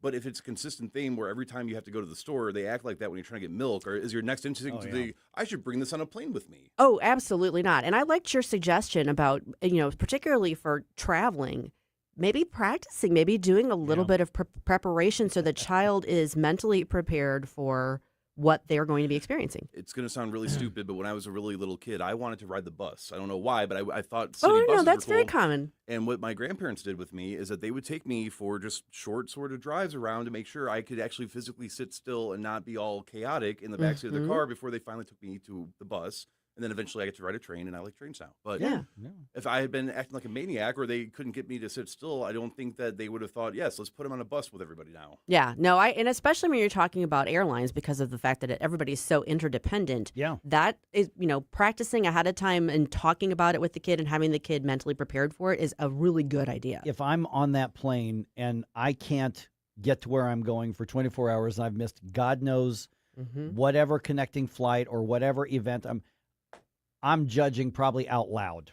But if it's a consistent theme where every time you have to go to the store, they act like that when you're trying to get milk, or is your next instinct I should bring this on a plane with me? Oh, absolutely not. And I liked your suggestion about, particularly for traveling, maybe practicing, maybe doing a little bit of preparation so the child is mentally prepared for what they're going to be experiencing. It's going to sound really stupid, but when I was a really little kid, I wanted to ride the bus. I don't know why, but I thought city buses that's were cool. very common. And what my grandparents did with me is that they would take me for just short sort of drives around to make sure I could actually physically sit still and not be all chaotic in the backseat of the car before they finally took me to the bus. And then eventually I get to ride a train, and I like trains now. But if I had been acting like a maniac or they couldn't get me to sit still, I don't think that they would have thought, yes, let's put him on a bus with everybody now. Yeah, no, and especially when you're talking about airlines because of the fact that everybody's so interdependent. Yeah. That is, practicing ahead of time and talking about it with the kid and having the kid mentally prepared for it is a really good idea. If I'm on that plane and I can't get to where I'm going for 24 hours and I've missed God knows whatever connecting flight or whatever event, I'm judging probably out loud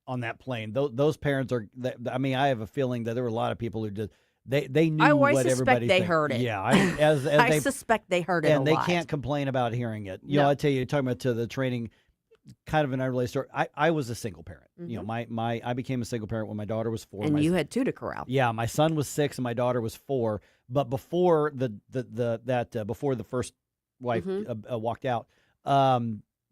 on that plane. Those parents are. I have a feeling that there were a lot of people who did. They knew what everybody. They heard it. Yeah, I suspect they heard it. And they can't complain about hearing it. I tell you, talking about to the training, kind of an unrelated story. I was a single parent. I became a single parent when my daughter was 4. And you had 2 to corral. Yeah, my son was 6 and my daughter was 4. But before before the first wife walked out.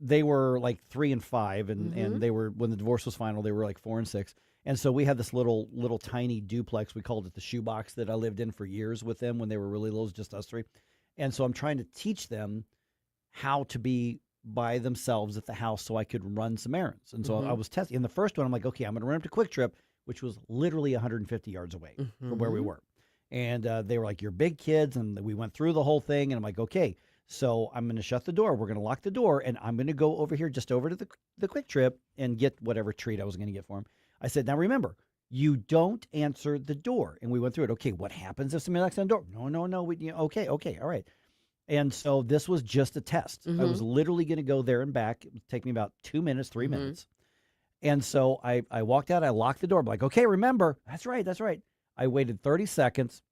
They were like 3 and 5, and they were, when the divorce was final, they were like 4 and 6. And so we had this little tiny duplex. We called it the shoebox that I lived in for years with them when they were really little, just us 3. And so I'm trying to teach them how to be by themselves at the house so I could run some errands. And so I was testing. In the first one, I'm like, okay, I'm going to run up to Quick Trip, which was literally 150 yards away from where we were. And they were like, you're big kids. And we went through the whole thing. And I'm like, okay. So I'm going to shut the door. We're going to lock the door, and I'm going to go over here, just over to the Quick Trip, and get whatever treat I was going to get for him. I said, now remember, you don't answer the door. And we went through it. Okay, what happens if somebody knocks on the door? No. Okay, all right. And so this was just a test. I was literally going to go there and back. It would take me about 2 minutes, 3 minutes. And so I walked out. I locked the door. I'm like, okay, remember, that's right. I waited 30 seconds.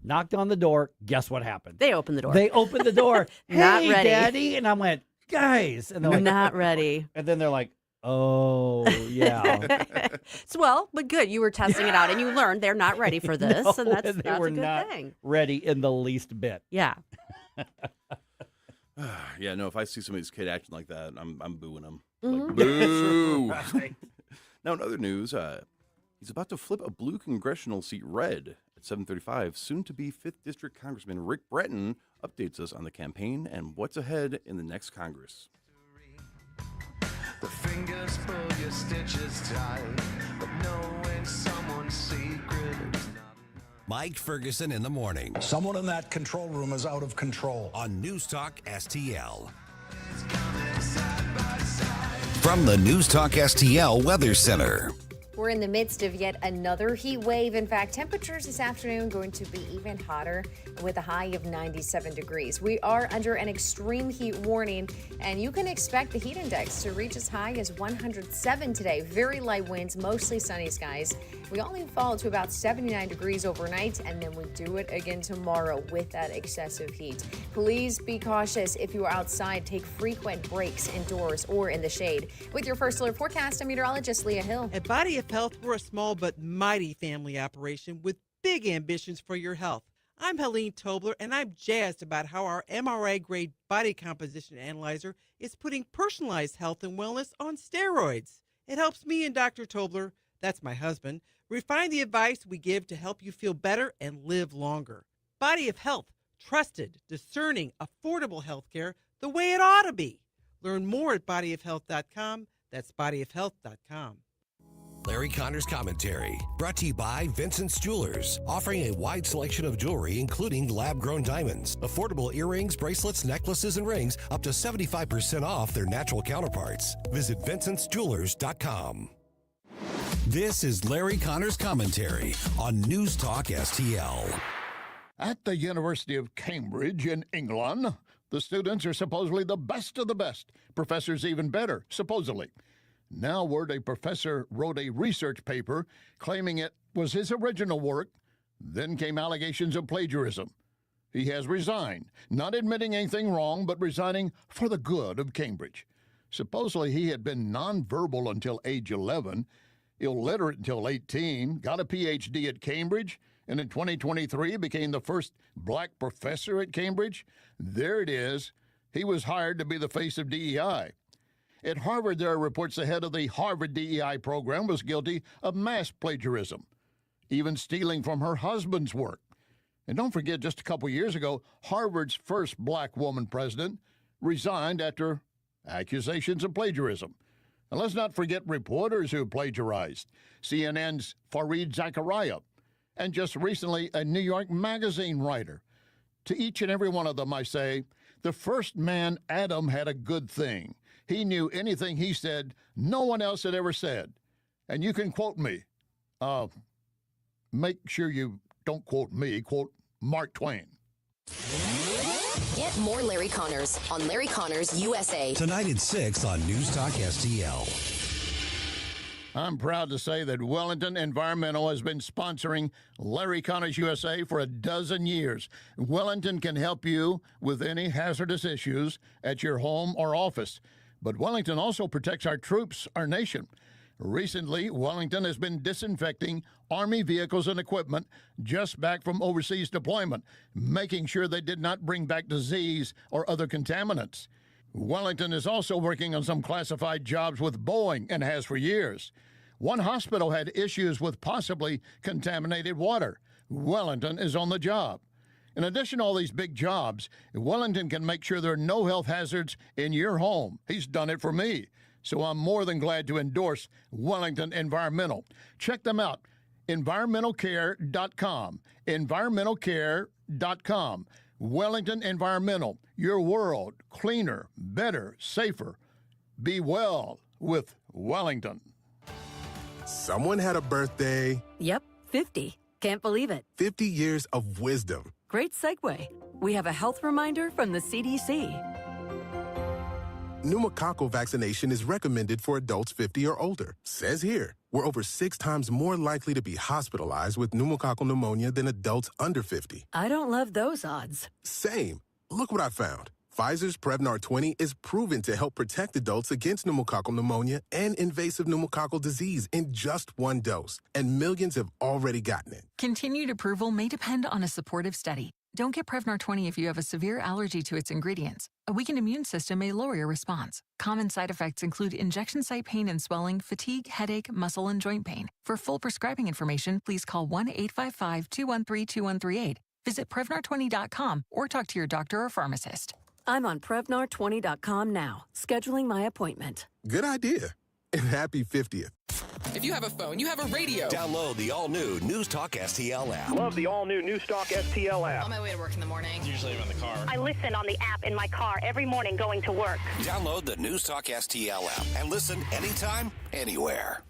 Knocked on the door. Guess what happened? They opened the door. Hey, Not ready. Daddy. And I went, guys. And they're like, not ready. And then they're like, oh, yeah. But good. You were testing it out, and you learned they're not ready for this, and that's a good thing. Ready in the least bit. Yeah. Yeah, no, if I see somebody's kid acting like that, I'm booing them. Like, boo! Now, in other news, he's about to flip a blue congressional seat red. 7:35, soon-to-be 5th District Congressman Rick Brattin updates us on the campaign and what's ahead in the next Congress. The fingers pull your stitches tight, but knowing someone's secret is not enough. Mike Ferguson in the morning. Someone in that control room is out of control. On NewsTalk-STL. From the NewsTalk-STL Weather Center. We're in the midst of yet another heat wave. In fact, temperatures this afternoon going to be even hotter with a high of 97 degrees. We are under an extreme heat warning, and you can expect the heat index to reach as high as 107 today. Very light winds, mostly sunny skies. We only fall to about 79 degrees overnight, and then we do it again tomorrow with that excessive heat. Please be cautious if you are outside. Take frequent breaks indoors or in the shade. With your first alert forecast, I'm meteorologist Leah Hill. At Body of Health, we're a small but mighty family operation with big ambitions for your health. I'm Helene Tobler, and I'm jazzed about how our MRI-grade body composition analyzer is putting personalized health and wellness on steroids. It helps me and Dr. Tobler, that's my husband, refine the advice we give to help you feel better and live longer. Body of Health, trusted, discerning, affordable health care the way it ought to be. Learn more at bodyofhealth.com. That's bodyofhealth.com. Larry Connor's Commentary, brought to you by Vincent's Jewelers, offering a wide selection of jewelry, including lab-grown diamonds, affordable earrings, bracelets, necklaces, and rings, up to 75% off their natural counterparts. Visit vincentsjewelers.com. This is Larry Connor's Commentary on News Talk STL. At the University of Cambridge in England, the students are supposedly the best of the best. Professors even better, supposedly. Now word a professor wrote a research paper claiming it was his original work. Then came allegations of plagiarism. He has resigned, not admitting anything wrong, but resigning for the good of Cambridge. Supposedly he had been nonverbal until age 11, illiterate until 18, got a PhD at Cambridge, and in 2023 became the first black professor at Cambridge. There it is. He was hired to be the face of DEI. At Harvard, there are reports the head of the Harvard DEI program was guilty of mass plagiarism, even stealing from her husband's work. And don't forget, just a couple years ago, Harvard's first black woman president resigned after accusations of plagiarism. And let's not forget reporters who plagiarized. CNN's Fareed Zakaria, and just recently a New York Magazine writer. To each and every one of them, I say, the first man, Adam, had a good thing. He knew anything he said no one else had ever said. And you can quote me. Make sure you don't quote me, quote Mark Twain. Get more Larry Connors on Larry Connors USA. Tonight at 6 on News Talk STL. I'm proud to say that Wellington Environmental has been sponsoring Larry Connors USA for a dozen years. Wellington can help you with any hazardous issues at your home or office. But Wellington also protects our troops, our nation. Recently, Wellington has been disinfecting Army vehicles and equipment just back from overseas deployment, making sure they did not bring back disease or other contaminants. Wellington is also working on some classified jobs with Boeing and has for years. One hospital had issues with possibly contaminated water. Wellington is on the job. In addition to all these big jobs, Wellington can make sure there are no health hazards in your home. He's done it for me. So I'm more than glad to endorse Wellington Environmental. Check them out, environmentalcare.com, environmentalcare.com. Wellington Environmental, your world cleaner, better, safer. Be well with Wellington. Someone had a birthday. Yep, 50. Can't believe it. 50 years of wisdom. Great segue. We have a health reminder from the CDC. Pneumococcal vaccination is recommended for adults 50 or older. Says here, we're over 6 times more likely to be hospitalized with pneumococcal pneumonia than adults under 50. I don't love those odds. Same. Look what I found. Pfizer's Prevnar 20 is proven to help protect adults against pneumococcal pneumonia and invasive pneumococcal disease in just 1 dose, and millions have already gotten it. Continued approval may depend on a supportive study. Don't get Prevnar 20 if you have a severe allergy to its ingredients. A weakened immune system may lower your response. Common side effects include injection site pain and swelling, fatigue, headache, muscle, and joint pain. For full prescribing information, please call 1-855-213-2138. Visit Prevnar20.com or talk to your doctor or pharmacist. I'm on Prevnar20.com now, scheduling my appointment. Good idea. And happy 50th. If you have a phone, you have a radio. Download the all-new News Talk STL app. Love the all-new News Talk STL app. On my way to work in the morning. Usually I'm in the car. I listen on the app in my car every morning going to work. Download the News Talk STL app and listen anytime, anywhere.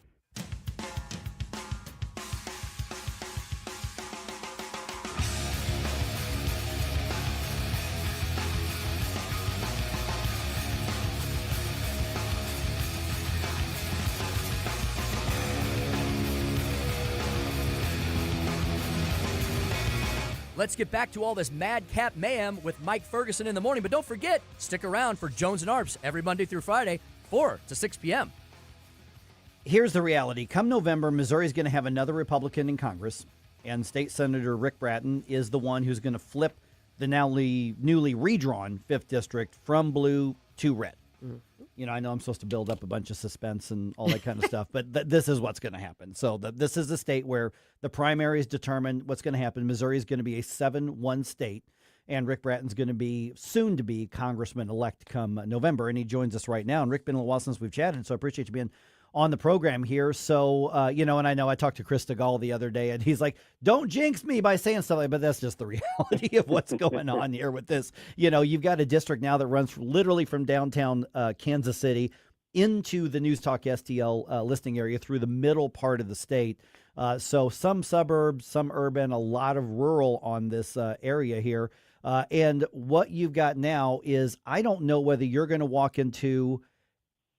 Let's get back to all this madcap mayhem with Mike Ferguson in the morning. But don't forget, stick around for Jones and Arps every Monday through Friday, 4 to 6 p.m. Here's the reality. Come November, Missouri is going to have another Republican in Congress, and State Senator Rick Brattin is the one who's going to flip the newly redrawn 5th District from blue to red. Mm-hmm. You know, I know I'm supposed to build up a bunch of suspense and all that kind of stuff, but this is what's going to happen. So this is the state where the primaries determine what's going to happen. Missouri is going to be a 7-1 state, and Rick Brattin's going to be soon to be Congressman-elect come November, and he joins us right now. And Rick, been a little while since we've chatted, so I appreciate you being on the program here. So, you know, and I know I talked to Chris DeGaulle the other day, and he's like, don't jinx me by saying stuff like that, but that's just the reality of what's going on here with this. You know, you've got a district now that runs literally from downtown Kansas City into the News Talk STL listing area through the middle part of the state. So some suburbs, some urban, a lot of rural on this area here. And what you've got now is, I don't know whether you're going to walk into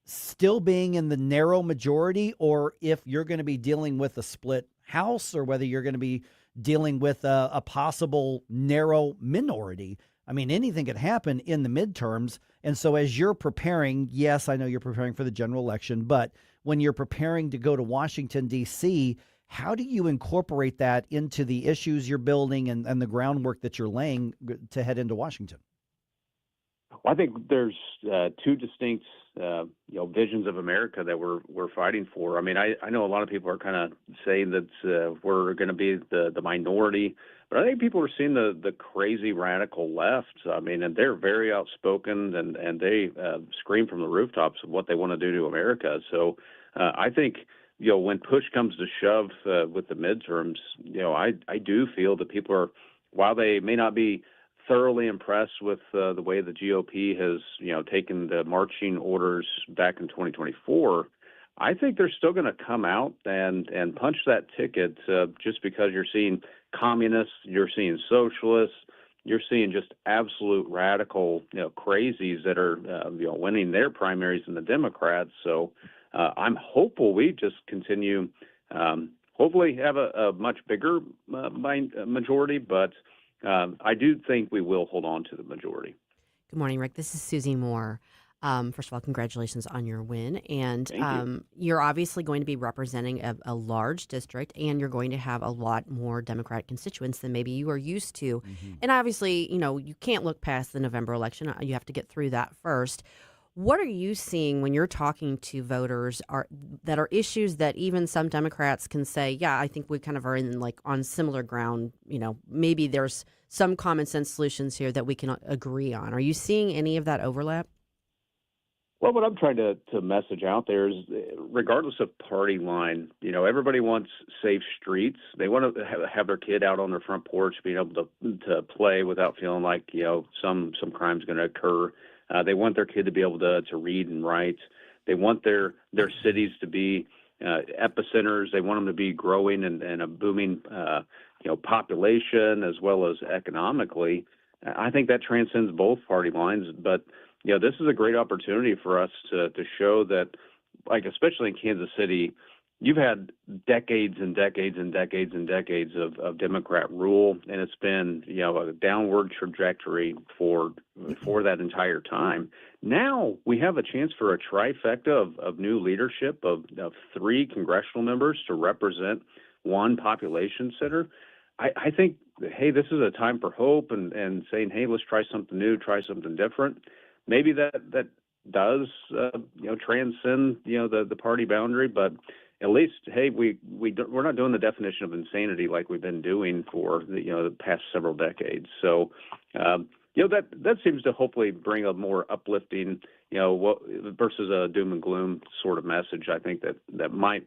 still being in the narrow majority, or if you're going to be dealing with a split house, or whether you're going to be dealing with a possible narrow minority. I mean, anything could happen in the midterms. And so as you're preparing, yes, I know you're preparing for the general election, but when you're preparing to go to Washington, D.C., how do you incorporate that into the issues you're building and the groundwork that you're laying to head into Washington? Well, I think there's two distinct, visions of America that we're fighting for. I mean, I know a lot of people are kind of saying that we're going to be the minority, but I think people are seeing the crazy radical left. I mean, and they're very outspoken, and they scream from the rooftops of what they want to do to America. So I think, when push comes to shove with the midterms, I do feel that people are, while they may not be thoroughly impressed with the way the GOP has, taken the marching orders back in 2024, I think they're still going to come out and punch that ticket just because you're seeing communists, you're seeing socialists, you're seeing just absolute radical, crazies that are, winning their primaries in the Democrats. So I'm hopeful we just continue, hopefully have a much bigger majority, but I do think we will hold on to the majority. Good morning, Rick. This is Susie Moore. First of all, congratulations on your win. And you're obviously going to be representing a large district, and you're going to have a lot more Democratic constituents than maybe you are used to. Mm-hmm. And obviously, you can't look past the November election. You have to get through that first. What are you seeing when you're talking to voters that are issues that even some Democrats can say, yeah, I think we kind of are on similar ground. Maybe there's some common sense solutions here that we can agree on. Are you seeing any of that overlap? Well, what I'm trying to message out there is, regardless of party line, everybody wants safe streets. They want to have their kid out on their front porch, being able to play without feeling like, some crime's going to occur. They want their kid to be able to read and write. They want their cities to be epicenters. They want them to be growing and a booming, population as well as economically. I think that transcends both party lines. But, this is a great opportunity for us to show that, especially in Kansas City, you've had decades and decades and decades and decades of Democrat rule, and it's been, a downward trajectory for that entire time. Now we have a chance for a trifecta of new leadership of 3 congressional members to represent one population center. I think, hey, this is a time for hope and saying, hey, let's try something new, try something different. Maybe that does, transcend, the party boundary, but at least, hey, we're not doing the definition of insanity like we've been doing for the past several decades. So, that seems to hopefully bring a more uplifting, versus a doom and gloom sort of message. I think that might,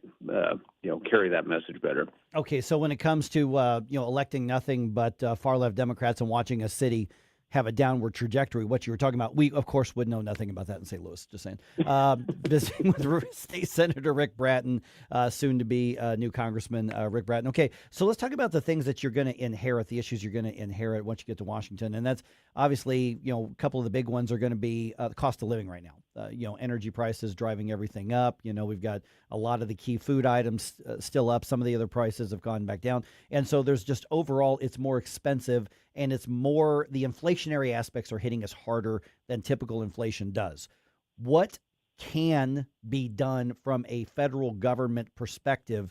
carry that message better. Okay, so when it comes to electing nothing but far left Democrats and watching a city have a downward trajectory, what you were talking about, we, of course, would know nothing about that in St. Louis, just saying. Visiting with State Senator Rick Brattin, soon to be new Congressman Rick Brattin. Okay, so let's talk about the things that you're going to inherit, the issues you're going to inherit once you get to Washington. And that's obviously, a couple of the big ones are going to be the cost of living right now. energy prices driving everything up. We've got a lot of the key food items still up. Some of the other prices have gone back down. And so there's just overall, it's more expensive, and the inflationary aspects are hitting us harder than typical inflation does. What can be done from a federal government perspective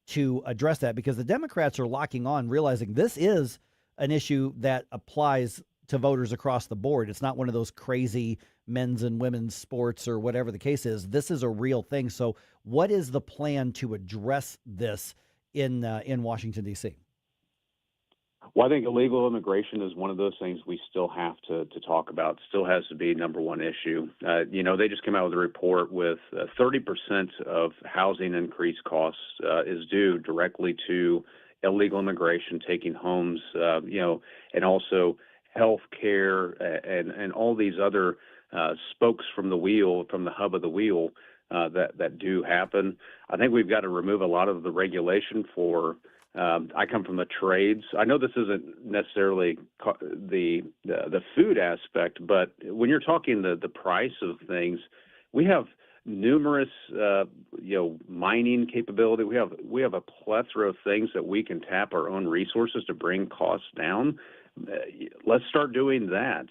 to address that? Because the Democrats are locking on, realizing this is an issue that applies to voters across the board. It's not one of those crazy men's and women's sports or whatever the case is. This is a real thing. So what is the plan to address this in Washington, D.C.? Well, I think illegal immigration is one of those things we still have to talk about. Still has to be number one issue. They just came out with a report with 30% of housing increase costs is due directly to illegal immigration, taking homes, and also health care and all these other spokes from the hub of the wheel that do happen. I think we've got to remove a lot of the regulation for. I come from the trades. I know this isn't necessarily the food aspect, but when you're talking the price of things, we have numerous mining capability. We have a plethora of things that we can tap our own resources to bring costs down. Let's start doing that.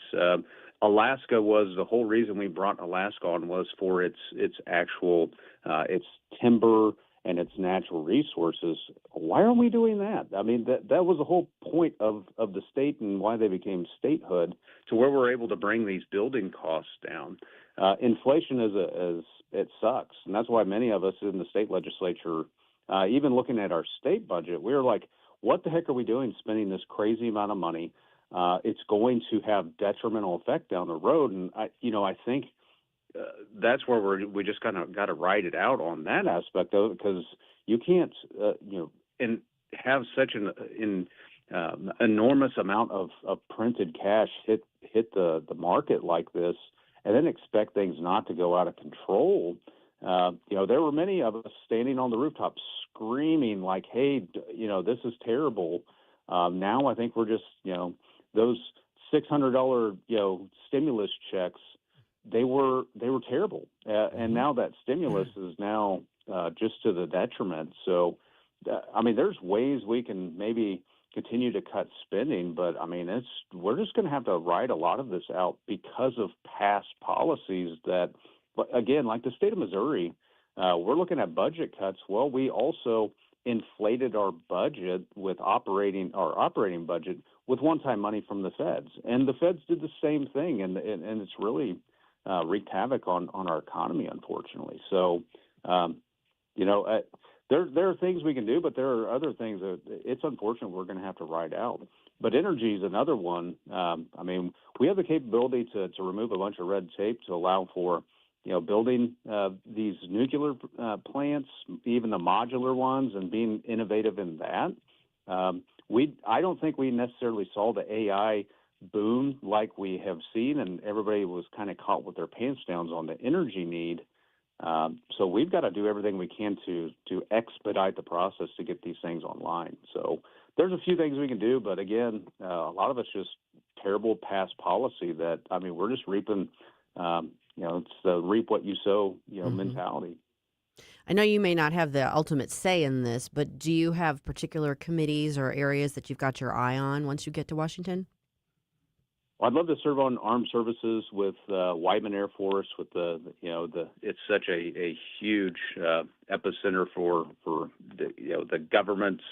Alaska was the whole reason we brought Alaska on was for its actual its timber and its natural resources. Why aren't we doing that? I mean, that was the whole point of the state and why they became statehood, to where we're able to bring these building costs down. Inflation it sucks, and that's why many of us in the state legislature, even looking at our state budget, we were like, what the heck are we doing spending this crazy amount of money? It's going to have detrimental effect down the road, and I think that's where we just kind of got to ride it out on that aspect of it, because you can't and have such an enormous amount of printed cash hit the market like this, and then expect things not to go out of control. There were many of us standing on the rooftop screaming like, "Hey, this is terrible." Now I think we're just those $600 stimulus checks. They were terrible, and now that stimulus is now just to the detriment. So, there's ways we can maybe continue to cut spending, but we're just going to have to ride a lot of this out because of past policies that, again, like the state of Missouri, we're looking at budget cuts. Well, we also inflated our budget with operating budget with one-time money from the feds, and the feds did the same thing, and it's really wreaked havoc on our economy, unfortunately. So, there are things we can do, but there are other things that it's unfortunate we're going to have to ride out. But energy is another one. We have the capability to remove a bunch of red tape to allow for, building these nuclear plants, even the modular ones, and being innovative in that. I don't think we necessarily saw the AI boom like we have seen, and everybody was kind of caught with their pants down on the energy need. So we've got to do everything we can to expedite the process to get these things online. So there's a few things we can do, but again, a lot of it's just terrible past policy that, we're just reaping, it's the reap what you sow, mentality. I know you may not have the ultimate say in this, but do you have particular committees or areas that you've got your eye on once you get to Washington? Well, I'd love to serve on armed services with Whiteman Air Force. With it's such a huge epicenter for the government's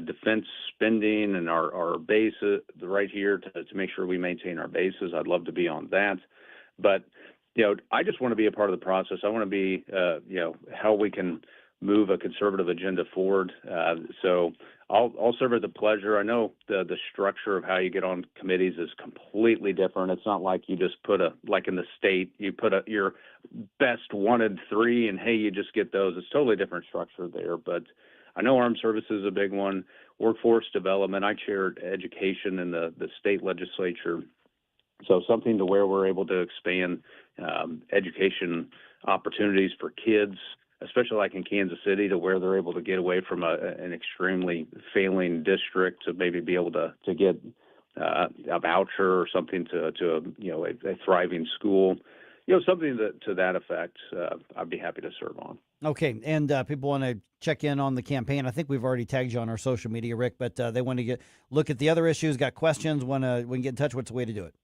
defense spending and our base right here to make sure we maintain our bases. I'd love to be on that, but I just want to be a part of the process. I want to be how we can move a conservative agenda forward. So I'll serve at the pleasure. I know the structure of how you get on committees is completely different. It's not like you just like in the state, you put your best wanted 3 and hey, you just get those. It's totally different structure there. But I know armed services is a big one. Workforce development. I chaired education in the state legislature. So something to where we're able to expand education opportunities for kids, especially like in Kansas City, to where they're able to get away from an extremely failing district to maybe be able to get a voucher or something to a thriving school. something to that effect, I'd be happy to serve on. Okay, and people want to check in on the campaign. I think we've already tagged you on our social media, Rick, but they want to look at the other issues, got questions, we can get in touch. What's the way to do it?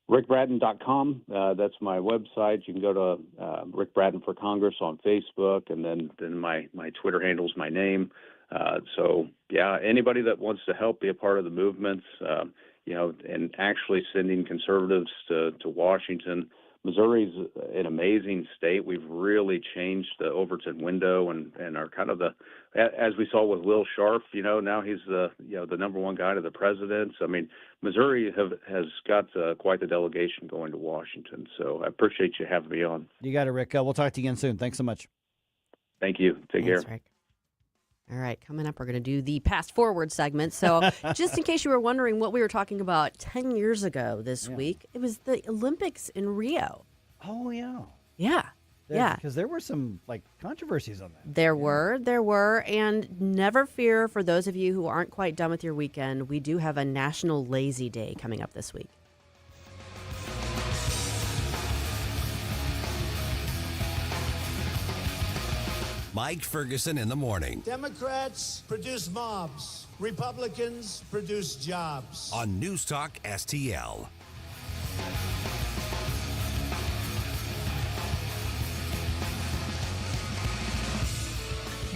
RickBrattin.com. That's my website. You can go to Rick Brattin for Congress on Facebook, and then my Twitter handle is my name. So, anybody that wants to help be a part of the movement, and actually sending conservatives to Washington. Missouri's an amazing state. We've really changed the Overton window and are kind of as we saw with Will Sharf, now he's the number one guy to the president. So, I mean, Missouri has got quite the delegation going to Washington. So I appreciate you having me on. You got it, Rick. We'll talk to you again soon. Thanks so much. Thank you. Take care. Rick. All right, coming up, we're going to do the Past Forward segment. So just in case you were wondering what we were talking about 10 years ago this week, it was the Olympics in Rio. Oh, yeah. Yeah. Because there were some controversies on that. There were. And never fear, for those of you who aren't quite done with your weekend, we do have a National Lazy Day coming up this week. Mike Ferguson in the morning. Democrats produce mobs. Republicans produce jobs. On Newstalk STL.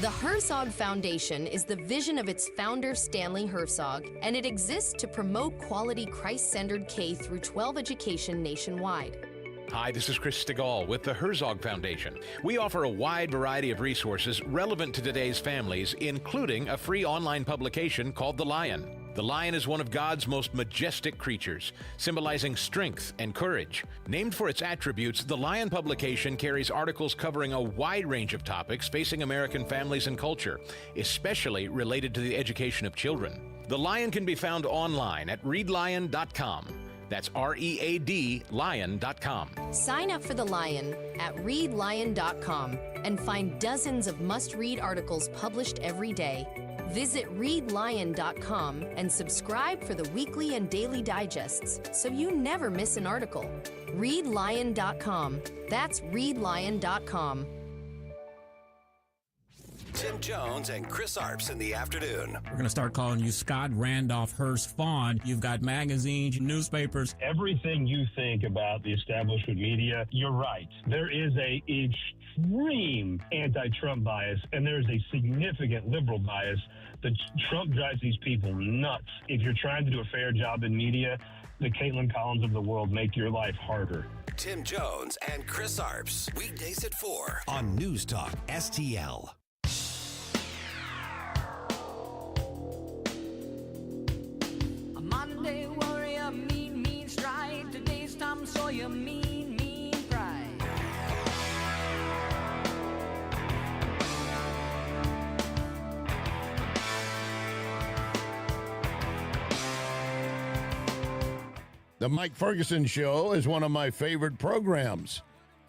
The Herzog Foundation is the vision of its founder, Stanley Herzog, and it exists to promote quality Christ-centered K-12 education nationwide. Hi, this is Chris Stegall with the Herzog Foundation. We offer a wide variety of resources relevant to today's families, including a free online publication called The Lion. The lion is one of God's most majestic creatures, symbolizing strength and courage. Named for its attributes, the Lion publication carries articles covering a wide range of topics facing American families and culture, especially related to the education of children. The Lion can be found online at readlion.com. That's READ lion.com. Sign up for The Lion at readlion.com and find dozens of must-read articles published every day. Visit readlion.com and subscribe for the weekly and daily digests so you never miss an article. Readlion.com. That's readlion.com. Tim Jones and Chris Arps in the afternoon. We're going to start calling you Scott Randolph Hearst Fawn. You've got magazines, newspapers. Everything you think about the establishment media, you're right. There is a extreme anti-Trump bias, and there's a significant liberal bias. The Trump drives these people nuts. If you're trying to do a fair job in media, the Caitlin Collins of the world make your life harder. Tim Jones and Chris Arps. Weekdays at 4 on Newstalk STL. Monday warrior, mean strike. Today's Tom Sawyer, mean pride. The Mike Ferguson Show is one of my favorite programs.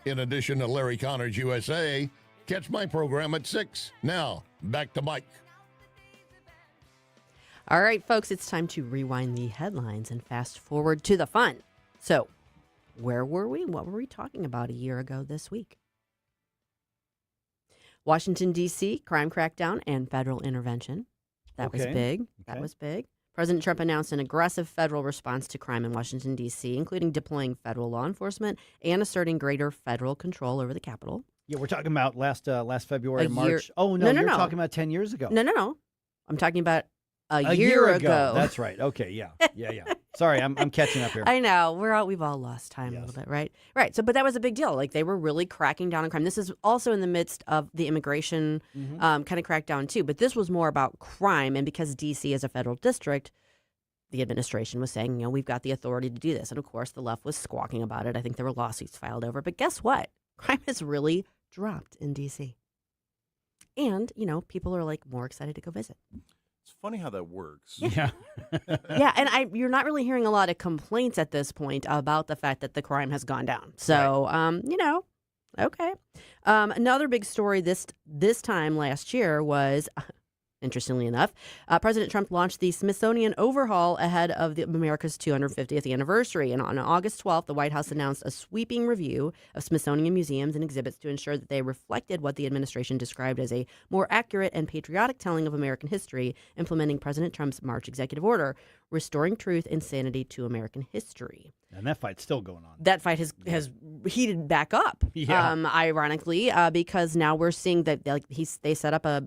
In addition to Larry Connor's USA, catch my program at 6. Now, back to Mike. All right, folks, it's time to rewind the headlines and fast forward to the fun. So, where were we? What were we talking about a year ago this week? Washington, D.C., crime crackdown and federal intervention. That was big. That was big. President Trump announced an aggressive federal response to crime in Washington, D.C., including deploying federal law enforcement and asserting greater federal control over the Capitol. Yeah, we're talking about last February, March. Oh, no, you're talking about 10 years ago. No. I'm talking about a year ago. That's right. Okay, yeah. Sorry, I'm catching up here. I know. we've all lost time a little bit, right? Right. So, but that was a big deal. Like, they were really cracking down on crime. This is also in the midst of the immigration kind of crackdown too. But this was more about crime, and because D.C. is a federal district, the administration was saying, we've got the authority to do this. And of course, the left was squawking about it. I think there were lawsuits filed over. But guess what? Crime has really dropped in D.C. And, people are more excited to go visit. It's funny how that works. Yeah. Yeah, and you're not really hearing a lot of complaints at this point about the fact that the crime has gone down. So, okay. Another big story this time last year was Interestingly enough, President Trump launched the Smithsonian overhaul ahead of America's 250th anniversary. And on August 12th, the White House announced a sweeping review of Smithsonian museums and exhibits to ensure that they reflected what the administration described as a more accurate and patriotic telling of American history, implementing President Trump's March executive order, restoring truth and sanity to American history. And that fight's still going on. That fight has heated back up, ironically, because now we're seeing that they set up a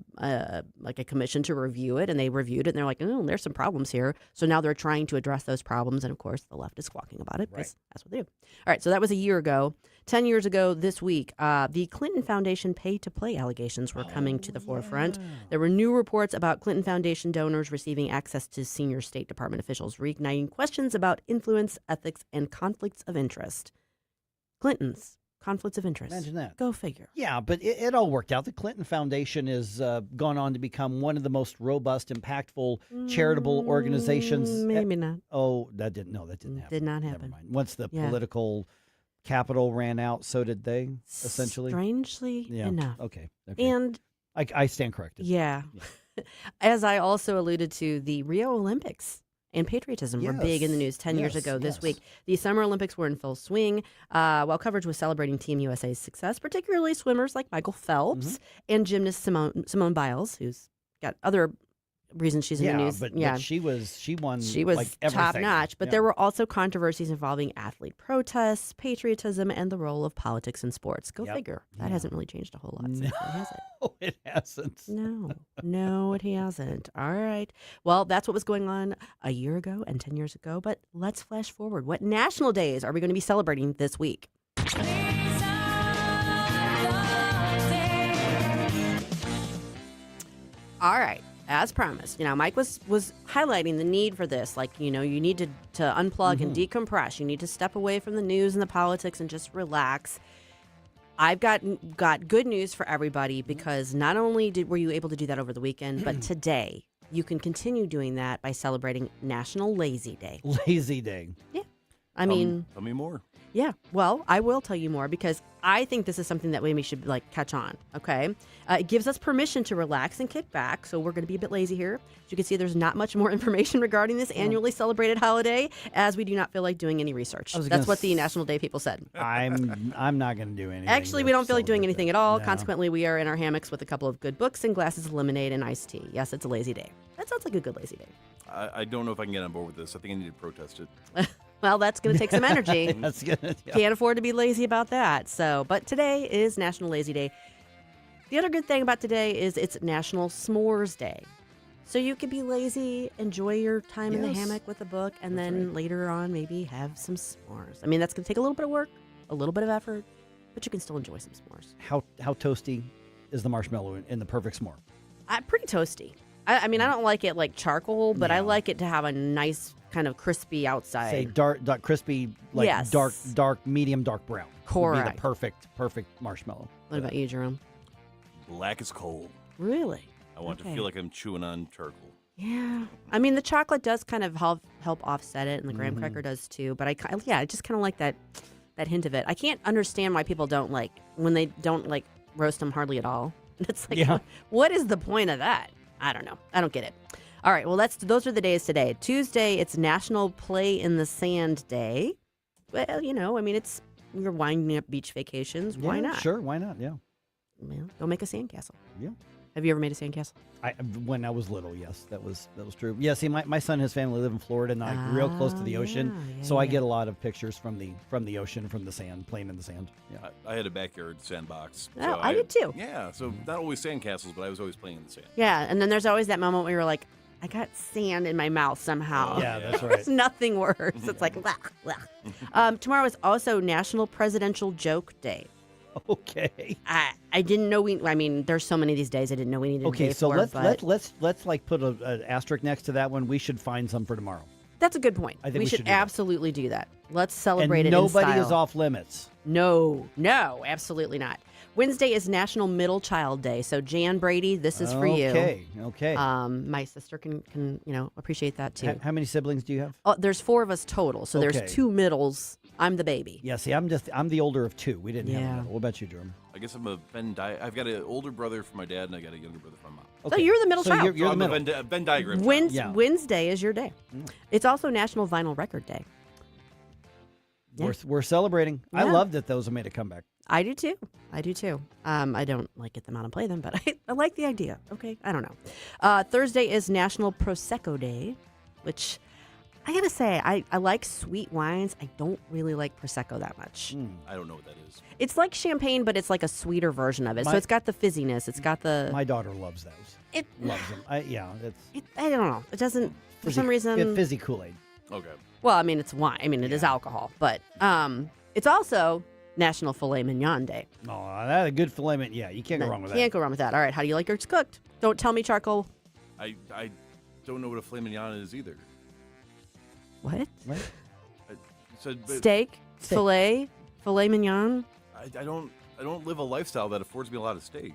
commission to review it, and they reviewed it, and they're like, oh, there's some problems here. So now they're trying to address those problems, and of course, the left is squawking about it because that's what they do. All right, so that was a year ago. 10 years ago this week, the Clinton Foundation pay-to-play allegations were coming to the forefront. There were new reports about Clinton Foundation donors receiving access to senior State Department officials, reigniting questions about influence, ethics, and conflicts of interest. Clinton's conflicts of interest. Imagine that. Go figure. Yeah, but it all worked out. The Clinton Foundation has gone on to become one of the most robust, impactful charitable organizations. Maybe not. Oh, that didn't happen. Did not happen. Never mind. Once the political capital ran out, so did they, essentially. Strangely enough. Okay. And I stand corrected. Yeah. As I also alluded to, the Rio Olympics and patriotism were big in the news 10 years ago this week. The Summer Olympics were in full swing, while coverage was celebrating Team USA's success, particularly swimmers like Michael Phelps and gymnast Simone Biles, who's got other reasons she's in the news. But she won like everything. Top notch. But there were also controversies involving athlete protests, patriotism, and the role of politics in sports. Go figure. That hasn't really changed a whole lot since then, has it? No, it hasn't. No, it hasn't. All right. Well, that's what was going on a year ago and 10 years ago. But let's flash forward. What national days are we going to be celebrating this week? All right. As promised, Mike was highlighting the need for this. Like, you need to unplug and decompress. You need to step away from the news and the politics and just relax. I've got good news for everybody, because not only were you able to do that over the weekend, but today you can continue doing that by celebrating National Lazy Day. Lazy Day. Yeah. I mean, tell me more. Yeah, well, I will tell you more, because I think this is something that we should catch on, okay? It gives us permission to relax and kick back, so we're going to be a bit lazy here. As you can see, there's not much more information regarding this annually celebrated holiday, as we do not feel like doing any research. That's what the National Day people said. I'm not going to do anything. Actually, we don't feel like doing anything at all. No. Consequently, we are in our hammocks with a couple of good books and glasses of lemonade and iced tea. Yes, it's a lazy day. That sounds like a good lazy day. I don't know if I can get on board with this. I think I need to protest it. Well, that's going to take some energy. That's good. Yeah. Can't afford to be lazy about that. But today is National Lazy Day. The other good thing about today is it's National S'mores Day. So you could be lazy, enjoy your time in the hammock with a book, and then later on maybe have some s'mores. I mean, that's going to take a little bit of work, a little bit of effort, but you can still enjoy some s'mores. How toasty is the marshmallow in the perfect s'more? Pretty toasty. I mean, I don't like it like charcoal, but I like it to have a nice kind of crispy outside. Say dark crispy, like dark, medium dark brown. Correct. Would be the perfect marshmallow. What about you, Jerome? Black as coal. Really? I want to feel like I'm chewing on charcoal. Yeah. I mean, the chocolate does kind of help offset it, and the graham cracker does too. But I just kind of like that hint of it. I can't understand why people don't when they don't roast them hardly at all. It's like, what is the point of that? I don't know. I don't get it. All right. Well, those are the days today. Tuesday, it's National Play in the Sand Day. Well, I mean, you're winding up beach vacations. Why not? Sure. Why not? Yeah. Well, go make a sandcastle. Yeah. Have you ever made a sandcastle? When I was little, yes, that was true. Yeah, see, my son and his family live in Florida, and real close to the ocean, so I get a lot of pictures from the ocean, from the sand, playing in the sand. Yeah, I had a backyard sandbox. So I did too. Yeah, so not always sandcastles, but I was always playing in the sand. Yeah, and then there's always that moment where you're like, I got sand in my mouth somehow. Yeah, that's right. There's nothing worse. It's like, tomorrow is also National Presidential Joke Day. Okay. I didn't know there's so many these days I didn't know we needed a day so for. let's put an asterisk next to that one. We should find some for tomorrow. That's a good point. I think we should absolutely do that. Let's celebrate and it nobody in style. is off limits. No, absolutely not. Wednesday is National Middle Child Day. So Jan Brady, this is for you. Okay. My sister can appreciate that too. How many siblings do you have? Oh, there's 4 of us total. So there's 2 middles I'm the baby. Yeah, see, I'm the older of two. We didn't have Yeah. that. What about you, Jerome? I guess I'm a I've got an older brother from my dad, and I got a younger brother from my mom. So you're the middle child. You're I'm the a middle. Venn diagram. child. Wednesday is your day. It's also National Vinyl Record Day. We're celebrating. I Yeah. love that those have made a comeback. I do too. I don't like get them out and play them, but I like the idea. Okay, I don't know. Thursday is National Prosecco Day, which I gotta say I like sweet wines. I don't really like Prosecco that much. I don't know what that is. It's like champagne, but it's like a sweeter version of it. So it's got the fizziness. It's got the. My daughter loves those. It loves them. I don't know. It doesn't for Fizzy- some reason. fizzy Kool-Aid. Okay. Well, I mean it's wine. I mean it is alcohol, but it's also National Filet Mignon Day. Oh, that's a good filet mignon. Yeah, you can't go wrong with that. Can't go wrong with that. All right, how do you like yours cooked? Don't tell me charcoal. I don't know what a filet mignon is either. What? But Steak, filet mignon. I don't live a lifestyle that affords me a lot of steak.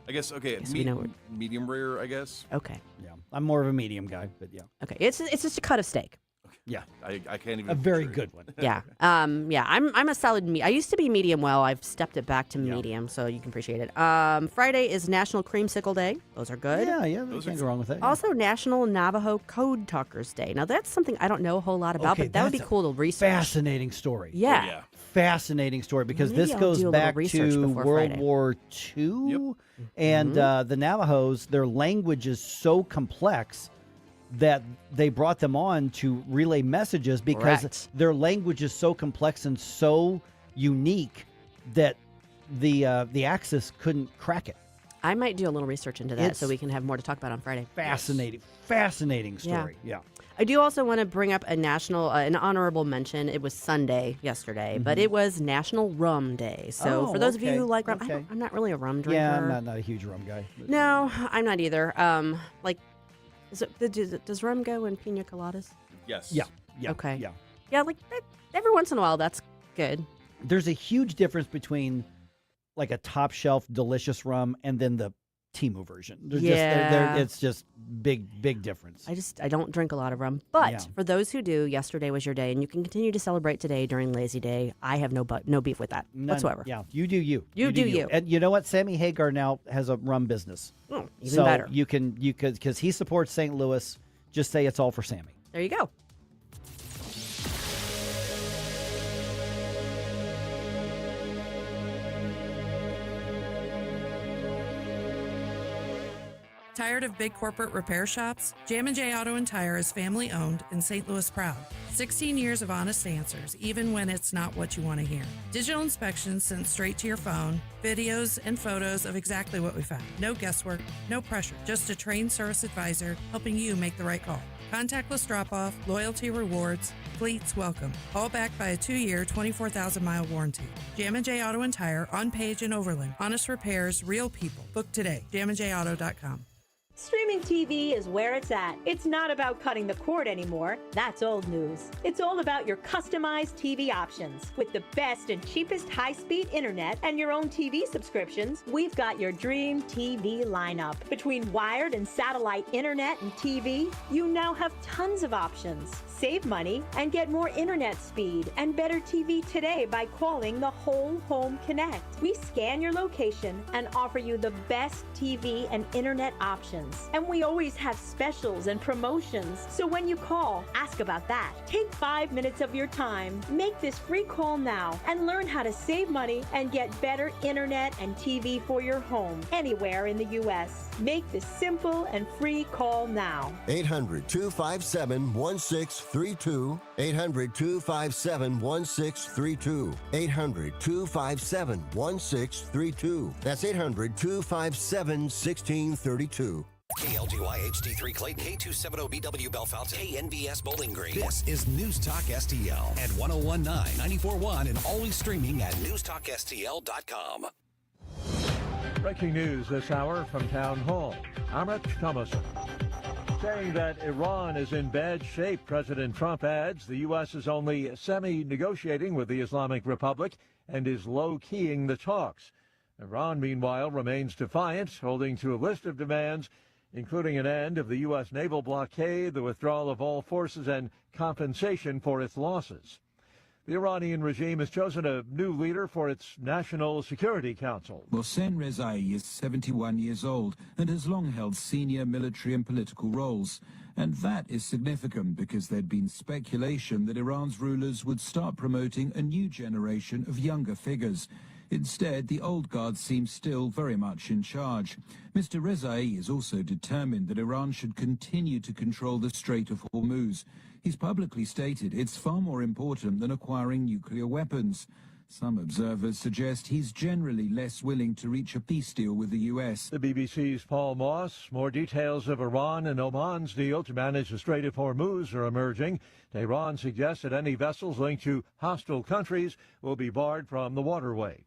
I guess Yes, we know medium rare. I guess. Okay. Yeah, I'm more of a medium guy, but yeah. Okay, it's just a cut of steak. Yeah, I can't even. A very good one. Yeah. Yeah. I'm a solid meat. I used to be medium well. I've stepped it back to medium, so you can appreciate it. Friday is National Creamsicle Day. Those are good. Yeah, those can't go wrong with that. Also, National Navajo Code Talkers Day. Now, that's something I don't know a whole lot about, Okay, but that would be that's a cool to research. Fascinating story. Yeah. Fascinating story because Maybe this I'll goes do a little back research to before World Friday. War II, and the Navajos, their language is so complex that they brought them on to relay messages because Correct. their language is so complex and so unique that the Axis couldn't crack it. I might do a little research into that It's so we can have more to talk about on Friday. Fascinating story. Yeah. I do also want to bring up an honorable mention. It was Sunday yesterday, but it was National Rum Day. So for those of you who like rum, I'm not really a rum drinker. Yeah, I'm not a huge rum guy. but- No, I'm not either. Does rum go in pina coladas? Yes. Yeah. Okay. Yeah. Yeah, every once in a while, that's good. There's a huge difference between like a top shelf delicious rum and then the Temu version. It's just big difference. I don't drink a lot of rum, but Yeah. for those who do, yesterday was your day, and you can continue to celebrate today during Lazy Day. I have no beef with that whatsoever. Yeah, you do you. You do you. And you know what? Sammy Hagar now has a rum business. Even so better. You could because he supports St. Louis. Just say it's all for Sammy. There you go. Tired of big corporate repair shops? J&J Auto & Tire is family-owned and St. Louis proud. 16 years of honest answers, even when it's not what you want to hear. Digital inspections sent straight to your phone, videos and photos of exactly what we found. No guesswork, no pressure, just a trained service advisor helping you make the right call. Contactless drop-off, loyalty rewards, fleets welcome. All backed by a 2-year, 24,000-mile warranty. J&J Auto & Tire on Page and Overland. Honest repairs, real people. Book today. JamandJAuto.com. Streaming TV is where it's at. It's not about cutting the cord anymore. That's old news. It's all about your customized TV options. With the best and cheapest high-speed internet and your own TV subscriptions, we've got your dream TV lineup. Between wired and satellite internet and TV, you now have tons of options. Save money and get more internet speed and better TV today by calling the Whole Home Connect. We scan your location and offer you the best TV and internet options. And we always have specials and promotions. So when you call, ask about that. Take 5 minutes of your time. Make this free call now and learn how to save money and get better internet and TV for your home anywhere in the U.S. Make this simple and free call now. 800-257-1632. 800-257-1632. 800-257-1632. That's 800-257-1632. KLGY HD3 Clayton, K270BW Bellefonte, KNBS Bowling Green. This is News Talk STL at 1019, 94.1, and always streaming at NewsTalkSTL.com. Breaking news this hour from Town Hall. Amit Thomason saying that Iran is in bad shape. President Trump adds the U.S. is only semi-negotiating with the Islamic Republic and is low-keying the talks. Iran, meanwhile, remains defiant, holding to a list of demands, including an end of the U.S. naval blockade, the withdrawal of all forces, and compensation for its losses. The Iranian regime has chosen a new leader for its National Security Council. Mohsen Rezai is 71 years old and has long held senior military and political roles. And that is significant because there'd been speculation that Iran's rulers would start promoting a new generation of younger figures. Instead, the old guard seems still very much in charge. Mr. Rezai is also determined that Iran should continue to control the Strait of Hormuz. He's publicly stated it's far more important than acquiring nuclear weapons. Some observers suggest he's generally less willing to reach a peace deal with the U.S. The BBC's Paul Moss. More details of Iran and Oman's deal to manage the Strait of Hormuz are emerging. Tehran suggests that any vessels linked to hostile countries will be barred from the waterway.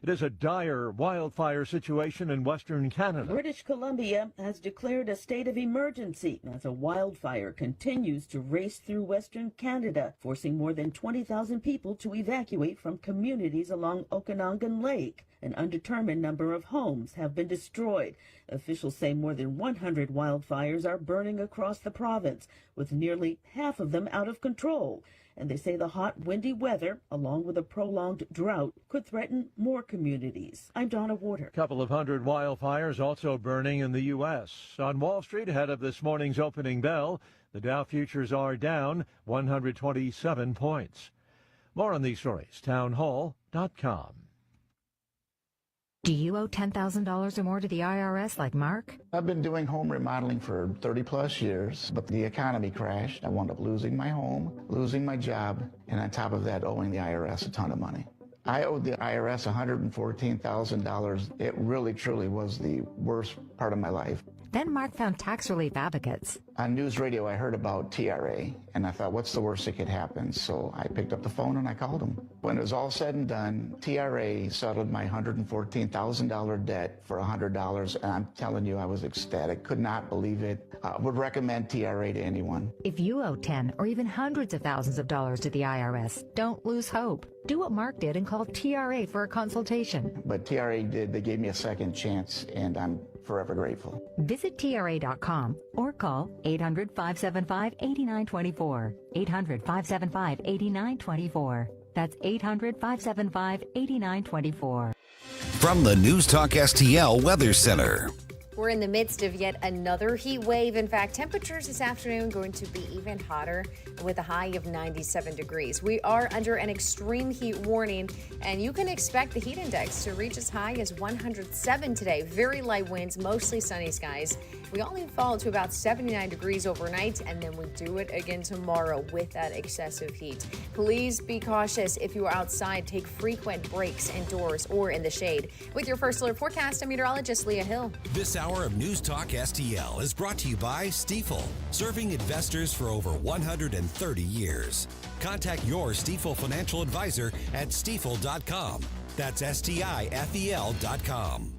It is a dire wildfire situation in Western Canada. British Columbia has declared a state of emergency as a wildfire continues to race through Western Canada, forcing more than 20,000 people to evacuate from communities along Okanagan Lake. An undetermined number of homes have been destroyed. Officials say more than 100 wildfires are burning across the province, with nearly half of them out of control. And they say the hot, windy weather, along with a prolonged drought, could threaten more communities. I'm Donna Warder. A couple of hundred wildfires also burning in the U.S. On Wall Street, ahead of this morning's opening bell, the Dow futures are down 127 points. More on these stories, townhall.com. Do you owe $10,000 or more to the IRS like Mark? I've been doing home remodeling for 30 plus years, but the economy crashed. I wound up losing my home, losing my job, and on top of that, owing the IRS a ton of money. I owed the IRS $114,000. It really, truly was the worst part of my life. Then Mark found tax relief advocates. On news radio, I heard about TRA, and I thought, what's the worst that could happen? So I picked up the phone and I called them. When it was all said and done, TRA settled my $114,000 debt for $100, and I'm telling you, I was ecstatic. Could not believe it. Would recommend TRA to anyone. If you owe 10 or even hundreds of thousands of dollars to the IRS, don't lose hope. Do what Mark did and call TRA for a consultation. But TRA did. They gave me a second chance, and I'm forever grateful. Visit TRA.com or call 800-575-8924. 800-575-8924. That's 800-575-8924. From the News Talk STL Weather Center. We're in the midst of yet another heat wave. In fact, temperatures this afternoon going to be even hotter with a high of 97 degrees. We are under an extreme heat warning, and you can expect the heat index to reach as high as 107 today. Very light winds, mostly sunny skies. We only fall to about 79 degrees overnight, and then we do it again tomorrow with that excessive heat. Please be cautious if you are outside. Take frequent breaks indoors or in the shade. With your first alert forecast, I'm meteorologist Leah Hill. This hour of News Talk STL is brought to you by Stifel, serving investors for over 130 years. Contact your Stifel financial advisor at stifel.com. That's STIFEL.com.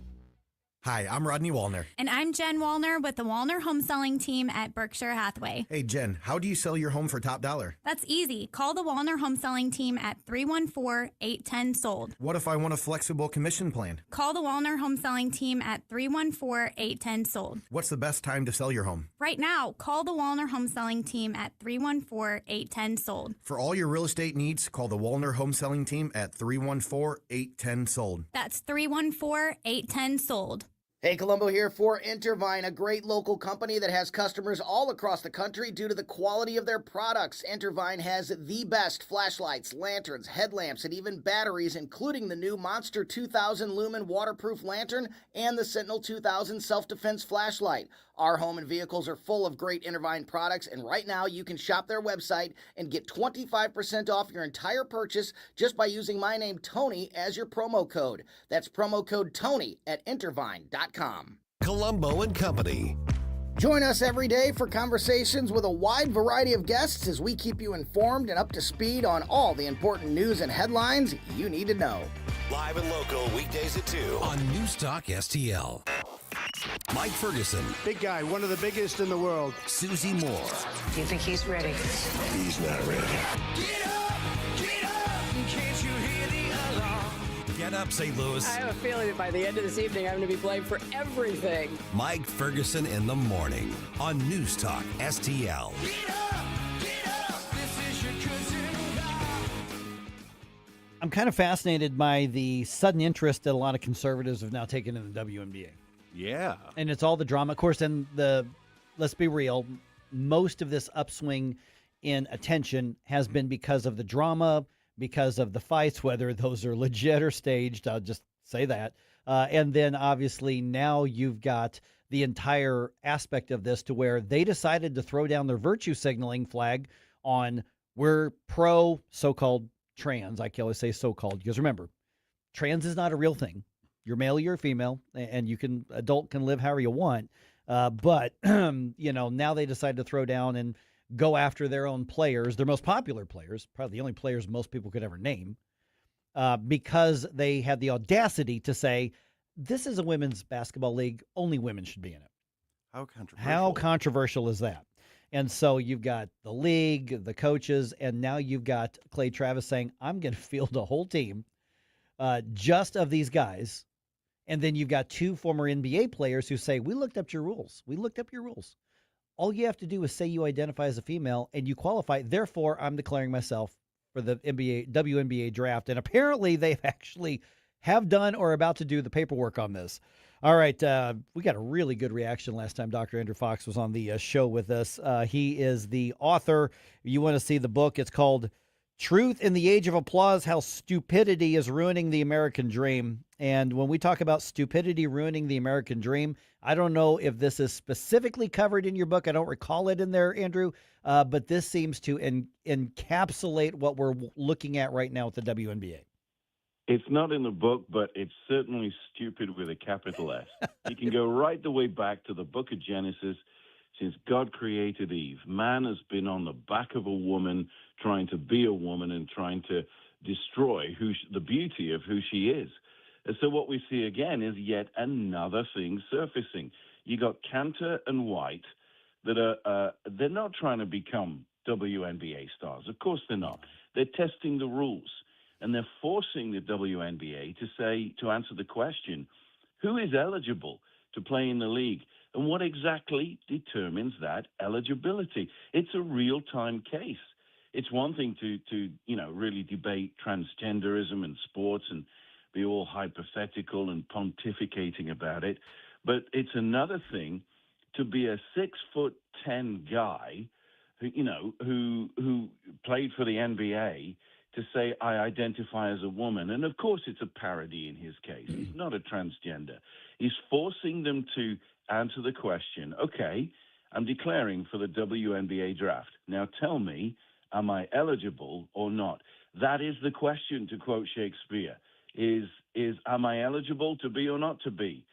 Hi, I'm Rodney Wallner. And I'm Jen Wallner with the Wallner Home Selling Team at Berkshire Hathaway. Hey, Jen, how do you sell your home for top dollar? That's easy. Call the Wallner Home Selling Team at 314-810-SOLD. What if I want a flexible commission plan? Call the Wallner Home Selling Team at 314-810-SOLD. What's the best time to sell your home? Right now, call the Wallner Home Selling Team at 314-810-SOLD. For all your real estate needs, call the Wallner Home Selling Team at 314-810-SOLD. That's 314-810-SOLD. Hey, Colombo here for Intervine, a great local company that has customers all across the country due to the quality of their products. Intervine has the best flashlights, lanterns, headlamps, and even batteries, including the new Monster 2000 Lumen waterproof lantern and the Sentinel 2000 self-defense flashlight. Our home and vehicles are full of great Intervine products, and right now you can shop their website and get 25% off your entire purchase just by using my name, Tony, as your promo code. That's promo code Tony at Intervine.com. Colombo and Company. Join us every day for conversations with a wide variety of guests as we keep you informed and up to speed on all the important news and headlines you need to know. Live and local weekdays at 2 on News Talk STL. Mike Ferguson. Big guy, one of the biggest in the world. Susie Moore. Do you think he's ready? He's not ready. Get up, can't you hear the alarm? Get up, St. Louis. I have a feeling that by the end of this evening, I'm going to be blamed for everything. Mike Ferguson in the morning on News Talk STL. Get up, this is your cousin. I'm kind of fascinated by the sudden interest that a lot of conservatives have now taken in the WNBA. Yeah. And it's all the drama. Of course, and let's be real, most of this upswing in attention has been because of the drama, because of the fights, whether those are legit or staged. I'll just say that. And then obviously now you've got the entire aspect of this to where they decided to throw down their virtue signaling flag on we're pro so-called trans. I can always say so-called because remember, trans is not a real thing. You're male, you're female, and adult can live however you want. But now they decide to throw down and go after their own players, their most popular players, probably the only players most people could ever name, because they had the audacity to say, this is a women's basketball league. Only women should be in it. How controversial is that? And so you've got the league, the coaches, and now you've got Clay Travis saying, I'm going to field a whole team just of these guys. And then you've got two former NBA players who say, we looked up your rules. We looked up your rules. All you have to do is say you identify as a female and you qualify. Therefore, I'm declaring myself for the WNBA draft. And apparently they actually have done or are about to do the paperwork on this. All right. We got a really good reaction last time Dr. Andrew Fox was on the show with us. He is the author. You want to see the book. It's called Truth in the Age of Applause, How Stupidity is Ruining the American Dream. And when we talk about stupidity ruining the American dream, I don't know if this is specifically covered in your book. I don't recall it in there, Andrew, but this seems to encapsulate what we're looking at right now with the WNBA. It's not in the book, but it's certainly stupid with a capital S. You can go right the way back to the book of Genesis. Since God created Eve, man has been on the back of a woman trying to be a woman and trying to destroy the beauty of who she is. And so what we see again is yet another thing surfacing. You got Cantor and White that they're not trying to become WNBA stars. Of course they're not. They're testing the rules. And they're forcing the WNBA to answer the question, who is eligible to play in the league? And what exactly determines that eligibility? It's a real-time case. It's one thing to really debate transgenderism in sports and be all hypothetical and pontificating about it. But it's another thing to be a 6'10" guy who played for the NBA to say, I identify as a woman. And of course, it's a parody in his case. He's not a transgender. He's forcing them to answer the question, okay, I'm declaring for the WNBA draft. Now tell me, am I eligible or not? That is the question, to quote Shakespeare, is am I eligible to be or not to be?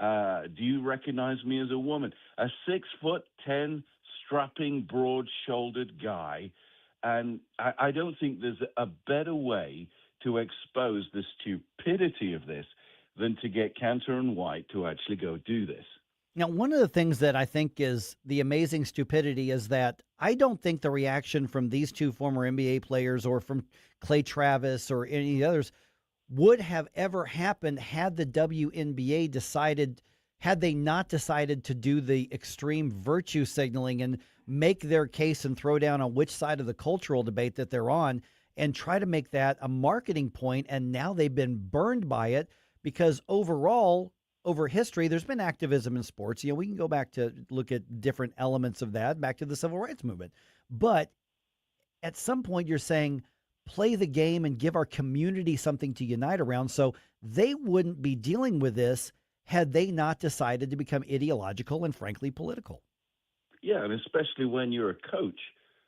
Do you recognize me as a woman? A 6'10", strapping, broad-shouldered guy. And I don't think there's a better way to expose the stupidity of this than to get Cantor and White to actually go do this. Now, one of the things that I think is the amazing stupidity is that I don't think the reaction from these two former NBA players or from Clay Travis or any others would have ever happened had the WNBA had they not decided to do the extreme virtue signaling and make their case and throw down on which side of the cultural debate that they're on and try to make that a marketing point. And now they've been burned by it because overall, over history, there's been activism in sports. We can go back to look at different elements of that, back to the civil rights movement. But at some point, you're saying, play the game and give our community something to unite around. So they wouldn't be dealing with this had they not decided to become ideological and, frankly, political. Yeah, and especially when you're a coach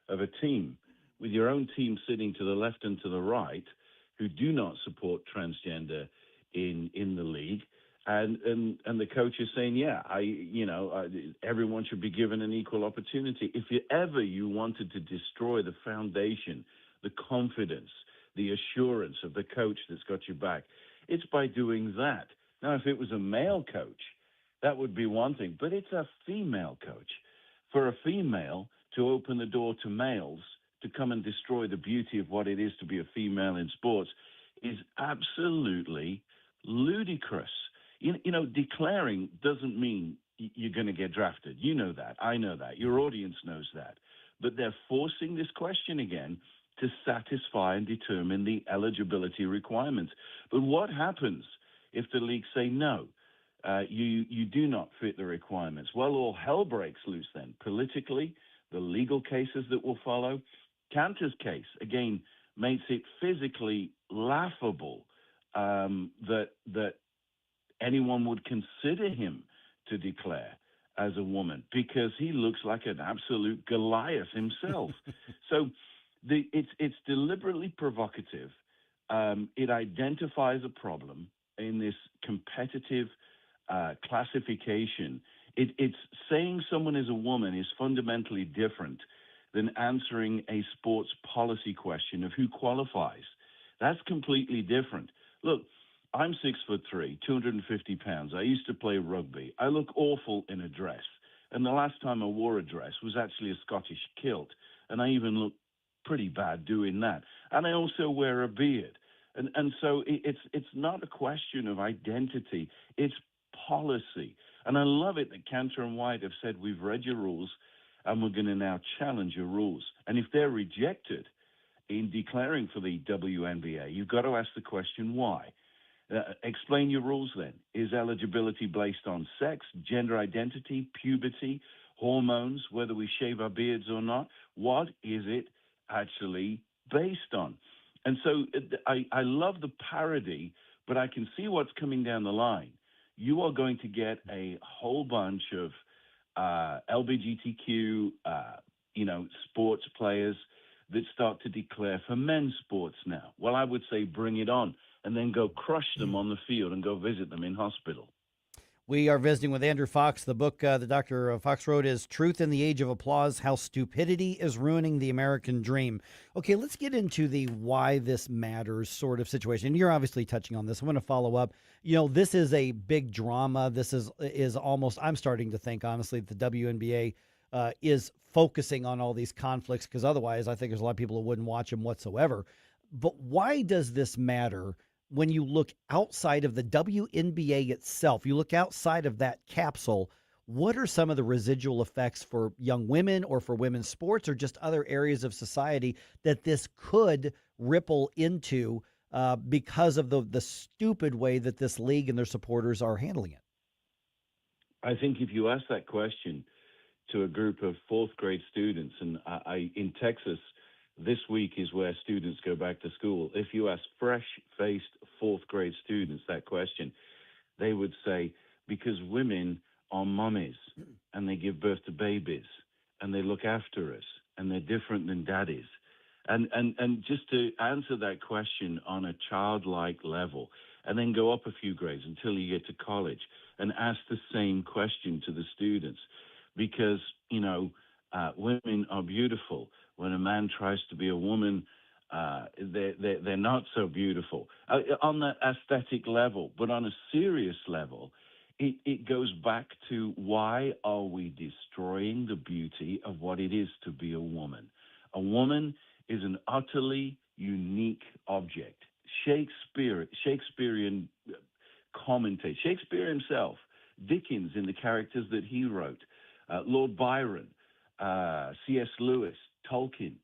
of a team with your own team sitting to the left and to the right who do not support transgender in the league. And the coach is saying, everyone should be given an equal opportunity. If you wanted to destroy the foundation, the confidence, the assurance of the coach that's got your back, it's by doing that. Now, if it was a male coach, that would be one thing, but it's a female coach. For a female to open the door to males to come and destroy the beauty of what it is to be a female in sports is absolutely ludicrous. Declaring doesn't mean you're going to get drafted. You know that. I know that. Your audience knows that. But they're forcing this question again to satisfy and determine the eligibility requirements. But what happens if the leagues say no? You do not fit the requirements. Well, all hell breaks loose then. Politically, the legal cases that will follow. Cantor's case, again, makes it physically laughable that anyone would consider him to declare as a woman, because he looks like an absolute Goliath himself. So it's deliberately provocative. It identifies a problem in this competitive classification. It's saying someone is a woman is fundamentally different than answering a sports policy question of who qualifies. That's completely different. Look, I'm 6'3", 250 pounds. I used to play rugby. I look awful in a dress. And the last time I wore a dress was actually a Scottish kilt. And I even look pretty bad doing that. And I also wear a beard. And so it's not a question of identity. It's policy. And I love it that Cantor and White have said, we've read your rules and we're going to now challenge your rules. And if they're rejected in declaring for the WNBA, you've got to ask the question, why? Explain your rules then. Is eligibility based on sex, gender identity, puberty, hormones, whether we shave our beards or not? What is it actually based on? And so I love the parody, but I can see what's coming down the line. You are going to get a whole bunch of LGBTQ, sports players that start to declare for men's sports now. Well, I would say bring it on, and then go crush them on the field and go visit them in hospital. We are visiting with Andrew Fox. The book that Dr. Fox wrote is Truth in the Age of Applause, How Stupidity is Ruining the American Dream. Okay, let's get into the why this matters sort of situation. And you're obviously touching on this. I want to follow up. This is a big drama. This is almost, I'm starting to think, honestly, that the WNBA is focusing on all these conflicts, because otherwise I think there's a lot of people who wouldn't watch them whatsoever. But why does this matter? When you look outside of the WNBA itself, you look outside of that capsule, what are some of the residual effects for young women or for women's sports or just other areas of society that this could ripple into because of the stupid way that this league and their supporters are handling it? I think if you ask that question to a group of fourth grade students, and in Texas, this week is where students go back to school. If you ask fresh-faced fourth grade students that question, they would say, because women are mummies and they give birth to babies and they look after us and they're different than daddies. And just to answer that question on a childlike level, and then go up a few grades until you get to college and ask the same question to the students, because, women are beautiful. When a man tries to be a woman, they're not so beautiful on that aesthetic level. But on a serious level, it goes back to, why are we destroying the beauty of what it is to be a woman? A woman is an utterly unique object. Shakespearean commentator, Shakespeare himself, Dickens in the characters that he wrote, Lord Byron, C.S. Lewis, Tolkien.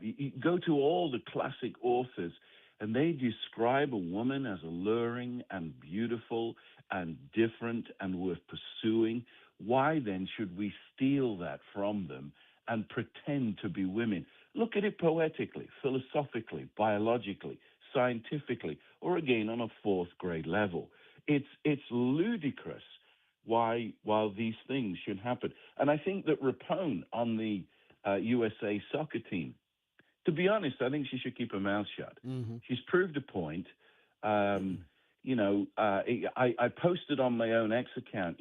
You go to all the classic authors, and they describe a woman as alluring and beautiful and different and worth pursuing. Why then should we steal that from them and pretend to be women? Look at it poetically, philosophically, biologically, scientifically, or again on a fourth grade level. It's ludicrous while these things should happen. And I think that Rapone on the USA soccer team, to be honest, I think she should keep her mouth shut. Mm-hmm. She's proved a point. I posted on my own X account,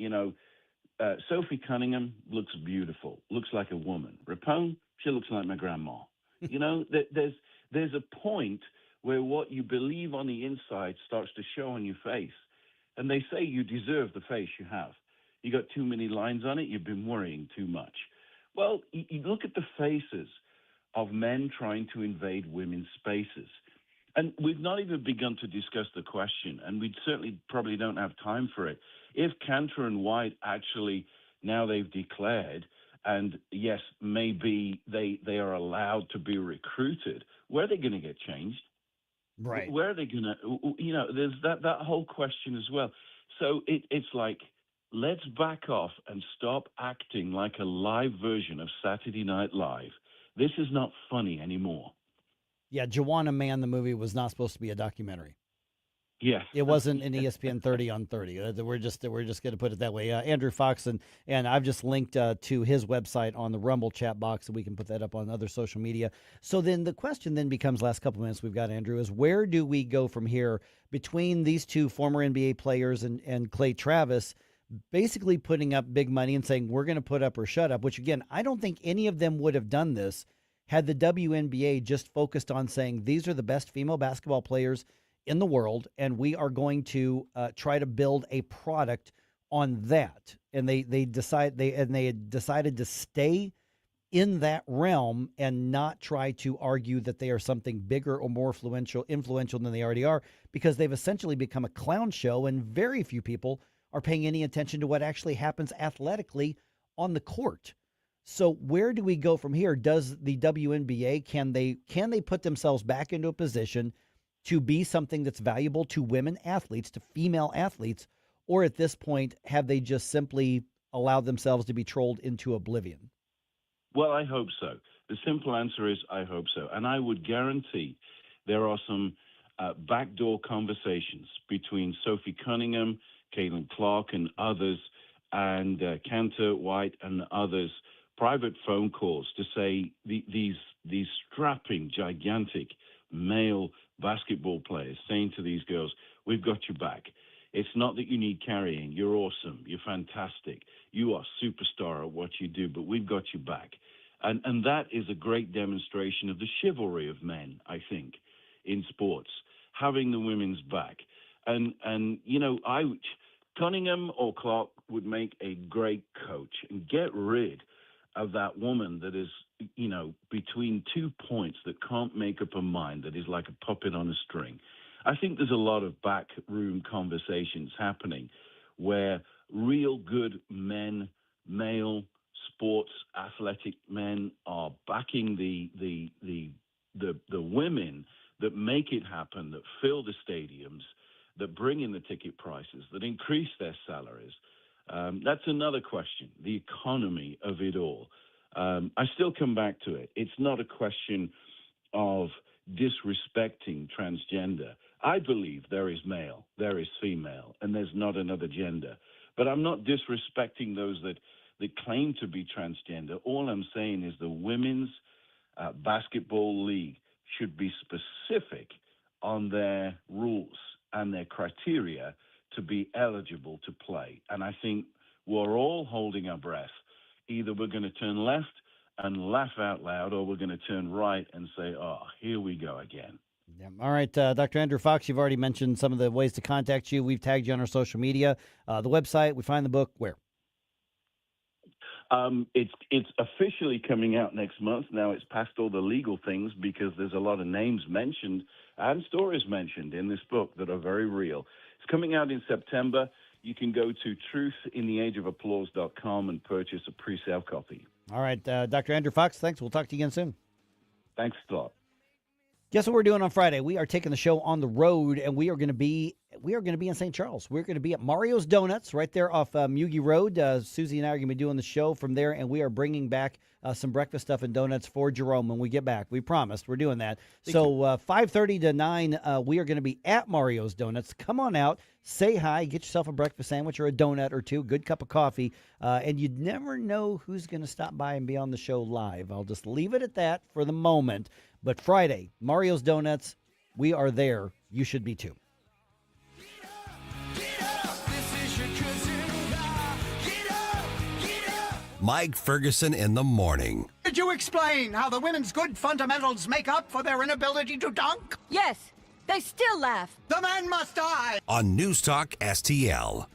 Sophie Cunningham looks beautiful, looks like a woman. Rapone, she looks like my grandma. There's a point where what you believe on the inside starts to show on your face. And they say you deserve the face you have. You got too many lines on it, you've been worrying too much. Well, you look at the faces of men trying to invade women's spaces. And we've not even begun to discuss the question, and we certainly probably don't have time for it. If Cantor and White actually, now they've declared, And yes, maybe they are allowed to be recruited. Where are they going to get changed? Right. Where are they going to, there's that whole question as well. So it's like, let's back off and stop acting like a live version of Saturday Night Live. This is not funny anymore. Yeah, Joanna Man, the movie, was not supposed to be a documentary. Yes. It wasn't an ESPN 30 on 30. We're just going to put it that way. Andrew Fox, and I've just linked to his website on the Rumble chat box, and we can put that up on other social media. So then the question then becomes, last couple minutes we've got, Andrew, is where do we go from here between these two former NBA players and Clay Travis basically putting up big money and saying we're going to put up or shut up, which, again, I don't think any of them would have done this had the WNBA just focused on saying these are the best female basketball players in the world, and we are going to try to build a product on that. And they had decided to stay in that realm and not try to argue that they are something bigger or more influential than they already are, because they've essentially become a clown show, and very few people are paying any attention to what actually happens athletically on the court. So where do we go from here? Does the WNBA, can they put themselves back into a position to be something that's valuable to women athletes, to female athletes, or at this point, have they just simply allowed themselves to be trolled into oblivion? Well, I hope so. The simple answer is I hope so. And I would guarantee there are some backdoor conversations between Sophie Cunningham, Caitlin Clark, and others, and Cantor White and others, private phone calls to say these strapping, gigantic male basketball players saying to these girls, we've got your back. It's not that you need carrying. You're awesome. You're fantastic. You are superstar at what you do, but we've got your back. And that is a great demonstration of the chivalry of men, I think, in sports, having the women's back. And Cunningham or Clark would make a great coach and get rid of that woman that is, between 2 points that can't make up her mind, that is like a puppet on a string. I think there's a lot of backroom conversations happening where real good men, male sports athletic men, are backing the women that make it happen, that fill the stadiums, that bring in the ticket prices, that increase their salaries. That's another question, the economy of it all. I still come back to it. It's not a question of disrespecting transgender. I believe there is male, there is female, and there's not another gender. But I'm not disrespecting those that claim to be transgender. All I'm saying is the women's basketball league should be specific on their rules and their criteria to be eligible to play. And I think we're all holding our breath. Either we're going to turn left and laugh out loud, or we're going to turn right and say, oh, here we go again. Yeah. All right, Dr. Andrew Fox, you've already mentioned some of the ways to contact you. We've tagged you on our social media. The website, we find the book where? It's officially coming out next month. Now it's past all the legal things because there's a lot of names mentioned and stories mentioned in this book that are very real. It's coming out in September. You can go to truthintheageofapplause.com and purchase a pre-sale copy. All right, Dr. Andrew Fox, thanks. We'll talk to you again soon. Thanks a lot. Guess what we're doing on Friday? We are taking the show on the road, and we are going to be in St. Charles. We're going to be at Mario's Donuts right there off Mugi Road. Susie and I are going to be doing the show from there, and we are bringing back some breakfast stuff and donuts for Jerome when we get back. We promised. We're doing that. So 5:30 to 9, we are going to be at Mario's Donuts. Come on out. Say hi. Get yourself a breakfast sandwich or a donut or two. Good cup of coffee. And you'd never know who's going to stop by and be on the show live. I'll just leave it at that for the moment. But Friday, Mario's Donuts, we are there. You should be too. Mike Ferguson in the morning. Could you explain how the women's good fundamentals make up for their inability to dunk? Yes, they still laugh. The men must die. On News Talk STL.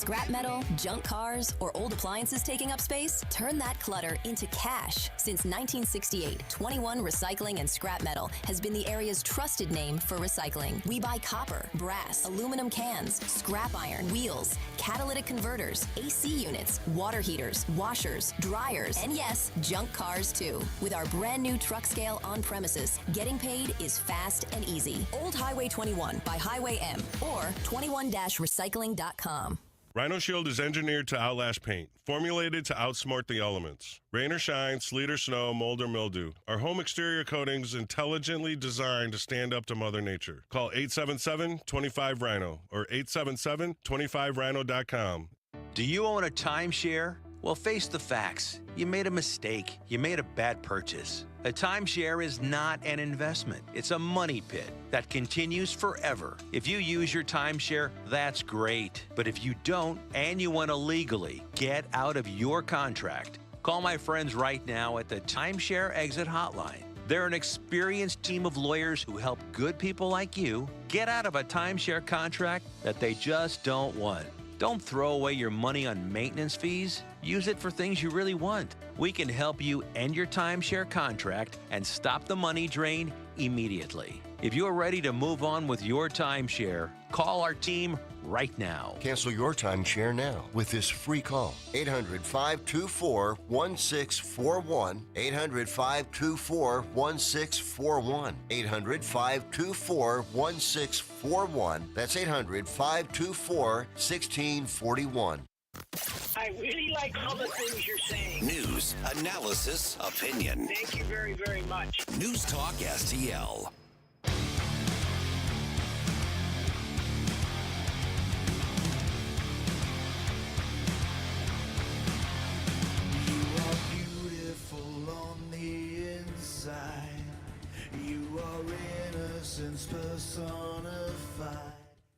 Scrap metal, junk cars, or old appliances taking up space? Turn that clutter into cash. Since 1968, 21 Recycling and Scrap Metal has been the area's trusted name for recycling. We buy copper, brass, aluminum cans, scrap iron, wheels, catalytic converters, AC units, water heaters, washers, dryers, and yes, junk cars too. With our brand new truck scale on premises, getting paid is fast and easy. Old Highway 21 by Highway M or 21-recycling.com. Rhino Shield is engineered to outlast paint, formulated to outsmart the elements. Rain or shine, sleet or snow, mold or mildew. Our home exterior coatings intelligently designed to stand up to Mother Nature. Call 877-25-RHINO or 877-25rhino.com. Do you own a timeshare? Well, face the facts. You made a mistake. You made a bad purchase. A timeshare is not an investment. It's a money pit that continues forever. If you use your timeshare, that's great. But if you don't, and you want to legally get out of your contract, call my friends right now at the Timeshare Exit Hotline. They're an experienced team of lawyers who help good people like you get out of a timeshare contract that they just don't want. Don't throw away your money on maintenance fees. Use it for things you really want. We can help you end your timeshare contract and stop the money drain immediately. If you're ready to move on with your timeshare, call our team right now. Cancel your timeshare now with this free call. 800-524-1641. 800-524-1641. 800-524-1641. That's 800-524-1641. I really like all the things you're saying. News, analysis, opinion. Thank you very, very much. News Talk STL.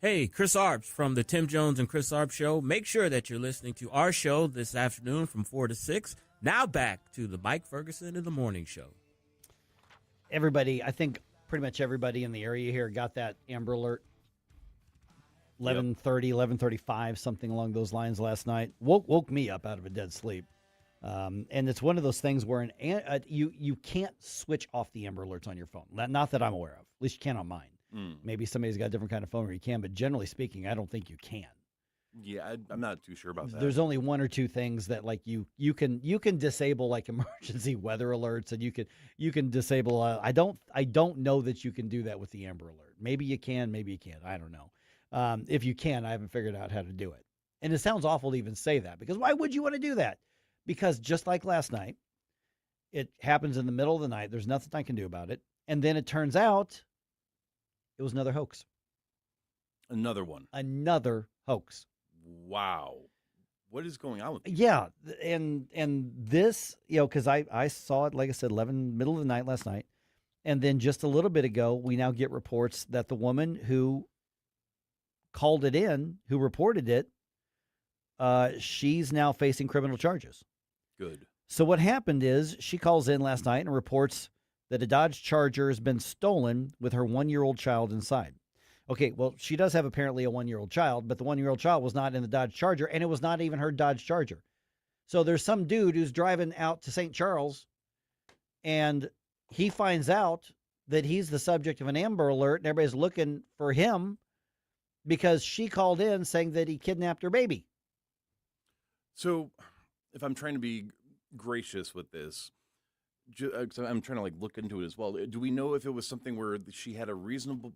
Hey, Chris Arps from the Tim Jones and Chris Arps Show. Make sure that you're listening to our show this afternoon from 4 to 6. Now back to the Mike Ferguson in the Morning Show. Everybody, I think pretty much everybody in the area here got that Amber Alert. 11:30, 11:35, something along those lines last night. Woke me up out of a dead sleep. And it's one of those things where you can't switch off the Amber Alerts on your phone. Not that I'm aware of. At least you can on mine. Maybe somebody's got a different kind of phone where you can, but generally speaking, I don't think you can. Yeah, I'm not too sure about that. There's only one or two things that like you can disable like emergency weather alerts, and you can disable. I don't know that you can do that with the Amber Alert. Maybe you can, maybe you can't. I don't know. If you can, I haven't figured out how to do it. And it sounds awful to even say that, because why would you want to do that? Because just like last night, it happens in the middle of the night. There's nothing I can do about it, and then it turns out it was another hoax. Another one. Another hoax. Wow. What is going on with this? Yeah, and this, because I saw it, like I said, middle of the night last night, and then just a little bit ago, we now get reports that the woman who called it in, who reported it, she's now facing criminal charges. Good. So what happened is she calls in last night and reports that a Dodge Charger has been stolen with her 1-year-old child inside. Okay, well, she does have apparently a 1-year-old child, but the 1-year-old child was not in the Dodge Charger, and it was not even her Dodge Charger. So there's some dude who's driving out to St. Charles, and he finds out that he's the subject of an Amber Alert, and everybody's looking for him because she called in saying that he kidnapped her baby. So if I'm trying to be gracious with this, I'm trying to look into it as well. Do we know if it was something where she had a reasonable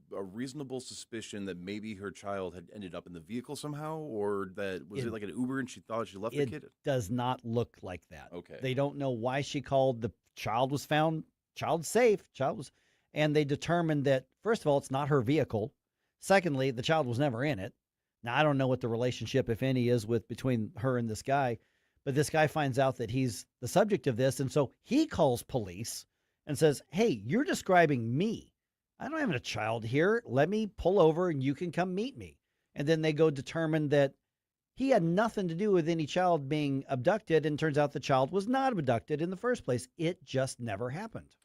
suspicion that maybe her child had ended up in the vehicle somehow, or that was it like an Uber and she thought she left the kid? It does not look like that. Okay. They don't know why she called. The child was found, child safe, and they determined that, first of all, it's not her vehicle. Secondly, the child was never in it. Now, I don't know what the relationship, if any, is between her and this guy. But this guy finds out that he's the subject of this, and so he calls police and says, hey, you're describing me. I don't have a child here. Let me pull over and you can come meet me. And then they go determine that he had nothing to do with any child being abducted, and turns out the child was not abducted in the first place. It just never happened.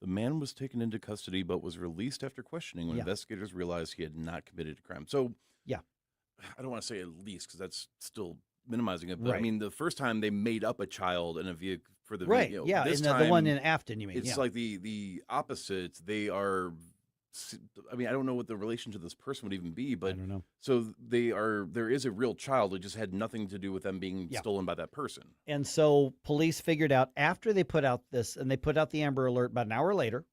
The man was taken into custody but was released after questioning when investigators realized he had not committed a crime. So, yeah, I don't want to say at least because that's still minimizing it. But Right. I mean, the first time they made up a child in a vehicle for the Right. video. Yeah. This And time, the one in Afton, you mean? it's Yeah. like the opposite. They are. I mean, I don't know what the relation to this person would even be, but I don't know. So they are. There is a real child. It just had nothing to do with them being stolen by that person. And so police figured out after they put out this, and they put out the Amber Alert about an hour later,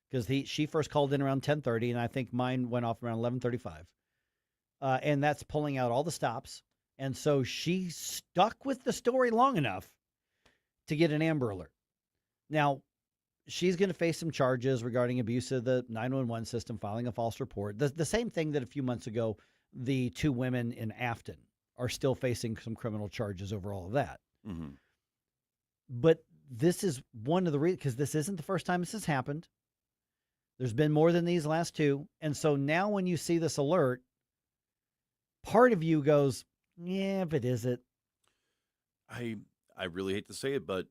because she first called in around 10:30, and I think mine went off around 11:35. And that's pulling out all the stops. And so she stuck with the story long enough to get an Amber Alert. Now, she's going to face some charges regarding abuse of the 911 system, filing a false report. The same thing that a few months ago, the two women in Afton are still facing some criminal charges over all of that. Mm-hmm. But this is one of the reasons, because this isn't the first time this has happened. There's been more than these last two. And so now when you see this alert, part of you goes, yeah, but is it? I really hate to say it, but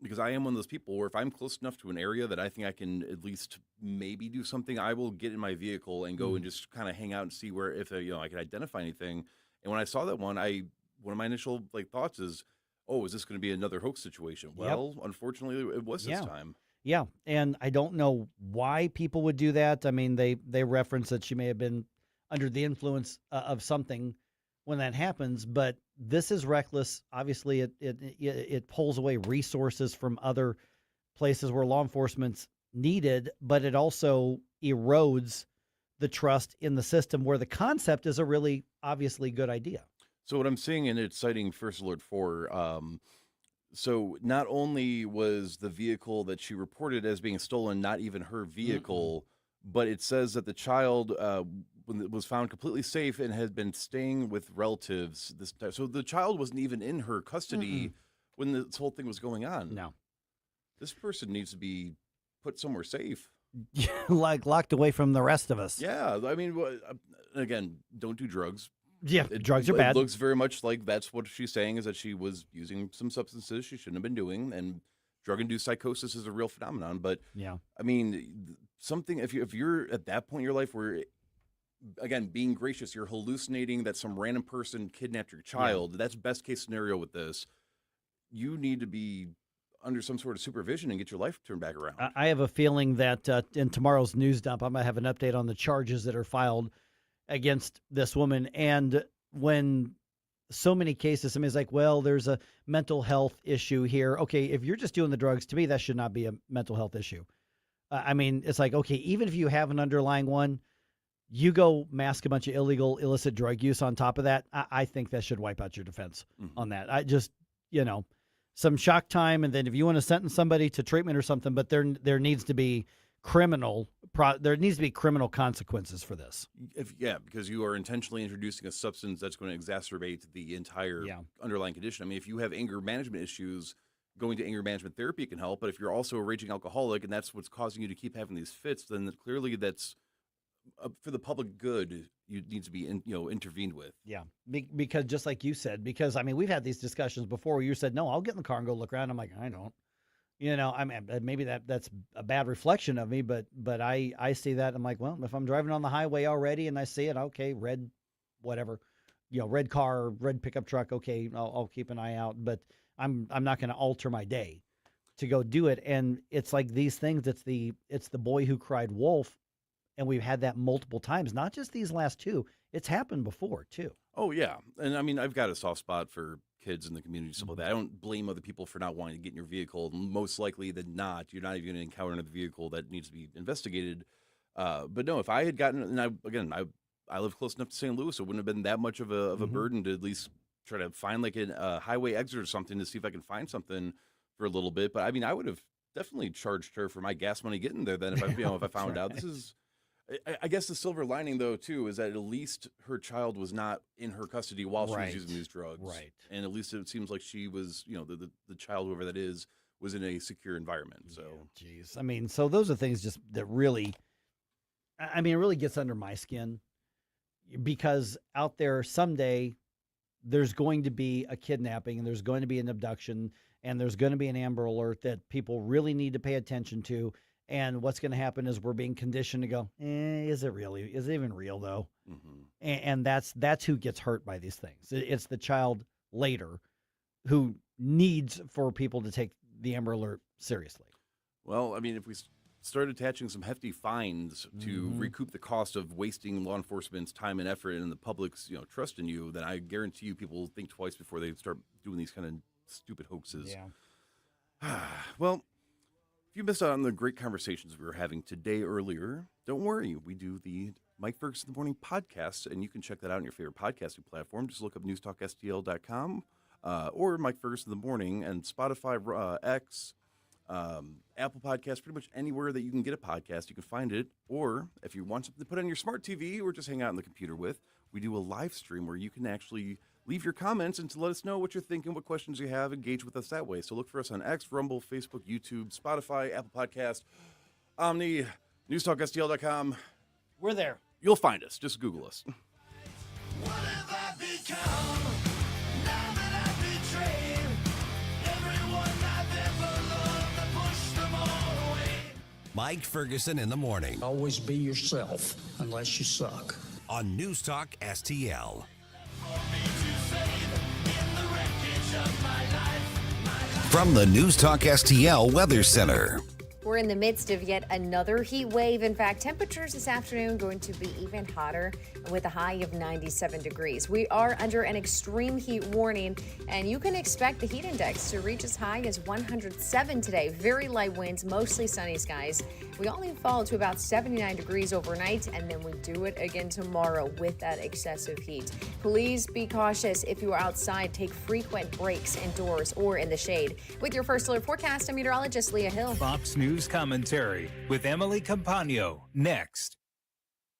because I am one of those people where if I'm close enough to an area that I think I can at least maybe do something, I will get in my vehicle and go and just kind of hang out and see where if I can identify anything. And when I saw that one of my initial thoughts is, oh, is this going to be another hoax situation? Well, unfortunately, it was this time. Yeah, and I don't know why people would do that. I mean, they reference that she may have been under the influence of something when that happens, but this is reckless. Obviously, it pulls away resources from other places where law enforcement's needed, but it also erodes the trust in the system where the concept is a really obviously good idea. So what I'm seeing, and it's citing First Alert 4, so not only was the vehicle that she reported as being stolen not even her vehicle, but it says that the child was found completely safe and had been staying with relatives this time. So the child wasn't even in her custody when this whole thing was going on. No. This person needs to be put somewhere safe. Like locked away from the rest of us. Yeah. I mean, again, don't do drugs. Yeah, drugs are bad. It looks very much like that's what she's saying, is that she was using some substances she shouldn't have been doing, and drug-induced psychosis is a real phenomenon. But yeah, I mean, something if you're at that point in your life where, again, being gracious, you're hallucinating that some random person kidnapped your child. That's best case scenario with this. You need to be under some sort of supervision and get your life turned back around. I have a feeling that in tomorrow's news dump, I'm going to have an update on the charges that are filed against this woman. And when so many cases, I mean, it's like, well, there's a mental health issue here. Okay, if you're just doing the drugs, to me, that should not be a mental health issue. I mean, it's like, okay, even if you have an underlying one, you go mask a bunch of illegal, illicit drug use on top of that, I think that should wipe out your defense on that. I just, some shock time, and then if you want to sentence somebody to treatment or something, but there needs to be criminal consequences for this. Because you are intentionally introducing a substance that's going to exacerbate the entire underlying condition. I mean, if you have anger management issues, going to anger management therapy can help. But if you're also a raging alcoholic and that's what's causing you to keep having these fits, then clearly that's for the public good. You need to be intervened with. Yeah, because just like you said, because I mean, we've had these discussions before where you said, no, I'll get in the car and go look around. I'm like, I don't. I mean, maybe that's a bad reflection of me, but I see that. I'm like, well, if I'm driving on the highway already and I see it, okay, red, whatever, red car, red pickup truck. Okay, I'll keep an eye out, but I'm not going to alter my day to go do it. And it's like these things. It's the boy who cried wolf, and we've had that multiple times. Not just these last two. It's happened before too. Oh yeah, and I mean, I've got a soft spot for kids in the community, stuff like that. I don't blame other people for not wanting to get in your vehicle. Most likely than not, you're not even going to encounter another vehicle that needs to be investigated. But no, if I had gotten, and I live close enough to St. Louis, it wouldn't have been that much of a burden to at least try to find like a highway exit or something to see if I can find something for a little bit. But I mean, I would have definitely charged her for my gas money getting there then if I found out. This is. I guess the silver lining, though, too, is that at least her child was not in her custody while she was using these drugs. Right. And at least it seems like she was, the child, whoever that is, was in a secure environment. So, geez. I mean, so those are things just that really, I mean, it really gets under my skin because out there someday there's going to be a kidnapping and there's going to be an abduction and there's going to be an Amber Alert that people really need to pay attention to. And what's going to happen is we're being conditioned to go, is it really? Is it even real, though? And that's who gets hurt by these things. It's the child later who needs for people to take the Amber Alert seriously. Well, I mean, if we start attaching some hefty fines to recoup the cost of wasting law enforcement's time and effort and the public's trust in you, then I guarantee you people think twice before they start doing these kind of stupid hoaxes. Yeah. Well, if you missed out on the great conversations we were having today earlier, don't worry. We do the Mike Ferguson in the Morning podcast, and you can check that out on your favorite podcasting platform. Just look up NewsTalkSTL.com or Mike Ferguson in the Morning, and Spotify, X, Apple Podcasts, pretty much anywhere that you can get a podcast, you can find it. Or if you want something to put on your smart TV or just hang out on the computer with, we do a live stream where you can actually leave your comments and to let us know what you're thinking, what questions you have, engage with us that way. So look for us on X, Rumble, Facebook, YouTube, Spotify, Apple Podcast, Omni, NewsTalkSTL.com. We're there. You'll find us. Just Google us. What have I become? Now that I've betrayed everyone I've ever loved, I push them all away. Mike Ferguson in the Morning. Always be yourself, unless you suck. On News Talk STL. From the News Talk STL Weather Center. We're in the midst of yet another heat wave. In fact, temperatures this afternoon going to be even hotter with a high of 97 degrees. We are under an extreme heat warning, and you can expect the heat index to reach as high as 107 today. Very light winds, mostly sunny skies. We only fall to about 79 degrees overnight, and then we do it again tomorrow with that excessive heat. Please be cautious if you are outside. Take frequent breaks indoors or in the shade. With your first alert forecast, I'm meteorologist Leah Hill. Fox News Commentary with Emily Campagno next.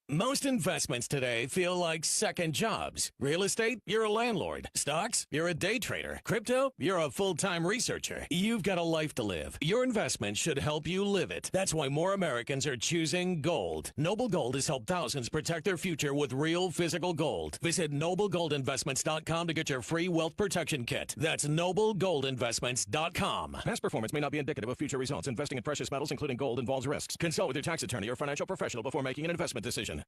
Most investments today feel like second jobs. Real estate, you're a landlord. Stocks, you're a day trader. Crypto, you're a full-time researcher. You've got a life to live. Your investment should help you live it. That's why more Americans are choosing gold. Noble Gold has helped thousands protect their future with real physical gold. Visit NobleGoldInvestments.com to get your free wealth protection kit. That's NobleGoldInvestments.com. Past performance may not be indicative of future results. Investing in precious metals, including gold, involves risks. Consult with your tax attorney or financial professional before making an investment decision.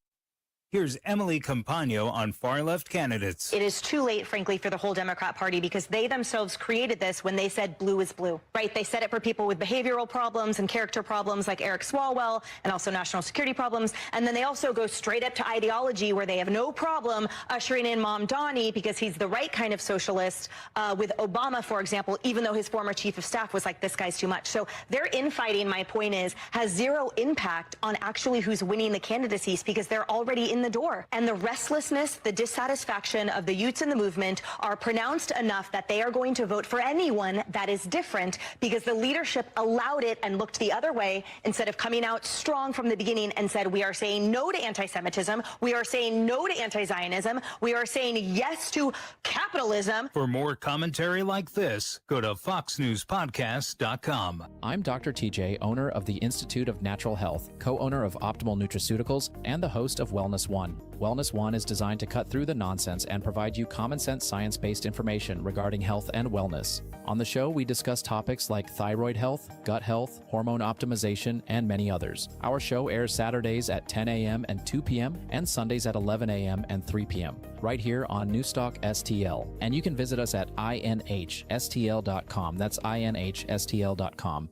Here's Emily Campagno on far-left candidates. It is too late, frankly, for the whole Democrat Party because they themselves created this when they said blue is blue, right? They said it for people with behavioral problems and character problems like Eric Swalwell and also national security problems. And then they also go straight up to ideology where they have no problem ushering in Mom Donnie because he's the right kind of socialist with Obama, for example, even though his former chief of staff was like, this guy's too much. So their infighting, my point is, has zero impact on actually who's winning the candidacies because they're already in the door. And the restlessness, the dissatisfaction of the youths in the movement are pronounced enough that they are going to vote for anyone that is different because the leadership allowed it and looked the other way instead of coming out strong from the beginning and said, we are saying no to anti-Semitism, we are saying no to anti-Zionism, we are saying yes to capitalism. For more commentary like this, go to foxnewspodcast.com. I'm Dr. TJ, owner of the Institute of Natural Health, co-owner of Optimal Nutraceuticals, and the host of Wellness One. Wellness One is designed to cut through the nonsense and provide you common sense science-based information regarding health and wellness. On the show, we discuss topics like thyroid health, gut health, hormone optimization, and many others. Our show airs Saturdays at 10 a.m. and 2 p.m. and Sundays at 11 a.m. and 3 p.m. right here on Newstalk STL. And you can visit us at inhstl.com. That's inhstl.com.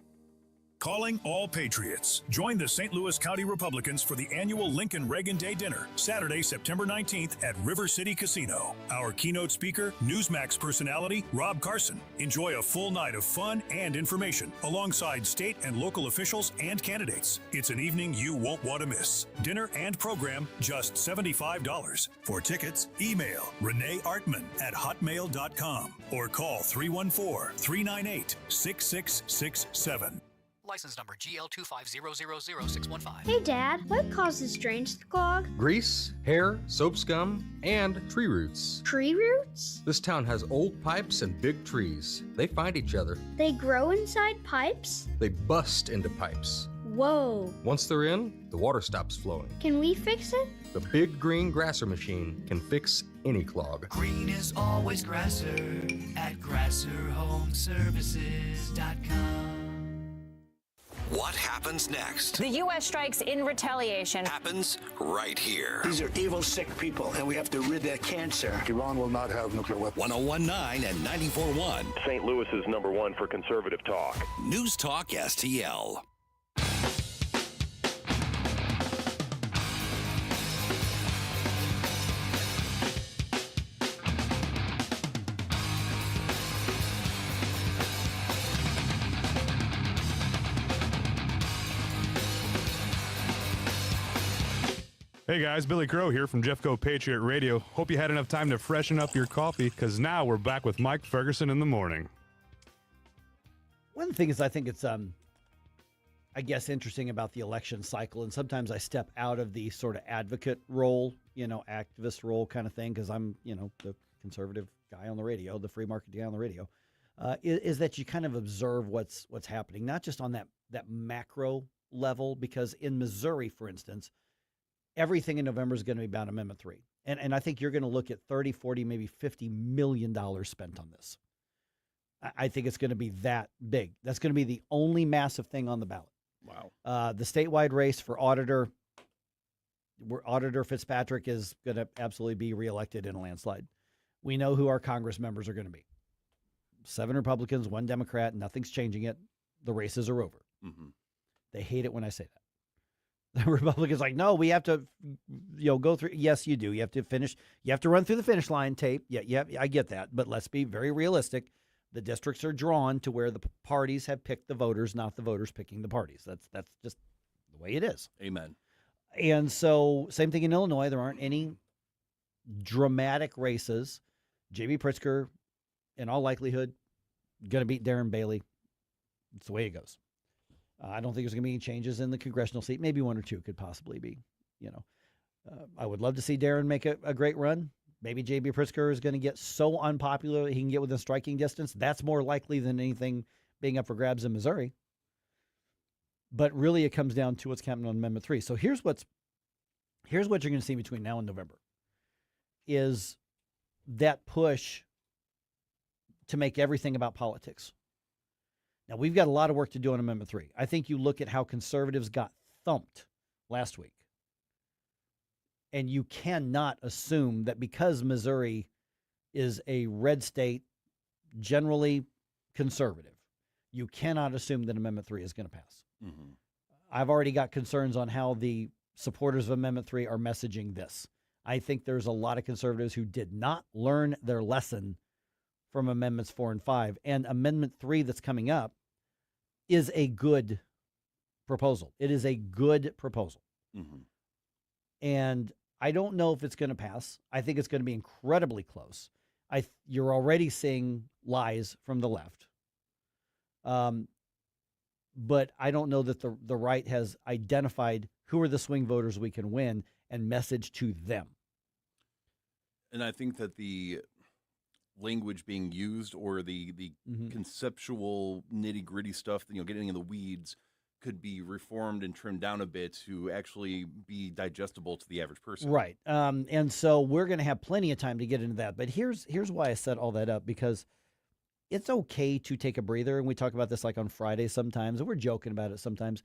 Calling all Patriots. Join the St. Louis County Republicans for the annual Lincoln Reagan Day Dinner, Saturday, September 19th at River City Casino. Our keynote speaker, Newsmax personality, Rob Carson. Enjoy a full night of fun and information alongside state and local officials and candidates. It's an evening you won't want to miss. Dinner and program, just $75. For tickets, email Renee Artman at hotmail.com or call 314-398-6667. License number GL250000615. Hey, Dad, what causes drains to clog? Grease, hair, soap scum, and tree roots. Tree roots? This town has old pipes and big trees. They find each other. They grow inside pipes? They bust into pipes. Whoa. Once they're in, the water stops flowing. Can we fix it? The big green grasser machine can fix any clog. Green is always grasser at GrasserHomeservices.com. What happens next? The U.S. strikes in retaliation. Happens right here. These are evil, sick people, and we have to rid that cancer. Iran will not have nuclear weapons. 1019 and 94.1. St. Louis is #1 for conservative talk. News Talk STL. Hey guys, Billy Crow here from Jeffco Patriot Radio. Hope you had enough time to freshen up your coffee, because now we're back with Mike Ferguson in the morning. One thing is, I think it's, I guess, interesting about the election cycle, and sometimes I step out of the sort of advocate role, activist role kind of thing, because I'm, the conservative guy on the radio, the free market guy on the radio, is that you kind of observe what's happening, not just on that macro level, because in Missouri, for instance, everything in November is going to be about Amendment 3. And I think you're going to look at 30, 40, maybe $50 million spent on this. I think it's going to be that big. That's going to be the only massive thing on the ballot. Wow. The statewide race for auditor, where Auditor Fitzpatrick is going to absolutely be reelected in a landslide. We know who our Congress members are going to be. 7 Republicans, 1 Democrat. Nothing's changing it. The races are over. Mm-hmm. They hate it when I say that. The Republicans like, no, we have to, go through. Yes, you do. You have to finish. You have to run through the finish line tape. Yeah, I get that. But let's be very realistic. The districts are drawn to where the parties have picked the voters, not the voters picking the parties. That's just the way it is. Amen. And so, same thing in Illinois. There aren't any dramatic races. J.B. Pritzker, in all likelihood, going to beat Darren Bailey. It's the way it goes. I don't think there's going to be any changes in the congressional seat. Maybe 1 or 2 could possibly be, I would love to see Darren make a great run. Maybe J.B. Pritzker is going to get so unpopular he can get within striking distance. That's more likely than anything being up for grabs in Missouri. But really it comes down to what's happening on Amendment 3. So here's what you're going to see between now and November is that push to make everything about politics. Now, we've got a lot of work to do on Amendment 3. I think you look at how conservatives got thumped last week, and you cannot assume that because Missouri is a red state, generally conservative, you cannot assume that Amendment 3 is going to pass. Mm-hmm. I've already got concerns on how the supporters of Amendment 3 are messaging this. I think there's a lot of conservatives who did not learn their lesson from Amendments 4 and 5, and Amendment 3 that's coming up is a good proposal. It is a good proposal. Mm-hmm. And I don't know if it's going to pass. I think it's going to be incredibly close. You're already seeing lies from the left. But I don't know that the right has identified who are the swing voters we can win and message to them. And I think that the language being used or the conceptual nitty-gritty stuff, getting in the weeds, could be reformed and trimmed down a bit to actually be digestible to the average person. Right. And so we're going to have plenty of time to get into that. But here's why I set all that up, because it's okay to take a breather. And we talk about this like on Friday sometimes, and we're joking about it sometimes.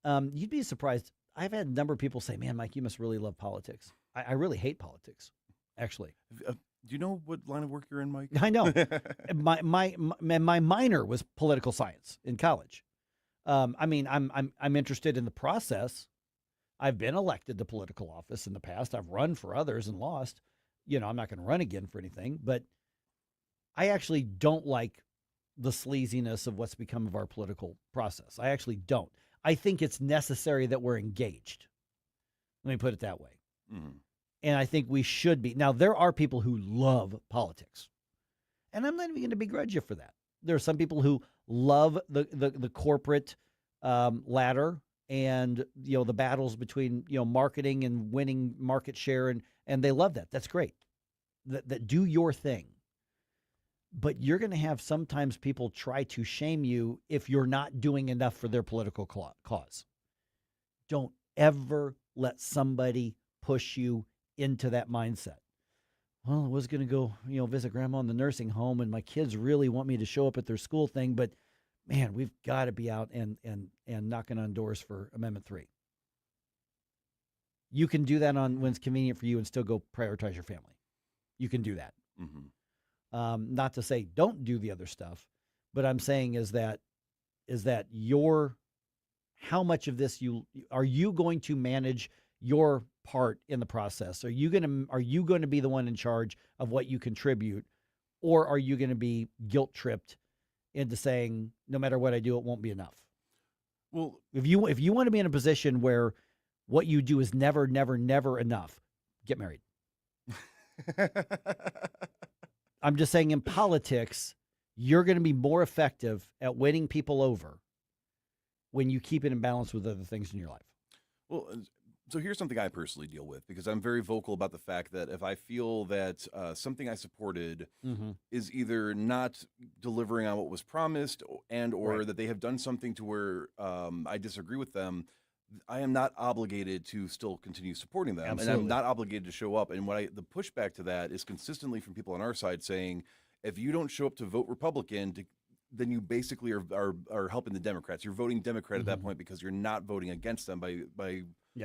You'd be surprised. I've had a number of people say, man, Mike, you must really love politics. I really hate politics, actually. Do you know what line of work you're in, Mike? I know. My minor was political science in college. I mean, I'm interested in the process. I've been elected to political office in the past. I've run for others and lost. I'm not going to run again for anything, but I actually don't like the sleaziness of what's become of our political process. I actually don't. I think it's necessary that we're engaged. Let me put it that way. Mm-hmm. And I think we should be. Now, there are people who love politics, and I'm not even going to begrudge you for that. There are some people who love the corporate ladder and the battles between marketing and winning market share, and they love that. That's great. That do your thing. But you're going to have sometimes people try to shame you if you're not doing enough for their political cause. Don't ever let somebody push you into that mindset. Well, I was going to go, visit grandma in the nursing home, and my kids really want me to show up at their school thing, but man, we've got to be out and knocking on doors for Amendment 3. You can do that on when it's convenient for you and still go prioritize your family. You can do that. Mm-hmm. Not to say don't do the other stuff, but I'm saying is that how much of this are you going to manage your part in the process? Are you going to be the one in charge of what you contribute, or are you going to be guilt tripped into saying no matter what I do, it won't be enough? Well, if you want to be in a position where what you do is never, never, never enough, get married. I'm just saying in politics, you're going to be more effective at winning people over when you keep it in balance with other things in your life. Well, so here's something I personally deal with, because I'm very vocal about the fact that if I feel that something I supported is either not delivering on what was promised or that they have done something to where I disagree with them, I am not obligated to still continue supporting them. Absolutely. And I'm not obligated to show up. And the pushback to that is consistently from people on our side saying, if you don't show up to vote Republican, then you basically are helping the Democrats. You're voting Democrat at that point because you're not voting against them by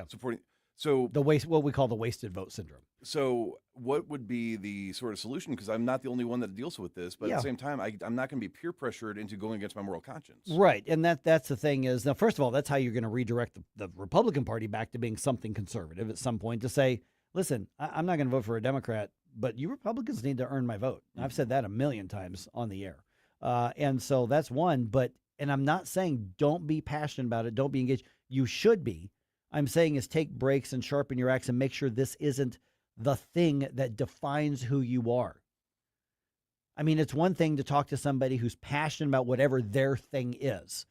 supporting. So what we call the wasted vote syndrome. So what would be the sort of solution? Because I'm not the only one that deals with this, but at the same time, I'm not going to be peer pressured into going against my moral conscience. Right. And that's the thing is, now, first of all, that's how you're going to redirect the Republican Party back to being something conservative at some point, to say, listen, I'm not going to vote for a Democrat, but you Republicans need to earn my vote. I've said that a million times on the air. And so that's one. And I'm not saying don't be passionate about it. Don't be engaged. You should be. I'm saying is take breaks and sharpen your axe and make sure this isn't the thing that defines who you are. I mean, it's one thing to talk to somebody who's passionate about whatever their thing is.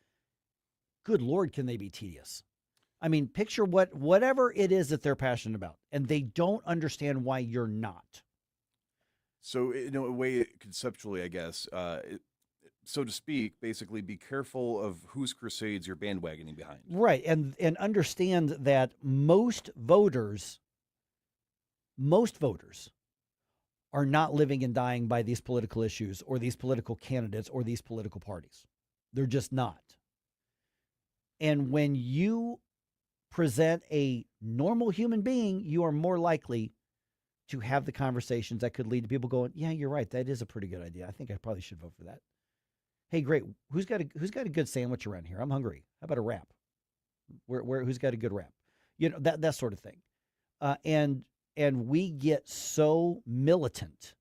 Good Lord, can they be tedious? I mean, picture whatever it is that they're passionate about, and they don't understand why you're not. So, in a way, conceptually, I guess, so to speak, basically be careful of whose crusades you're bandwagoning behind. Right. And understand that most voters are not living and dying by these political issues or these political candidates or these political parties. They're just not. And when you present a normal human being, you are more likely to have the conversations that could lead to people going, yeah, you're right. That is a pretty good idea. I think I probably should vote for that. Hey, great. Who's got a good sandwich around here? I'm hungry. How about a wrap? Who's got a good wrap? You know, that sort of thing. And we get so militant,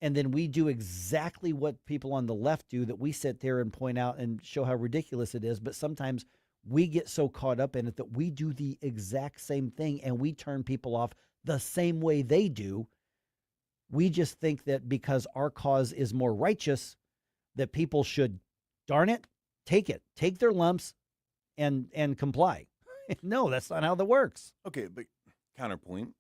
and then we do exactly what people on the left do, that we sit there and point out and show how ridiculous it is. But sometimes we get so caught up in it that we do the exact same thing, and we turn people off the same way they do. We just think that because our cause is more righteous, that people should, darn it, take their lumps and comply. No, that's not how that works. Okay, but counterpoint.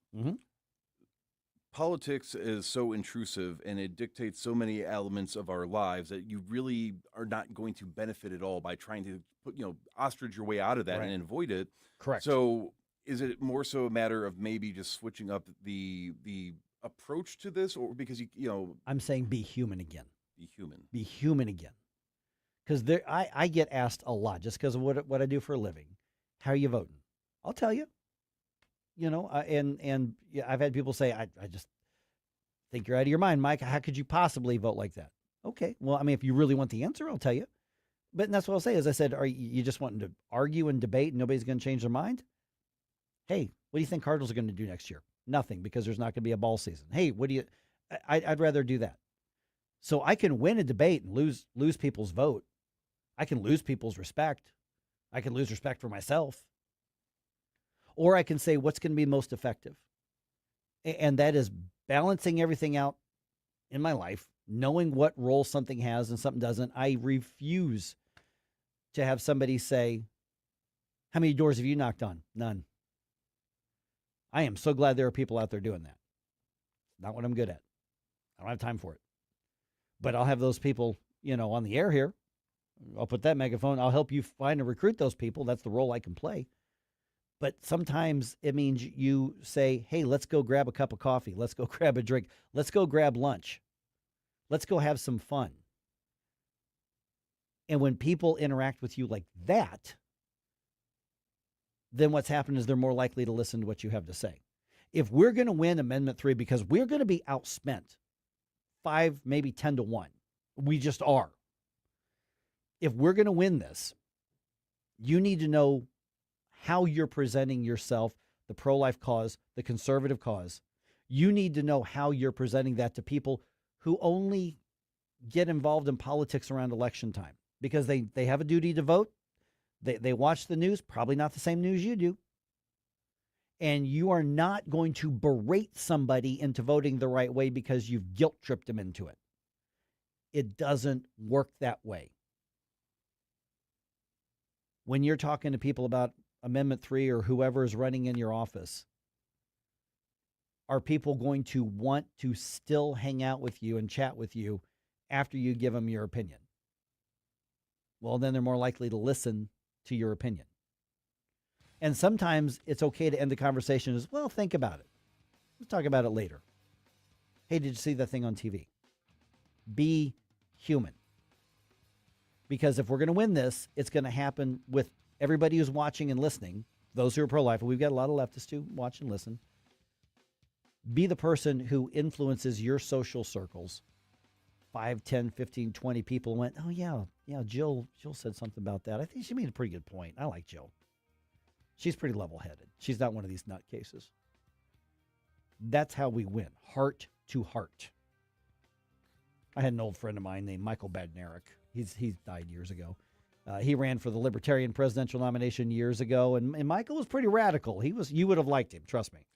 Politics is so intrusive, and it dictates so many elements of our lives that you really are not going to benefit at all by trying to ostrich your way out of that and avoid it. Correct. So is it more so a matter of maybe just switching up the approach to this, or because I'm saying be human again. Be human again. Because I get asked a lot, just because of what I do for a living. How are you voting? I'll tell you. And I've had people say, I just think you're out of your mind, Mike. How could you possibly vote like that? Okay, well, I mean, if you really want the answer, I'll tell you. But that's what I'll say. As I said, are you just wanting to argue and debate and nobody's going to change their mind? Hey, what do you think Cardinals are going to do next year? Nothing, because there's not going to be a ball season. Hey, I'd rather do that. So I can win a debate and lose people's vote. I can lose people's respect. I can lose respect for myself. Or I can say what's going to be most effective. And that is balancing everything out in my life, knowing what role something has and something doesn't. I refuse to have somebody say, how many doors have you knocked on? None. I am so glad there are people out there doing that. Not what I'm good at. I don't have time for it. But I'll have those people, on the air here. I'll put that megaphone. I'll help you find and recruit those people. That's the role I can play. But sometimes it means you say, hey, let's go grab a cup of coffee. Let's go grab a drink. Let's go grab lunch. Let's go have some fun. And when people interact with you like that, then what's happened is they're more likely to listen to what you have to say. If we're going to win Amendment 3, because we're going to be outspent 5, maybe 10 to 1, we just are. If we're going to win this, you need to know how you're presenting yourself, the pro-life cause, the conservative cause. You need to know how you're presenting that to people who only get involved in politics around election time because they have a duty to vote. They watch the news, probably not the same news you do. And you are not going to berate somebody into voting the right way because you've guilt-tripped them into it. It doesn't work that way. When you're talking to people about Amendment 3 or whoever is running in your office, are people going to want to still hang out with you and chat with you after you give them your opinion? Well, then they're more likely to listen to your opinion. And sometimes it's okay to end the conversation as, well, think about it. We'll talk about it later. Hey, did you see that thing on TV? Be human. Because if we're going to win this, it's going to happen with everybody who's watching and listening, those who are pro-life, and we've got a lot of leftists too, watch and listen. Be the person who influences your social circles. 5, 10, 15, 20 people went, oh, yeah, Jill said something about that. I think she made a pretty good point. I like Jill. She's pretty level-headed. She's not one of these nutcases. That's how we win, heart to heart. I had an old friend of mine named Michael Badnarik. He's died years ago. He ran for the Libertarian presidential nomination years ago, and Michael was pretty radical. You would have liked him, trust me.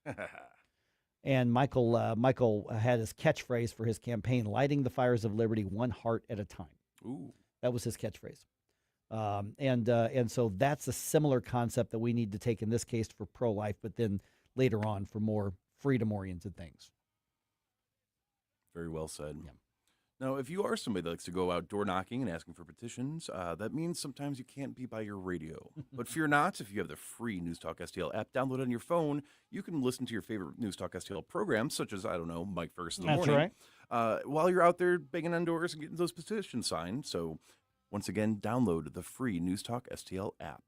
And Michael had his catchphrase for his campaign, lighting the fires of liberty one heart at a time. Ooh. That was his catchphrase. And so that's a similar concept that we need to take in this case for pro-life, but then later on for more freedom-oriented things. Very well said. Yeah. Now, if you are somebody that likes to go out door knocking and asking for petitions, that means sometimes you can't be by your radio. But fear not, if you have the free News Talk STL app downloaded on your phone, you can listen to your favorite News Talk STL programs, such as, I don't know, Mike Ferguson in the morning. That's right. While you're out there banging on doors and getting those petitions signed. So, once again, download the free News Talk STL app.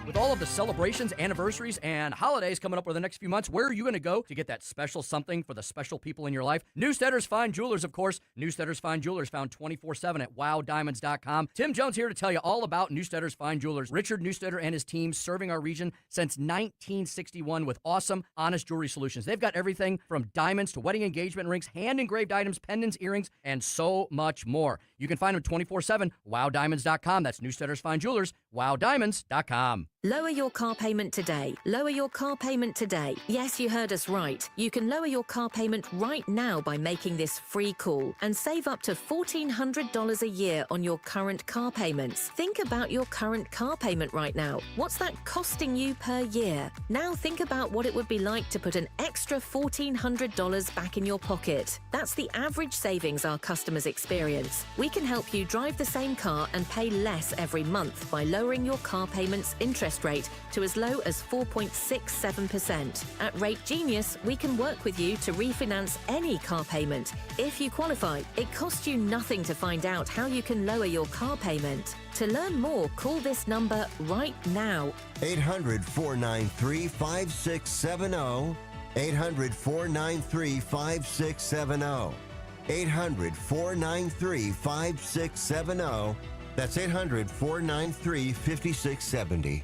With all of the celebrations, anniversaries, and holidays coming up over the next few months, where are you going to go to get that special something for the special people in your life? Newsteaders Fine Jewelers, of course. Newsteaders Fine Jewelers, found 24/7 at wowdiamonds.com. Tim Jones here to tell you all about Newsteaders Fine Jewelers. Richard Newsteader and his team serving our region since 1961 with awesome, honest jewelry solutions. They've got everything from diamonds to wedding engagement rings, hand-engraved items, pendants, earrings, and so much more. You can find them 24/7, wowdiamonds.com. That's Newsteaders Fine Jewelers, wowdiamonds.com. Lower your car payment today. Lower your car payment today. Yes, you heard us right. You can lower your car payment right now by making this free call and save up to $1,400 a year on your current car payments. Think about your current car payment right now. What's that costing you per year? Now think about what it would be like to put an extra $1,400 back in your pocket. That's the average savings our customers experience. We can help you drive the same car and pay less every month by lowering your car payment's interest rate to as low as 4.67%. At Rate Genius, we can work with you to refinance any car payment. If you qualify, it costs you nothing to find out how you can lower your car payment. To learn more, call this number right now. 800-493-5670. 800-493-5670. 800-493-5670. That's 800-493-5670.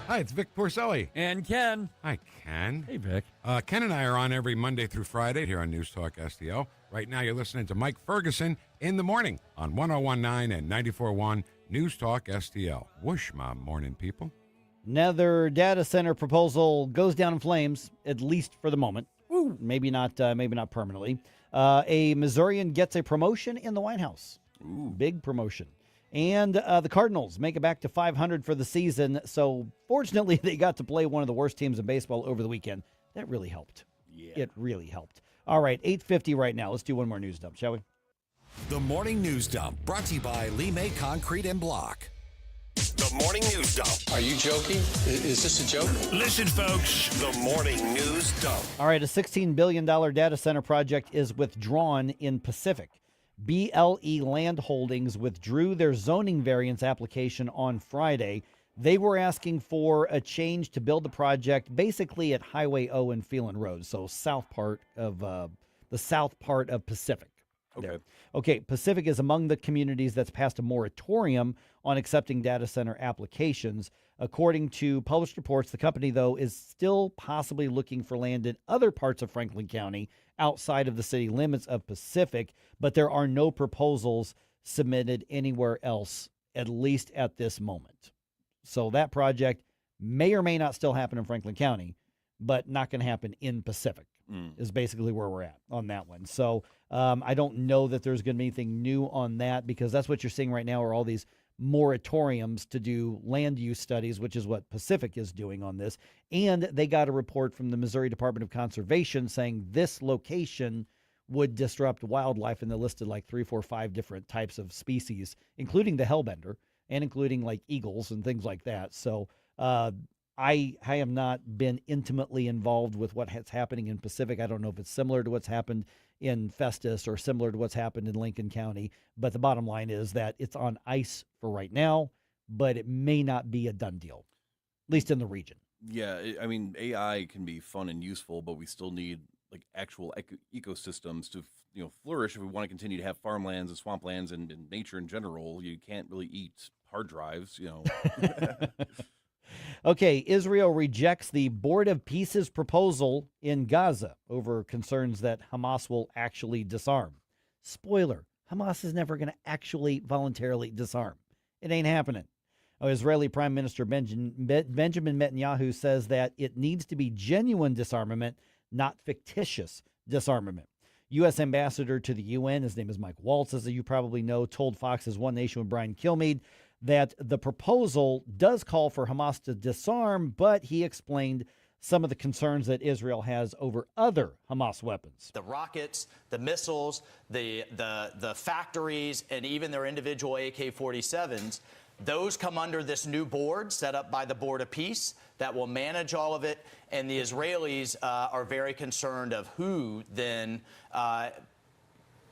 Hi, it's Vic Porcelli. And Ken. Hi, Ken. Hey, Vic. Ken and I are on every Monday through Friday here on News Talk STL. Right now, you're listening to Mike Ferguson in the morning on 101.9 and 94.1 News Talk STL. Whoosh, my morning people. Another data center proposal goes down in flames, at least for the moment. Maybe not permanently. A Missourian gets a promotion in the White House. Ooh. Big promotion. And the Cardinals make it back to 500 for the season. So fortunately, they got to play one of the worst teams in baseball over the weekend. That really helped. Yeah. It really helped. All right, 8:50 right now. Let's do one more news dump, shall we? The Morning News Dump, brought to you by Lee May Concrete and Block. The Morning News Dump. Are you joking? Is this a joke? Listen, folks. The Morning News Dump. All right, a $16 billion data center project is withdrawn in Pacific. BLE Land Holdings withdrew their zoning variance application on Friday. They were asking for a change to build the project basically at Highway O and Phelan Road, so south part of the south part of Pacific. Okay. Okay, Pacific is among the communities that's passed a moratorium on accepting data center applications. According to published reports, the company, though, is still possibly looking for land in other parts of Franklin County outside of the city limits of Pacific, but there are no proposals submitted anywhere else, at least at this moment. So that project may or may not still happen in Franklin County, but not going to happen in Pacific is basically where we're at on that one. So I don't know that there's going to be anything new on that, because that's what you're seeing right now are all these moratoriums to do land use studies, which is what Pacific is doing on this. And they got a report from the Missouri Department of Conservation saying this location would disrupt wildlife, and they listed like 3, 4, 5 different types of species, including the hellbender and including like eagles and things like that. So I have not been intimately involved with what's happening in Pacific. I don't know if it's similar to what's happened in Festus or similar to what's happened in Lincoln County. But the bottom line is that it's on ice for right now, but it may not be a done deal, at least in the region. Yeah, I mean, AI can be fun and useful, but we still need like actual ecosystems to flourish if we want to continue to have farmlands and swamplands and nature in general. You can't really eat hard drives, Okay, Israel rejects the Board of Peace's proposal in Gaza over concerns that Hamas will actually disarm. Spoiler, Hamas is never going to actually voluntarily disarm. It ain't happening. Israeli Prime Minister Benjamin Netanyahu says that it needs to be genuine disarmament, not fictitious disarmament. U.S. Ambassador to the UN, his name is Mike Waltz, as you probably know, told Fox's One Nation with Brian Kilmeade that the proposal does call for Hamas to disarm, but he explained some of the concerns that Israel has over other Hamas weapons. The rockets, the missiles, the factories, and even their individual AK-47s, those come under this new board set up by the Board of Peace that will manage all of it. And the Israelis are very concerned of who then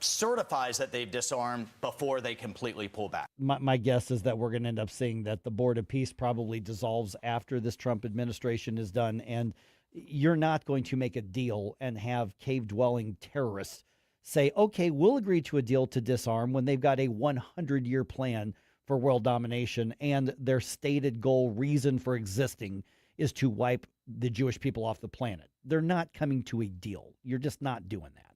certifies that they've disarmed before they completely pull back. My guess is that we're going to end up seeing that the Board of Peace probably dissolves after this Trump administration is done. And you're not going to make a deal and have cave-dwelling terrorists say, okay, we'll agree to a deal to disarm when they've got a 100-year plan for world domination, and their stated goal, reason for existing, is to wipe the Jewish people off the planet. They're not coming to a deal. You're just not doing that.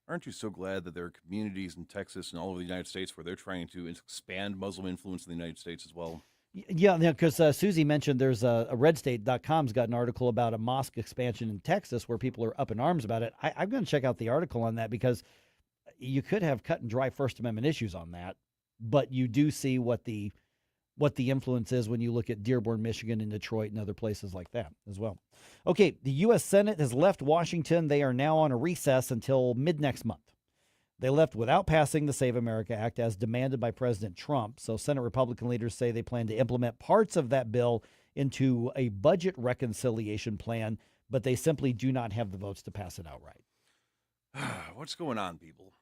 Aren't you so glad that there are communities in Texas and all over the United States where they're trying to expand Muslim influence in the United States as well? Yeah, because Susie mentioned there's a redstate.com's got an article about a mosque expansion in Texas where people are up in arms about it. I'm going to check out the article on that, because you could have cut and dry First Amendment issues on that. But you do see what the influence is when you look at Dearborn, Michigan, and Detroit and other places like that as well. Okay, the U.S. Senate has left Washington. They are now on a recess until mid-next month. They left without passing the Save America Act as demanded by President Trump. So Senate Republican leaders say they plan to implement parts of that bill into a budget reconciliation plan, but they simply do not have the votes to pass it outright. What's going on, people?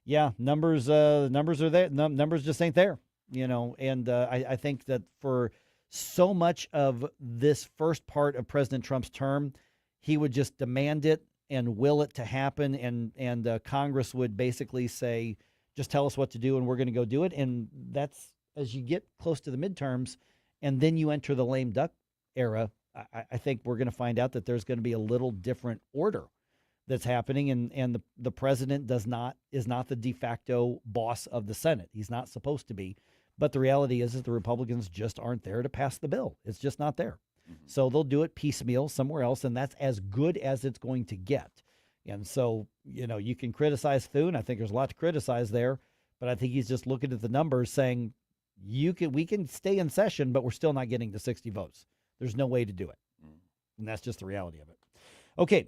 Yeah, numbers are there. Numbers just ain't there, and I think that for so much of this first part of President Trump's term, he would just demand it and will it to happen, and Congress would basically say, just tell us what to do and we're going to go do it. And that's as you get close to the midterms and then you enter the lame duck era, I think we're going to find out that there's going to be a little different order that's happening, and the president is not the de facto boss of the Senate. He's not supposed to be. But the reality is that the Republicans just aren't there to pass the bill. It's just not there. Mm-hmm. So they'll do it piecemeal somewhere else, and that's as good as it's going to get. And so, you can criticize Thune. I think there's a lot to criticize there. But I think he's just looking at the numbers saying, we can stay in session, but we're still not getting to 60 votes. There's no way to do it. And that's just the reality of it. Okay,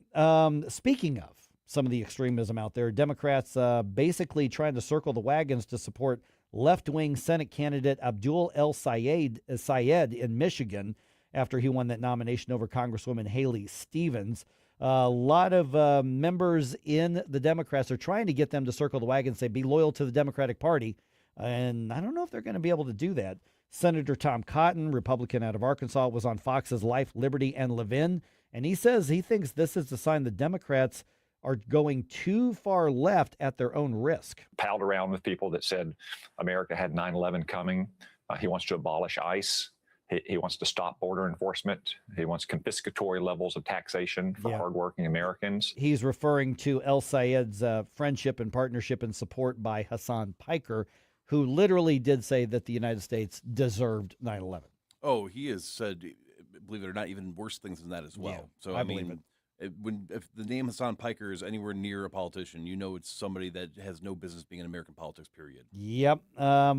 speaking of some of the extremism out there, Democrats basically trying to circle the wagons to support left-wing Senate candidate Abdul El Sayed in Michigan after he won that nomination over Congresswoman Haley Stevens. A lot of members in the Democrats are trying to get them to circle the wagon and say, be loyal to the Democratic Party. And I don't know if they're going to be able to do that. Senator Tom Cotton, Republican out of Arkansas, was on Fox's Life, Liberty, and Levin. And he says he thinks this is a sign the Democrats are going too far left at their own risk. Palled around with people that said America had 9/11 coming. He wants to abolish ICE. He wants to stop border enforcement. He wants confiscatory levels of taxation for hardworking Americans. He's referring to El Sayed's friendship and partnership and support by Hassan Piker, who literally did say that the United States deserved 9/11. Oh, he has said, believe it or not, even worse things than that as well. Yeah, so I believe it. If the name Hassan Piker is anywhere near a politician, you know it's somebody that has no business being in American politics, period. Yep.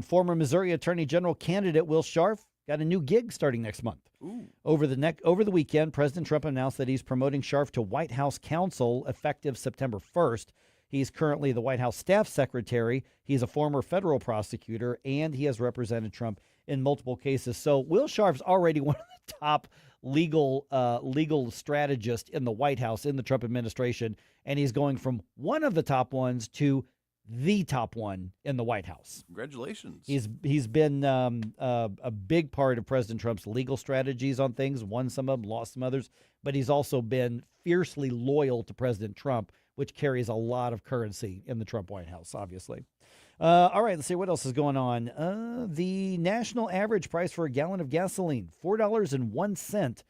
Former Missouri Attorney General candidate Will Scharf got a new gig starting next month. Ooh. Over the weekend, President Trump announced that he's promoting Scharf to White House counsel effective September 1st. He's currently the White House staff secretary. He's a former federal prosecutor, and he has represented Trump in multiple cases. So Will Scharf's already one of the top legal strategist in the White House in the Trump administration, and he's going from one of the top ones to the top one in the White House. Congratulations. He's been a big part of President Trump's legal strategies on things, won some of them, lost some others, but he's also been fiercely loyal to President Trump, which carries a lot of currency in the Trump White House, obviously. All right, let's see what else is going on. The national average price for a gallon of gasoline, $4.01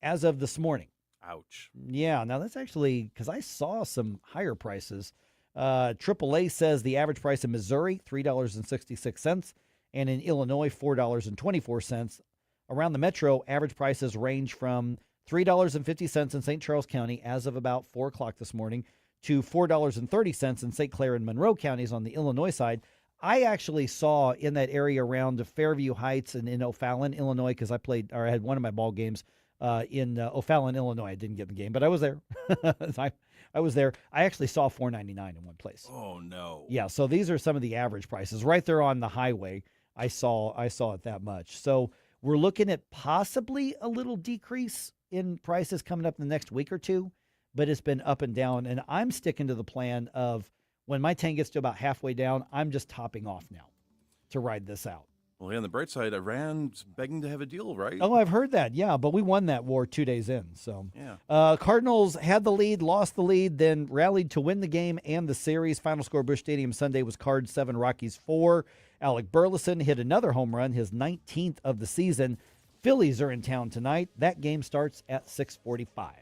as of this morning. Ouch. Yeah, now that's actually because I saw some higher prices. AAA says the average price in Missouri, $3.66, and in Illinois, $4.24. Around the metro, average prices range from $3.50 in St. Charles County as of about 4 o'clock this morning to $4.30 in St. Clair and Monroe counties on the Illinois side. I actually saw in that area around Fairview Heights and in O'Fallon, Illinois, because I had one of my ball games in O'Fallon, Illinois. I didn't get the game, but I was there. I was there. I actually saw $4.99 in one place. Oh, no. Yeah, so these are some of the average prices. Right there on the highway, I saw it that much. So we're looking at possibly a little decrease in prices coming up in the next week or two, but it's been up and down. And I'm sticking to the plan of when my tank gets to about halfway down, I'm just topping off now to ride this out. Well, yeah, on the bright side, Iran's begging to have a deal, right? Oh, I've heard that. Yeah, but we won that war 2 days in. So, yeah. Cardinals had the lead, lost the lead, then rallied to win the game and the series. Final score, Busch Stadium Sunday was Cards 7, Rockies 4. Alec Burleson hit another home run, his 19th of the season. Phillies are in town tonight. That game starts at 6:45.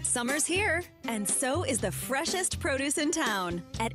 Summer's here, and so is the freshest produce in town at